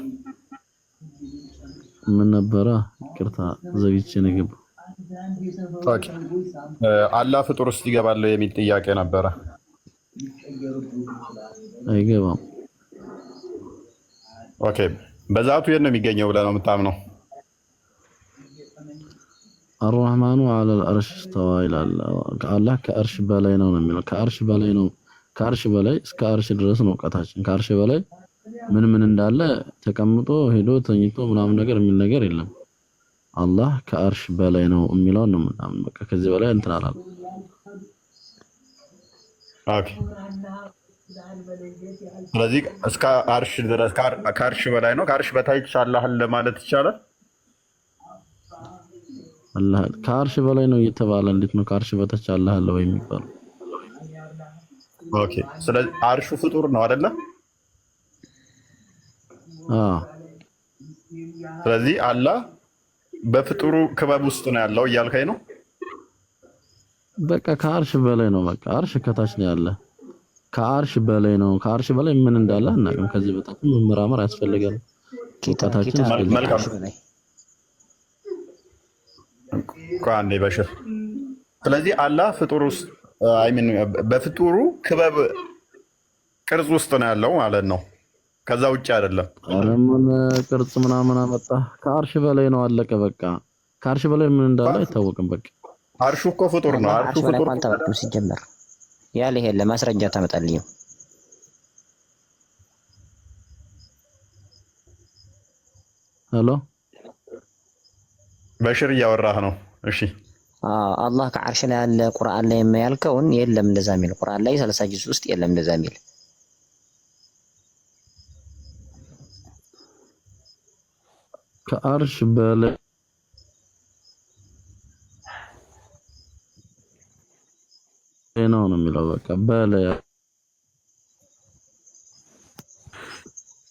ምን ነበረ? ይቅርታ ዘግቼ ነው የገባው። ኦኬ፣ አላህ ፍጡር ውስጥ ይገባል የሚል ጥያቄ ነበረ። አይገባም። ኦኬ፣ በዛቱ የት ነው የሚገኘው ብለህ ነው የምታምነው? አርራህማኑ ዐለል አርሽ እስተዋ ይላል። አላህ ከአርሽ በላይ ነው የሚለው። ከአርሽ በላይ ነው። ከአርሽ በላይ እስከ አርሽ ድረስ ነው እውቀታችን። ከአርሽ በላይ ምን እንዳለ ተቀምጦ ሄዶ ተኝቶ ምናምን ነገር የሚል ነገር የለም። አላህ ከአርሽ በላይ ነው የሚለው ነው ምናምን በቃ ከዚህ በላይ እንትን አላለም። ኦኬ፣ ስለዚህ እስከ አርሽ ድረስ ከአርሽ በላይ ነው። ከአርሽ በታች አላህን ለማለት ይቻላል። አላህ ከአርሽ በላይ ነው እየተባለ እንዴት ነው ከአርሽ በታች አላህ አለ ወይ የሚባለው? ኦኬ፣ ስለዚህ አርሹ ፍጡር ነው አይደለ? ስለዚህ አላህ በፍጡሩ ክበብ ውስጥ ነው ያለው እያልከኝ ነው? በቃ ከአርሽ በላይ ነው። በቃ አርሽ ከታች ነው ያለ። ከአርሽ በላይ ነው። ከአርሽ በላይ ምን እንዳለ አናውቅም። ከዚህ በታች መመራመር ያስፈልጋል። ጌታችን መልካም ቋንዴ በሽር። ስለዚህ አላህ ፍጡር ውስጥ በፍጡሩ ክበብ ቅርጽ ውስጥ ነው ያለው ማለት ነው። ከዛ ውጭ አይደለም። አረምን ቅርጽ ምናምን አመጣ። ከአርሽ በላይ ነው አለቀ። በቃ ከአርሽ በላይ ምን እንዳለ አይታወቅም። በቃ አርሹ እኮ ፍጡር ነው። አርሹ ፍጡር አልተባልኩም ሲጀመር ያለ ይሄ ለማስረጃ ታመጣልኝ። ሄሎ በሽር እያወራህ ነው? እሺ አላህ ከአርሽ ላይ ያለ ቁርአን ላይ የሚያልከውን የለም እንደዛ የሚል ቁርአን ላይ 30 ጁዝ ውስጥ የለም እንደዛ የሚል ከአርሽ በላይ ነው የሚለው። በቃ በላይ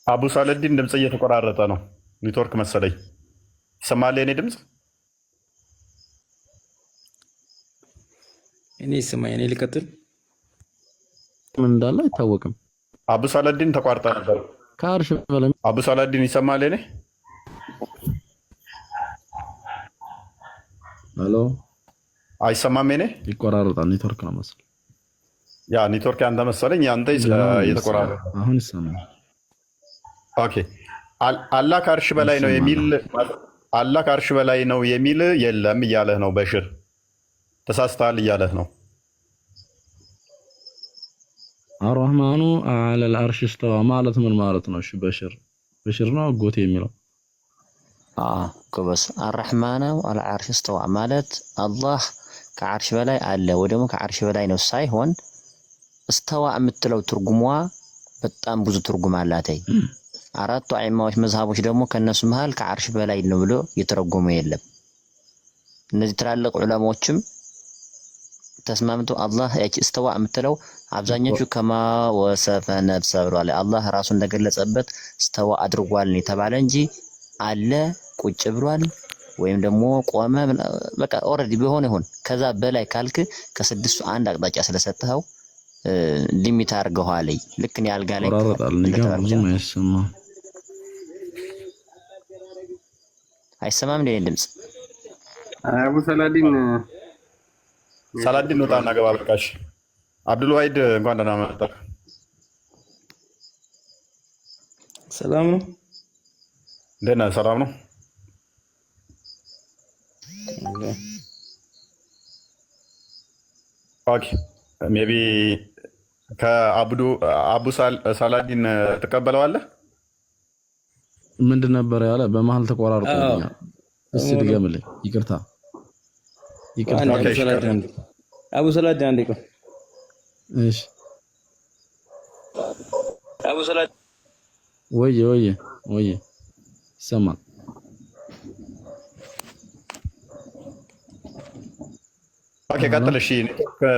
አቡ ሳለዲን ድምጽ እየተቆራረጠ ነው። ኔትወርክ መሰለኝ። ይሰማል የኔ ድምጽ? እኔ ይሰማኝ። እኔ ልቀጥል። ምን እንዳለ አይታወቅም። አቡ ሳለዲን ተቋርጣ ነበር። ከአርሽ በላይ አቡ ሳለዲን ይሰማል የኔ? ሄሎ አይሰማም የኔ? ይቆራረጣል። ኔትወርክ ነው መሰለኝ። ያ ኔትወርክ ያንተ መሰለኝ። ያንተ እየተቆራረጠ አሁን ይሰማል። ኦኬ፣ አላህ ከአርሽ በላይ ነው የሚል አላህ ከአርሽ በላይ ነው የሚል የለም እያለህ ነው በሽር። ተሳስተሃል እያለህ ነው። አርራህማኑ ዐለል አርሽ እስተዋ ማለት ምን ማለት ነው? እሺ በሽር ነው ጎቴ የሚለው ጎበስ። አርራህማኑ ዐለል አርሽ እስተዋ ማለት አላህ ከአርሽ በላይ አለ ወይ ደግሞ ከአርሽ በላይ ነው ሳይሆን እስተዋ የምትለው ትርጉሟ በጣም ብዙ ትርጉም አላተይ። አራቱ አይማዎች መዝሃቦች ደግሞ ከነሱ መሃል ከአርሽ በላይ ነው ብሎ የተረጎመ የለም። እነዚህ ትላልቅ ዑለማዎችም ተስማምተው አላህ ያቺ እስተዋ የምትለው አብዛኞቹ ከማ ወሰፈ ነፍሰ ብሏል። አላህ ራሱ እንደገለጸበት እስተዋ አድርጓል የተባለ እንጂ አለ ቁጭ ብሏል ወይም ደግሞ ቆመ በቃ ኦሬዲ ቢሆን ይሁን ከዛ በላይ ካልክ ከስድስቱ አንድ አቅጣጫ ስለሰጠኸው ሊሚት አድርገዋል። ልክ ነው ያልጋ ላይ አይሰማም እንደ ድምጽ አቡ ሰላዲን ወጣና ገባ። በቃሽ አብዱል ዋሂድ እንኳን ደህና መጣ። ሰላም ነው? እንዴት ነህ? ሰላም ነው? ኦኬ ሜቢ ከአቡ ሰላዲን ትቀበለዋለህ? ምንድን ነበር ያለ? በመሀል ተቆራርጦኛል። እስቲ ድገምልኝ። ይቅርታ አቡ ሰላዲን አንዴ ቆይ። እሺ አቡ ሰላት ወይ ሰማ ኦኬ ቀጥል። እሺ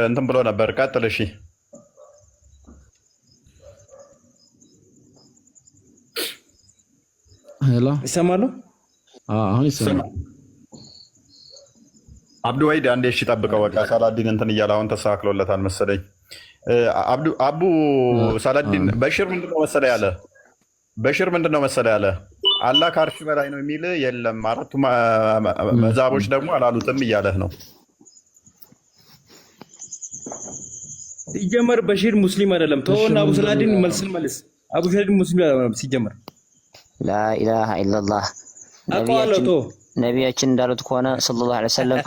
እንትን ብሎ ነበር። ቀጥል። እሺ ሄሎ ይሰማሉ? አሁን ይሰማል። አብዱ ወይድ አንዴ እሺ ጠብቀው። በቃ ሳላዲን እንትን እያለ አሁን ተስተካክሎለታል መሰለኝ። አቡ ሳላዲን በሽር ምንድነው መሰለ ያለ አላህ ከአርሽ በላይ ነው የሚል የለም። አራቱ መዛቦች ደግሞ አላሉትም እያለህ ነው። ሲጀመር በሽር ሙስሊም አይደለም። ተወና አቡ ሰላዲን መልስን መልስ። አቡ ሰላዲን ሙስሊም አይደለም ሲጀመር። ላኢላሃ ኢላላህ ነቢያችን እንዳሉት ከሆነ ሰለላሁ ዐለይሂ ወሰለም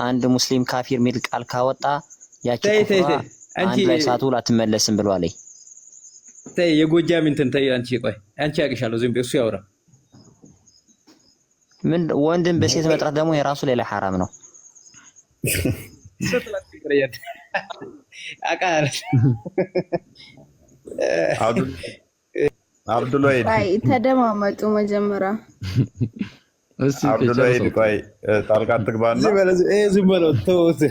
አንድ ሙስሊም ካፊር የሚል ቃል ካወጣ ያቺ ኩፍራ አንድ ላይ ሳትውል አትመለስም ብሏል። ተይ የጎጃም እንትን ተይ። አንቺ ያቅሻለሁ። ዝም ብዬ እሱ ያወራ ምን ወንድም በሴት መጥራት ደግሞ የራሱ ሌላ ሐራም ነው። አብዱልዋሂድ ተደማመጡ መጀመሪያ። አብዱልዋሂድ ቆይ ጣልቃ አትግባና ዝም በለው ተውት።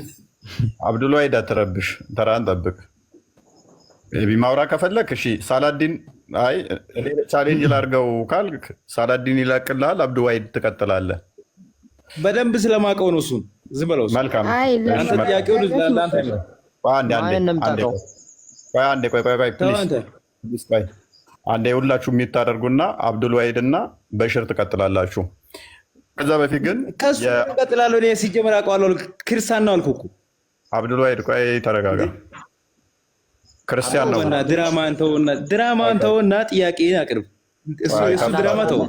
አብዱልዋሂድ አትረብሽ፣ ተራን ጠብቅ። ቢማውራ ከፈለክ እሺ። ሳላዲን አይ ቻሌንጅ ላድርገው ካልክ ሳላዲን ይለቅልሃል። አብዱልዋሂድ ትቀጥላለህ። በደንብ ስለማውቀው ነው እሱን። ዝም በለው። መልካም አንተ ጥያቄውን ለአንተ ነው። አንዴ ሁላችሁ የሚታደርጉና አብዱልዋሂድ እና በሽር ትቀጥላላችሁ። ከዛ በፊት ግን ከሱ ቀጥላለሁ። እኔ ሲጀመር አውቀዋለሁ። ክርስቲያን ነው አልኩህ እኮ። አብዱልዋሂድ ቆይ ተረጋጋ። ክርስቲያን ነው። ድራማን ተውና ጥያቄን አቅርብ። እሱ ድራማ ተው።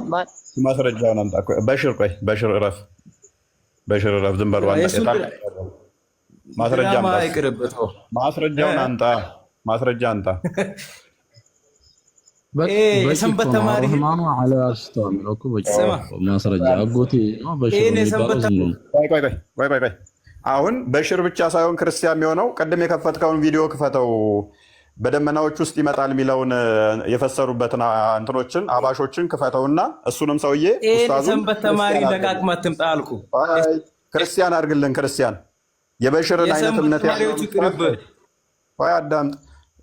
ማስረጃውን አምጣ። በሽር ቆይ፣ በሽር እረፍ፣ በሽር እረፍ። ዝም በል። ማስረጃውን አምጣ፣ ማስረጃ አምጣ። የሰንበት ተማሪ ማስረጃ አጎቴ ነው። በሽር ቆይ አሁን በሽር ብቻ ሳይሆን ክርስቲያን የሚሆነው ቅድም የከፈትከውን ቪዲዮ ክፈተው። በደመናዎች ውስጥ ይመጣል የሚለውን የፈሰሩበትን እንትኖችን አባሾችን ክፈተውና እሱንም ሰውዬ ሰንበት ተማሪ ለቃቅመህ ትምጣ አልኩህ። ክርስቲያን አድርግልን። ክርስቲያን የበሽርን አይነት እምነት ያለው አዳምጥ።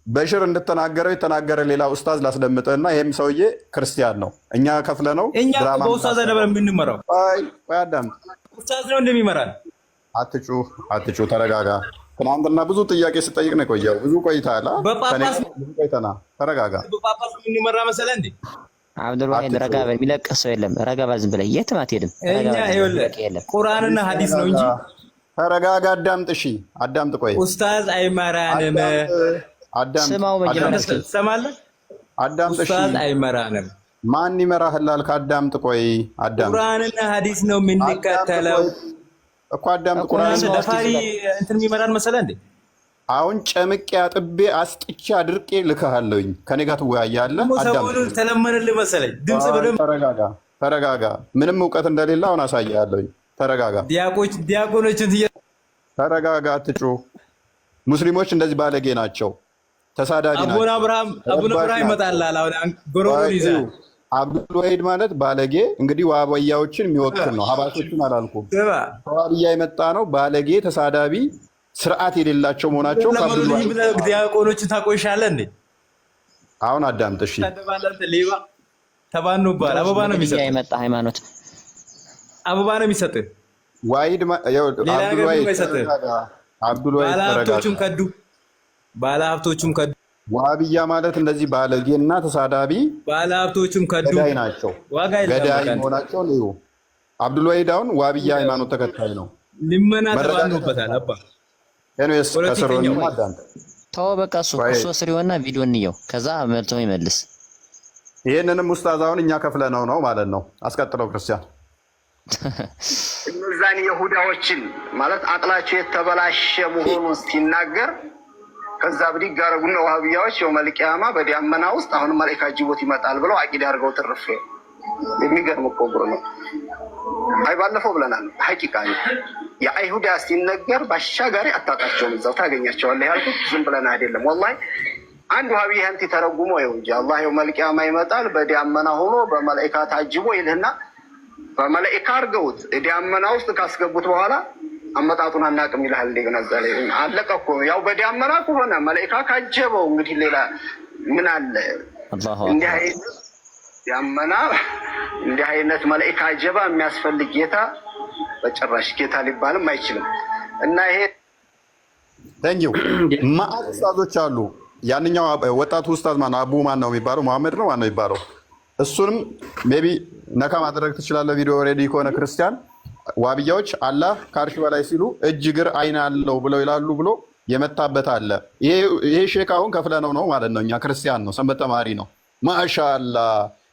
በሽር እንድተናገረው የተናገረ ሌላ ኡስታዝ ላስደምጥህና ይሄም ሰውዬ ክርስቲያን ነው። እኛ ከፍለ ነው እኛ በኡስታዝ ነበር የምንመራው። አዳምጥ። ኡስታዝ ነው እንደሚመራል። አትጩ፣ ተረጋጋ። ትናንትና ብዙ ጥያቄ ስጠይቅ ነው የቆየው። ብዙ ቆይተሃል። ተረጋጋ። በጳጳስ የምንመራ መሰለህ እንዴ? አብዱልዋሂድ ረጋ በል። የሚለቅህ ሰው የለም። ረጋ በል። ዝም ብለህ የትም አትሄድም። እኛ ቁርአንና ሐዲስ ነው እንጂ። ተረጋጋ። አዳምጥ። እሺ አዳምጥ። ቆይ ኡስታዝ አይመራንም። ስማው መጀመሪያ ትሰማለህ? አዳምጥ። እሺ ኡስታዝ አይመራንም። ማን ይመራህላል? ከአዳምጥ። ቆይ አዳምጥ። ቁርአንና ሐዲስ ነው የምንከተለው እኮ አዳምጥ። ቁርአን ደፋሪ እንትን የሚመራን መሰለህ እንዴ? አሁን ጨምቄ አጥቤ አስጥቼ አድርቄ ልከሃለሁኝ። ከኔ ጋር ትወያያለህ። አዳምጥ። ተለመነልህ መሰለኝ። ድምጽ በደምብ ተረጋጋ። ምንም እውቀት እንደሌለ አሁን አሳያለሁኝ። ተረጋጋ። ዲያቆኖችን ተረጋጋ። አትጩህ። ሙስሊሞች እንደዚህ ባለጌ ናቸው፣ ተሳዳቢ ናቸው። አቡነ አብርሃም ይመጣልሃል። አሁን ጎሮሮን ይዘህ አብዱልዋሂድ ማለት ባለጌ እንግዲህ ዋህብያዎችን የሚወክል ነው። ሀባሾችን አላልኩም። ከዋህብያ የመጣ ነው። ባለጌ፣ ተሳዳቢ፣ ስርዓት የሌላቸው መሆናቸው ዲያቆኖችን ታቆይሻለህ እንዴ? አሁን አዳምጥ። እሺ ሌባ ተባኑባል። አበባ ነው የሚሰጥህ። የመጣ ሃይማኖት አበባ ነው የሚሰጥህ። ዋሂድ ባለሀብቶቹም ከዱ፣ ባለሀብቶቹም ከዱ። ዋህብያ ማለት እንደዚህ ባለጌና ተሳዳቢ ባለሀብቶቹም ከዱ ገዳይ ናቸው። ገዳይ መሆናቸው ነው። አብዱልዋሂድ አሁን ዋህብያ ሃይማኖት ተከታይ ነው። ልመና ተባኑበታል። አባ ተው በቃ። እሱ ስር ይሆንና ቪዲዮ እንየው፣ ከዛ መልሶ ይመልስ። ይህንንም ኡስታዝ አሁን እኛ ከፍለነው ነው ማለት ነው። አስቀጥለው ክርስቲያን። እነዛን የሁዳዎችን ማለት አቅላቸው የተበላሸ መሆኑን ሲናገር ከዛ ብድግ አደረጉና ዋህብያዎች የውመል ቂያማ በዳመና ውስጥ አሁን መላእክት ጅቦት ይመጣል ብለው አቂዳ አድርገው ትርፍ። የሚገርም እኮ ነው። አይ ባለፈው ብለናል። ሐቂቃ ነው። የአይሁዳ ሲነገር ባሻጋሪ አታውቃቸውም፣ እዛው ታገኛቸዋለህ ያልኩት ዝም ብለን አይደለም። ወላሂ አንድ ውሃቢ ይህንቲ ተረጉሞ ይኸው እንጂ አላህ የውመል ቂያማ ይመጣል በዳመና ሆኖ በመላኢካ ታጅቦ ይልህና በመላኢካ አድርገውት ዳመና ውስጥ ካስገቡት በኋላ አመጣጡን አናውቅም ይልሃል። እንደገና እዛ ላይ አለቀ እኮ ያው በዳመና ከሆነ መላኢካ ካጀበው እንግዲህ ሌላ ምን አለ? እንዲህ አይነት ዳመና እንዲህ አይነት መላኢካ አጀባ የሚያስፈልግ ጌታ በጭራሽ ጌታ ሊባልም አይችልም። እና ይሄ ታንኪዩ ማአት ኡስታዞች አሉ። ያንኛው ወጣቱ ኡስታዝ ማን አቡ ማን ነው የሚባለው? መሐመድ ነው ማን ነው የሚባለው? እሱንም ሜቢ ነካ ማድረግ ትችላለህ። ቪዲዮ ሬዲ ከሆነ ክርስቲያን ዋብያዎች አላህ ከአርሽ በላይ ሲሉ እጅ እግር አይን አለው ብለው ይላሉ ብሎ የመታበት አለ። ይሄ ሼክ አሁን ከፍለነው ነው ማለት ነው። እኛ ክርስቲያን ነው፣ ሰንበት ተማሪ ነው። ማሻአላ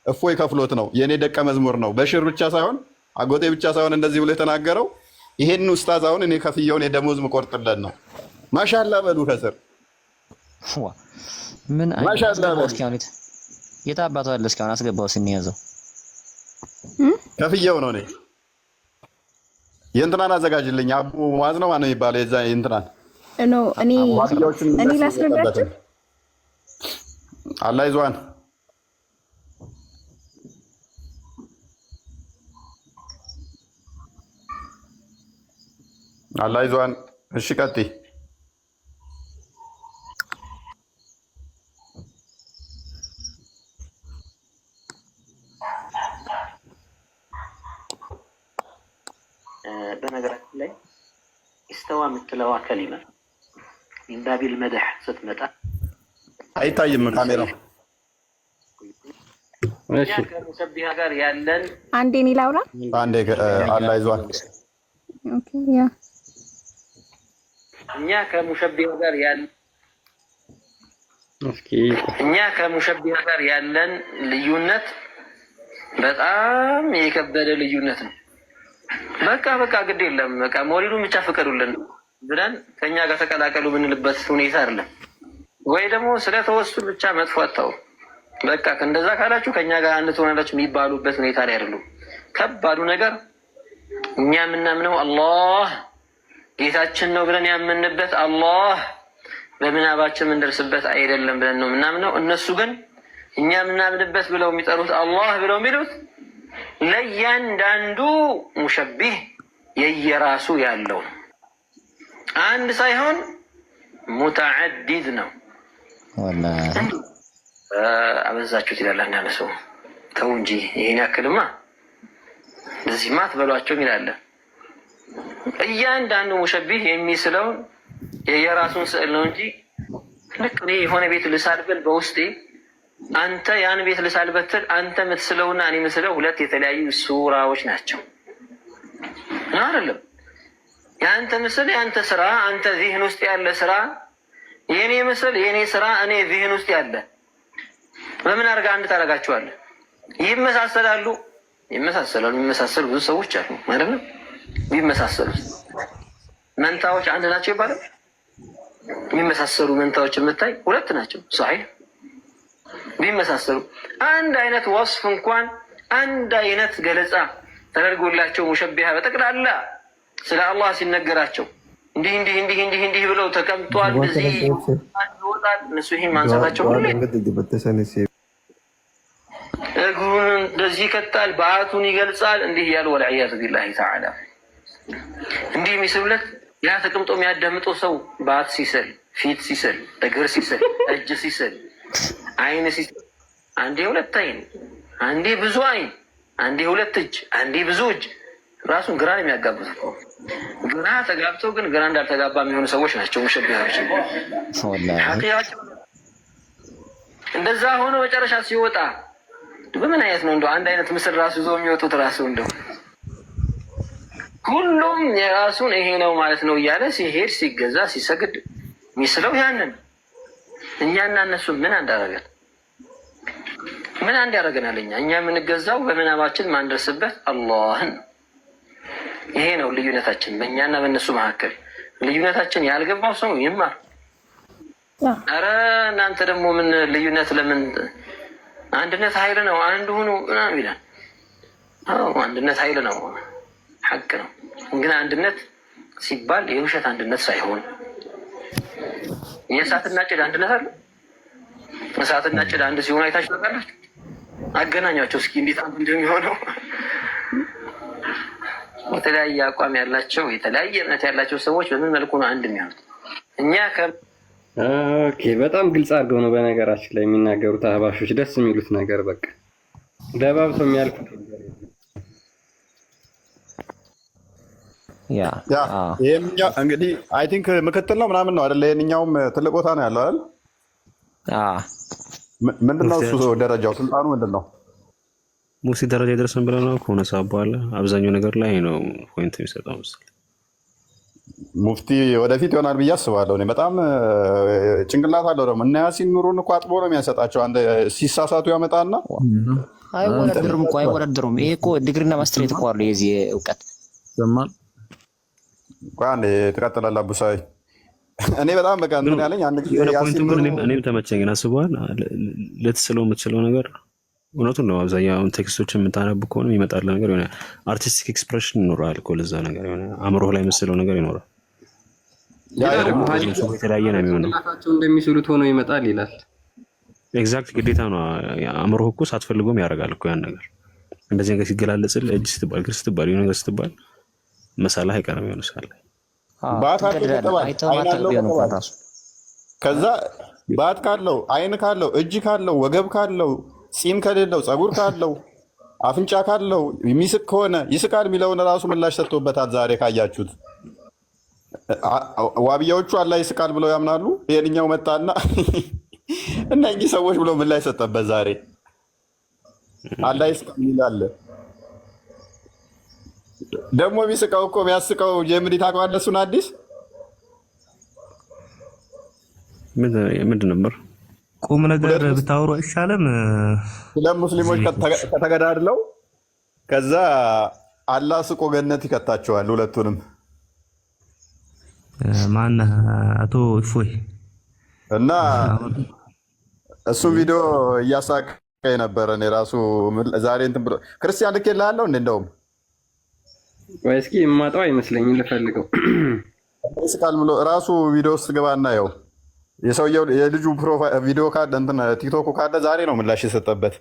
እፎይ ከፍሎት ነው፣ የኔ ደቀ መዝሙር ነው። በሽር ብቻ ሳይሆን አጎቴ ብቻ ሳይሆን እንደዚህ ብሎ የተናገረው ይሄን ኡስታዝ አሁን እኔ ከፍየውን የደሞዝ መቆርጥለት ነው። ማሻአላ በሉ ከስር ምን ማሻአላ በሉ። የት አባቱ አለ? እስካሁን አስገባው ስንያዘው ከፍየው ነው። እኔ የእንትናን አዘጋጅልኝ። አቡ ሙአዝ ነው ማነው የሚባለው? የዛ የእንትናን እኔ ላስረዳችሁ። አላህ ይዟን አላህ ይዟን። እሺ ቀጥይ። በነገራችን ላይ ኢስተዋ የምትለዋ ከሊማ ሚንባቢል መድህ ስትመጣ አይታይም ካሜራው። እሺ ከሙሰቢሃ ጋር ያለን አንዴ እኔ ላውራ። አንዴ አላህ ይዟን። ኦኬ ያ እኛ ከሙሸቢሃ ጋር ያለን ልዩነት በጣም የከበደ ልዩነት ነው። በቃ ግድ የለም በቃ ሞሪዱን ብቻ ፍቀዱልን ብለን ከኛ ጋር ተቀላቀሉ ብንልበት ሁኔታ አይደለም። ወይ ደግሞ ስለተወሱል ብቻ መጥፎ አታው በቃ እንደዛ ካላችሁ ከኛ ጋር አንድ ትሆናላችሁ የሚባሉበት ሁኔታ ላይ አይደሉም። ከባዱ ነገር እኛ የምናምነው አላህ ጌታችን ነው ብለን ያመንበት አላህ በምናባችን የምንደርስበት አይደለም ብለን ነው የምናምነው። እነሱ ግን እኛ የምናምንበት ብለው የሚጠሩት አላህ ብለው የሚሉት ለእያንዳንዱ ሙሸቢህ የየራሱ ያለው አንድ ሳይሆን ሙተዓዲድ ነው። አበዛችሁት ይላል አንዳንድ ሰው። ተው እንጂ ይሄን ያክልማ እንደዚህማ አትበሏቸው ይላል። እያንዳንዱ ሙሸቢህ የሚስለውን የየራሱን ስዕል ነው እንጂ ልክ እኔ የሆነ ቤት ልሳልበል በውስጤ አንተ ያን ቤት ልሳልበትል አንተ የምትስለውና እኔ የምስለው ሁለት የተለያዩ ሱራዎች ናቸው አይደለም። የአንተ ምስል የአንተ ስራ፣ አንተ ዚህን ውስጥ ያለ ስራ፣ የኔ ምስል የኔ ስራ እኔ ዚህን ውስጥ ያለ በምን አድርጋ አንድ ታደርጋቸዋለህ? ይመሳሰላሉ። የሚመሳሰሉ ብዙ ሰዎች አሉ አይደለም። ቢመሳሰሉ መንታዎች አንድ ናቸው ይባላል። የሚመሳሰሉ መንታዎች የምታይ ሁለት ናቸው። ሷሂህ ቢመሳሰሉ አንድ አይነት ወስፍ እንኳን አንድ አይነት ገለጻ ተደርጎላቸው ሙሸቢሃ በጠቅላላ ስለ አላህ ሲነገራቸው እንዲህ ብለው ተቀምጧል። እዚህ ይወጣል። እነሱ ይሄን ማንሳታቸው እግሩን እንደዚህ ይከታል፣ በአቱን ይገልጻል፣ እንዲህ እያሉ ወልዒያዙ ቢላሂ ተዓላ እንዲህ የሚስሉለት ያ ተቀምጦ የሚያዳምጠው ሰው ባት ሲስል፣ ፊት ሲስል፣ እግር ሲስል፣ እጅ ሲስል፣ አይን ሲስል፣ አንዴ ሁለት አይን፣ አንዴ ብዙ አይን፣ አንዴ ሁለት እጅ፣ አንዴ ብዙ እጅ ራሱን ግራ የሚያጋቡት ግራ ተጋብተው ግን ግራ እንዳልተጋባ የሚሆኑ ሰዎች ናቸው ሙሸቢሃዎች። እንደዛ ሆኖ መጨረሻ ሲወጣ በምን አይነት ነው እንደው አንድ አይነት ምስል ራሱ ይዘው የሚወጡት ራሱ እንደው ሁሉም የራሱን ይሄ ነው ማለት ነው እያለ ሲሄድ ሲገዛ ሲሰግድ የሚስለው ያንን። እኛና እነሱ ምን አንዳረገን? ምን አንድ ያደረገናል? እኛ የምንገዛው በምናባችን ማንደርስበት አላህን። ይሄ ነው ልዩነታችን በእኛና በእነሱ መካከል። ልዩነታችን ያልገባው ሰው ይማር። አረ እናንተ ደግሞ ምን ልዩነት? ለምን አንድነት ኃይል ነው አንድ ሁኑ ምናምን ይላል። አዎ አንድነት ኃይል ነው፣ ሐቅ ነው። ግን አንድነት ሲባል የውሸት አንድነት ሳይሆን የእሳትና ጭድ አንድነት አለ። እሳትና ጭድ አንድ ሲሆን አይታችሁ ታውቃላችሁ? አገናኛቸው እስኪ እንዴት አንድ እንደሚሆነው። የተለያየ አቋም ያላቸው የተለያየ እምነት ያላቸው ሰዎች በምን መልኩ ነው አንድ የሚሆኑት? እኛ ኦኬ፣ በጣም ግልጽ አድርገው ነው በነገራችን ላይ የሚናገሩት አህባሾች። ደስ የሚሉት ነገር በቃ ደባብቶ የሚያልፉት ይሄኛው እንግዲህ አይ ቲንክ ምክትል ነው ምናምን ነው አይደል? ይሄኛውም ትልቅ ቦታ ነው ያለው አይደል? ምንድነው እሱ ደረጃው ስልጣኑ ምንድነው? ሙፍቲ ደረጃ ይደርሰን ብለው ነው ከሆነ ሰዓት በኋላ አብዛኛው ነገር ላይ ነው ፖይንት የሚሰጠው መሰለኝ። ሙፍቲ ወደፊት ይሆናል ብዬ አስባለሁ። እኔ በጣም ጭንቅላት አለው ደግሞ እና ያሲን ኑሩን እኮ አጥቦ ነው የሚያሰጣቸው። አንድ ሲሳሳቱ ያመጣና አይወዳደሩም። ይሄ እኮ ዲግሪና ማስትሬት እኮ አለው የዚህ እውቀት ዘማል ቋን ተቀጥላላ ቡሳይ እኔ በጣም በቃ እንትን ያለኝ አንድ ጊዜ ያሲን ኑሩ እኔም ተመቸኝ። አስበዋል ልትስለው የምትችለው ነገር እውነቱን ነው። አብዛኛውን ቴክስቶችን የምታነብ ከሆነ ይመጣል ነገር የሆነ አርቲስቲክ ኤክስፕሬሽን ይኖራል እኮ ለዛ ነገር የሆነ አእምሮህ ላይ የምትስለው ነገር ይኖራል። ያ ደግሞ የተለያየ ነው የሚሆነው። እንደሚስሉት ሆኖ ይመጣል ይላል። ኤግዛክት ግዴታ ነው። አእምሮህ እኮ ሳትፈልጎም ያደርጋል እኮ ያን ነገር። እንደዚህ ነገር ሲገላለጽል እጅ ስትባል እግር ስትባል የሆነ ነገር ስትባል መሳላ አይቀርም የሆነ ሳለ ከዛ ባት ካለው አይን ካለው እጅ ካለው ወገብ ካለው ጺም ከሌለው ጸጉር ካለው አፍንጫ ካለው የሚስቅ ከሆነ ይስቃል የሚለውን ራሱ ምላሽ ሰጥቶበታል። ዛሬ ካያችሁት ዋብያዎቹ አላህ ይስቃል ብለው ያምናሉ። ይሄንኛው መጣና እነኚህ ሰዎች ብሎ ምላሽ ሰጠበት። ዛሬ አላህ ይስቃል ይላል። ደግሞ ቢስቀው እኮ የሚያስቀው ጀምሪ ታውቀዋለህ? እሱን አዲስ ምንድን ነበር? ቁም ነገር ብታወሩ አይሻልም? ሁለት ሙስሊሞች ከተገዳድለው ከዛ አላህ ስቆ ገነት ይከታቸዋል ሁለቱንም። ማነህ አቶ እፎይ እና እሱ ቪዲዮ እያሳቀኝ ነበረ። እኔ ራሱ ዛሬ እንትን ብሎ ክርስቲያን ልኬልሃለሁ እንደውም ወይ እስኪ የማጣው አይመስለኝም ልፈልገው ይስቃል ብሎ ራሱ ቪዲዮ ውስጥ ገባና ያው የሰውየው የልጁ ፕሮፋይል ቪዲዮ ካለ እንትን ቲክቶክ ካለ ዛሬ ነው ምላሽ የሰጠበት።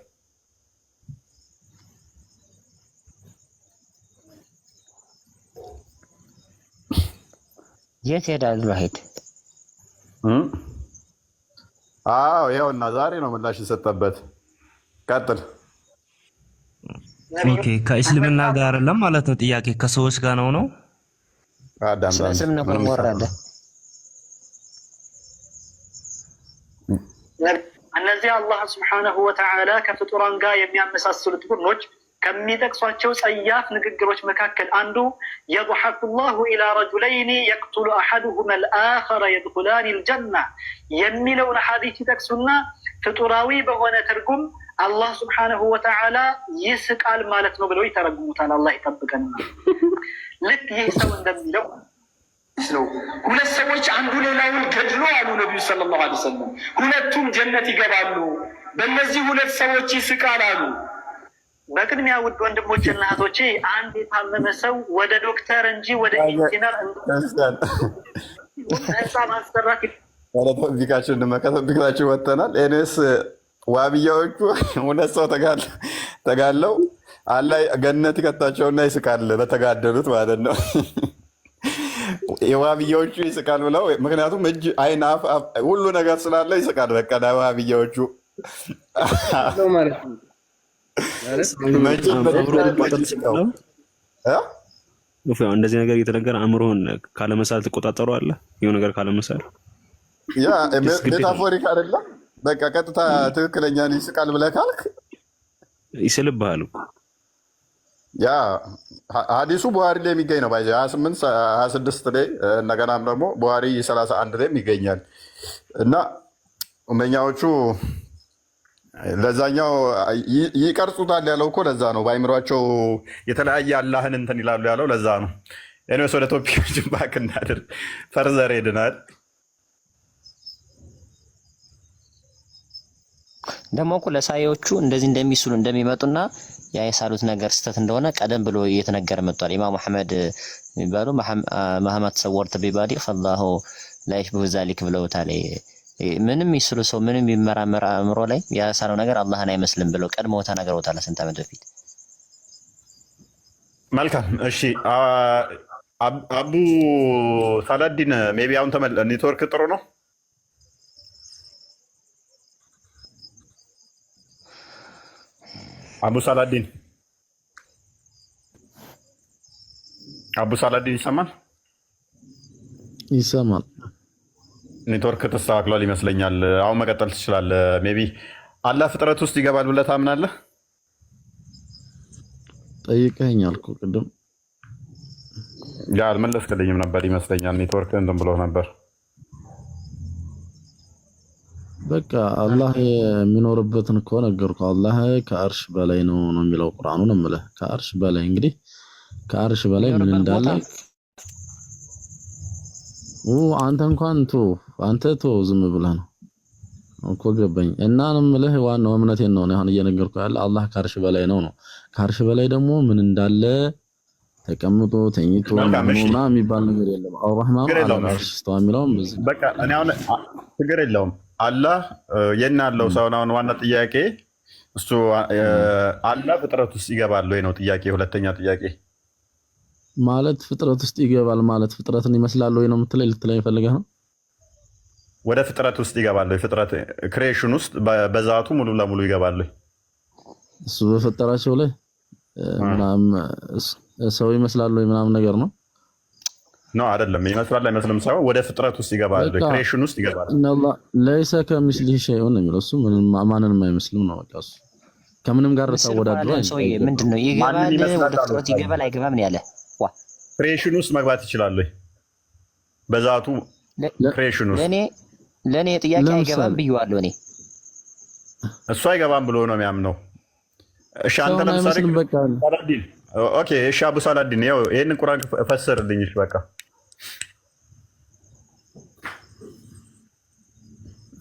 የት ሄዳል ዋሂድ? አዎ ይኸውና ዛሬ ነው ምላሽ የሰጠበት። ቀጥል። ኦኬ ከእስልምና ጋር አይደለም ማለት ነው ጥያቄ ከሰዎች ጋር ነው እስልምና እኮ ወረደ። እነዚህ አላህ ስብሓነሁ ወተዓላ ከፍጡራን ጋር የሚያመሳስሉት ቡድኖች ከሚጠቅሷቸው ጸያፍ ንግግሮች መካከል አንዱ የضحك الله الى رجلين يقتل احدهما الاخر يدخلان الجنه የሚለውን ሐዲስ ይጠቅሱና ፍጡራዊ በሆነ ትርጉም አላህ ስብሓነሁ ወተዓላ ይስቃል ማለት ነው ብለው ይተረጉሙታል። አላህ ይጠብቀንና ልክ ይህ ሰው እንደሚለው ነው። ሁለት ሰዎች አንዱ ሌላውን ገድሎ አሉ ነብዩ ሰለላሁ ዐለይሂ ወሰለም ሁለቱም ጀነት ይገባሉ፣ በእነዚህ ሁለት ሰዎች ይስቃል አሉ። በቅድሚያ ውድ ወንድሞችና እህቶቼ አንድ የታመመ ሰው ወደ ዶክተር እንጂ ወደ ኢንጂነር ህንፃ ማሰራት ቶፒካችን ወጥተናል። ኤንስ ዋብያዎቹ ሁለት ሰው ተጋለው አላህ ገነት ይከታቸውና ይስቃል በተጋደሉት ማለት ነው። የዋብያዎቹ ይስቃል ብለው ምክንያቱም እጅ አይን አፍ ሁሉ ነገር ስላለ ይስቃል። በቃ ዋብያዎቹ እንደዚህ ነገር እየተነገረ አእምሮህን ካለመሳል ትቆጣጠረዋለህ። የሆነ ነገር ካለመሳል ያ ሜታፎሪክ አይደለም። በቃ ቀጥታ ትክክለኛ ይስቃል ብለህ ካልክ ይስልብሃል። ያ ሐዲሱ ቡሃሪ ላይ የሚገኝ ነው። ባይዘ 28 26 ላይ እንደገናም ደግሞ ቡሃሪ 31 ላይ ይገኛል። እና እመኛዎቹ ለዛኛው ይቀርጹታል ያለው እኮ ለዛ ነው። በአይምሯቸው የተለያየ አላህን እንትን ይላሉ ያለው ለዛ ነው። እኔስ ወደ ቶፒኮችን ባክ እናድር ፈርዘር ሄድናል። ደግሞ እኮ ለሳዮቹ እንደዚህ እንደሚስሉ እንደሚመጡና ያ የሳሉት ነገር ስተት እንደሆነ ቀደም ብሎ እየተነገረ መጥቷል። ኢማም መሐመድ የሚባሉ መሐመድ ሰወርተ ቢባዲ ፈላሁ ላይሽ በዛሊክ ብለውታል። ምንም ይስሉ ሰው ምንም ይመራመር አእምሮ ላይ ያሳለው ነገር አላህን አይመስልም ብለው ቀድመው ተናግረውታል ስንት ዓመት በፊት። መልካም እሺ፣ አቡ ሳላዲን ሜቢ አሁን ኔትወርክ ጥሩ ነው? አቡ ሳላዲን ይሰማል? ይሰማል። ኔትወርክ ተስተካክሏል ይመስለኛል። አሁን መቀጠል ትችላለህ። ሜቢ አላህ ፍጥረት ውስጥ ይገባል ብለህ ታምናለህ? ጠይቀኸኛል እኮ ቅድም። ያ አልመለስክልኝም ነበር ይመስለኛል። ኔትወርክ እንትን ብሎ ነበር። በቃ አላህ የሚኖርበትን እኮ ነገርኩህ። አላህ ከአርሽ በላይ ነው የሚለው ቁርአኑ ነው የምልህ። ከአርሽ በላይ እንግዲህ ከአርሽ በላይ ምን እንዳለ አንተ እንኳን አንተ ዝም ብለህ ነው እኮ ገባኝ። እና ነው የምልህ ዋናው እምነቴን ነው አሁን እየነገርኩህ ያለ አላህ ከአርሽ በላይ ነው። ከአርሽ በላይ ደግሞ ምን እንዳለ ተቀምጦ ተኝቶ ምንና የሚባል ነገር የለም። አርራህማን አርሽ ስተዋ የሚለውም በቃ እኔ አሁን ችግር የለውም። አላህ የና ያለው ሰው ነው። ዋና ጥያቄ እሱ አላህ ፍጥረት ውስጥ ይገባል ወይ ነው ጥያቄ። ሁለተኛ ጥያቄ ማለት ፍጥረት ውስጥ ይገባል ማለት ፍጥረትን ይመስላል ወይ ነው ልትለኝ ፈልገህ ነው? ወደ ፍጥረት ውስጥ ይገባል ወይ? ፍጥረት ክሬሽን ውስጥ በዛቱ ሙሉ ለሙሉ ይገባል ወይ? እሱ በፈጠራቸው ላይ ሰው ይመስላል ወይ ምናምን ነገር ነው? ነው አይደለም። ይመስላል አይመስልም ሳይሆን ወደ ፍጥረት ውስጥ ይገባል፣ ክሬሽን ውስጥ ይገባል። ኢነላህ ለይሰ ከሚስሊሂ ሸይኡን ነው የሚለው። እሱ ማንንም አይመስልም ነው በቃ። እሱ ከምንም ጋር ተወዳድሮ ሰውዬ ምንድነው ይገባል? ወደ ፍጥረት ይገባል አይገባም ነው ያለ። ክሬሽን ውስጥ መግባት ይችላል ወይ? በዛቱ ክሬሽን ውስጥ ለኔ ጥያቄ አይገባም ብየዋለሁ እኔ። እሱ አይገባም ብሎ ነው የሚያምነው። እሺ አንተ ለምሳሌ ሳላዲን ኦኬ፣ እሺ አቡ ሳላዲን ያው ይሄንን ቁርአን ፈስርልኝ። እሺ በቃ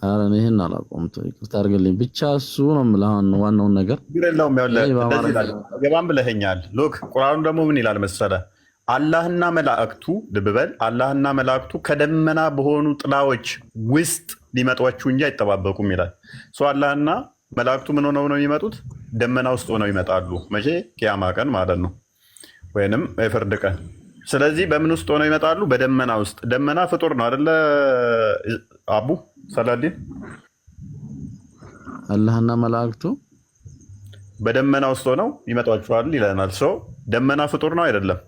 ኧረ እኔ ይሄን አላውቀውም። ይቅርታ አድርግልኝ ብቻ። እሱ ነው የምልህ ዋናውን ነገር ግሬላውም ያው ገባም ብለኸኛል። ሎክ ቁርአኑ ደግሞ ምን ይላል መሰለህ? አላህና መላእክቱ ልብ በል፣ አላህና መላእክቱ ከደመና በሆኑ ጥላዎች ውስጥ ሊመጧችሁ እንጂ አይጠባበቁም ይላል። ሶ አላህና መላእክቱ ምን ሆነው ነው የሚመጡት? ደመና ውስጥ ሆነው ይመጣሉ። መቼ? ቂያማ ቀን ማለት ነው፣ ወይንም የፍርድ ቀን። ስለዚህ በምን ውስጥ ሆነው ይመጣሉ? በደመና ውስጥ። ደመና ፍጡር ነው አይደለ አቡ ሰላዲን? አላህና መላእክቱ በደመና ውስጥ ሆነው ይመጧችኋል ይለናል። ሰው ደመና ፍጡር ነው አይደለም?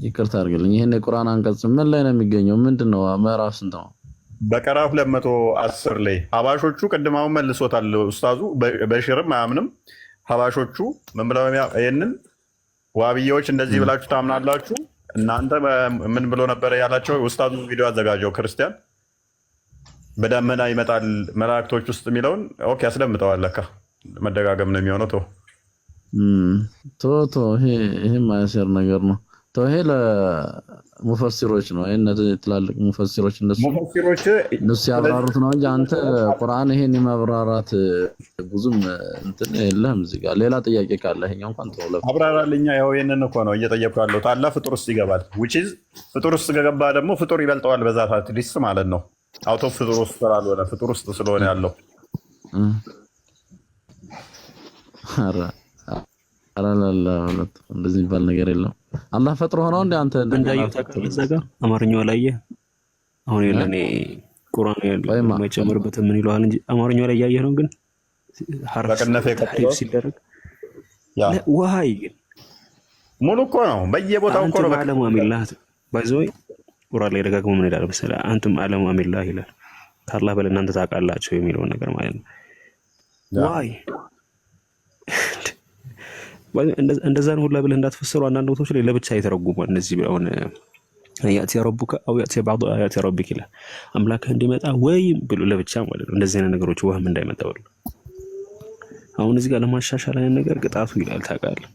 ይቅርታ አድርግልኝ። ይሄን የቁርአን አንቀጽ ምን ላይ ነው የሚገኘው? ምንድነው? ምዕራፍ ስንት ነው? በቀራ 210 ላይ ሀባሾቹ ቅድማውን መልሶታል ኡስታዙ። በሽርም አያምንም። ሀባሾቹ ምን ብለው ይሄንን ዋብያዎች እንደዚህ ብላችሁ ታምናላችሁ እናንተ ምን ብሎ ነበረ ያላቸው? ኡስታዙ ቪዲዮ አዘጋጀው ክርስቲያን በደመና ይመጣል መላእክቶች ውስጥ የሚለውን ኦኬ ያስደምጠዋል። ለካ መደጋገም ነው የሚሆነው። ይሄ ማያሰር ነገር ነው። ይሄ ለሙፈሲሮች ነው። እነዚህ ትላልቅ ሙፈሲሮች እንደሱ ያብራሩት ነው እንጂ አንተ ቁርአን ይሄን የማብራራት ብዙም እንትን የለህም። እዚህ ጋር ሌላ ጥያቄ ካለ ይሄኛው እንኳን ተወለ አብራራልኛ። ያው ይሄንን እኮ ነው እየጠየቁ ያለው። አላህ ፍጡር ውስጥ ይገባል። which is ፍጡር ውስጥ ከገባ ደግሞ ፍጡር ይበልጠዋል በዛት አትሊስት ማለት ነው። አውቶ ፍጡር ውስጥ ስላልሆነ ፍጡር ውስጥ ስለሆነ ያለው እንደዚህ የሚባል ነገር የለም። አላህ ፈጥሮ ሆነው እንደ አንተ እንዳየው ታውቃለህ። እዛ ጋር አማርኛው ላይ አሁን የለኔ ቁርአን የማይጨምርበት ምን ይለዋል እንጂ አማርኛው ላይ ያየህ ነው። ግን ሐርፍ ተሕሪፍ ሲደረግ ዋይ ግን ሙሉ እኮ ነው በየቦታው እኮ ነው። ዓለሙ አሚላህ ባይዘይ ቁርአን ላይ ደጋግሞ ምን ይላል መሰለህ? አንቱም ዓለሙ አሚላህ ይላል። ከአላህ በላይ እናንተ ታውቃላችሁ የሚለውን ነገር ማለት ነው። ዋይ እንደዛን ሁላ ብለህ እንዳትፈስሩ አንዳንድ ቦታዎች ላይ ለብቻ የተረጉሟል። እነዚህ አሁን ያቲ ረቡከ አው ያቲ بعض አያት ረቢክ ይላል አምላክህ እንዲመጣ ወይም ብሎ ለብቻ ማለት ነው። እንደዚህ አይነት ነገሮች ወህም እንዳይመጣ ብሎ አሁን እዚህ ጋር ለማሻሻል አይነት ነገር ቅጣቱ ይላል ታውቃለህ።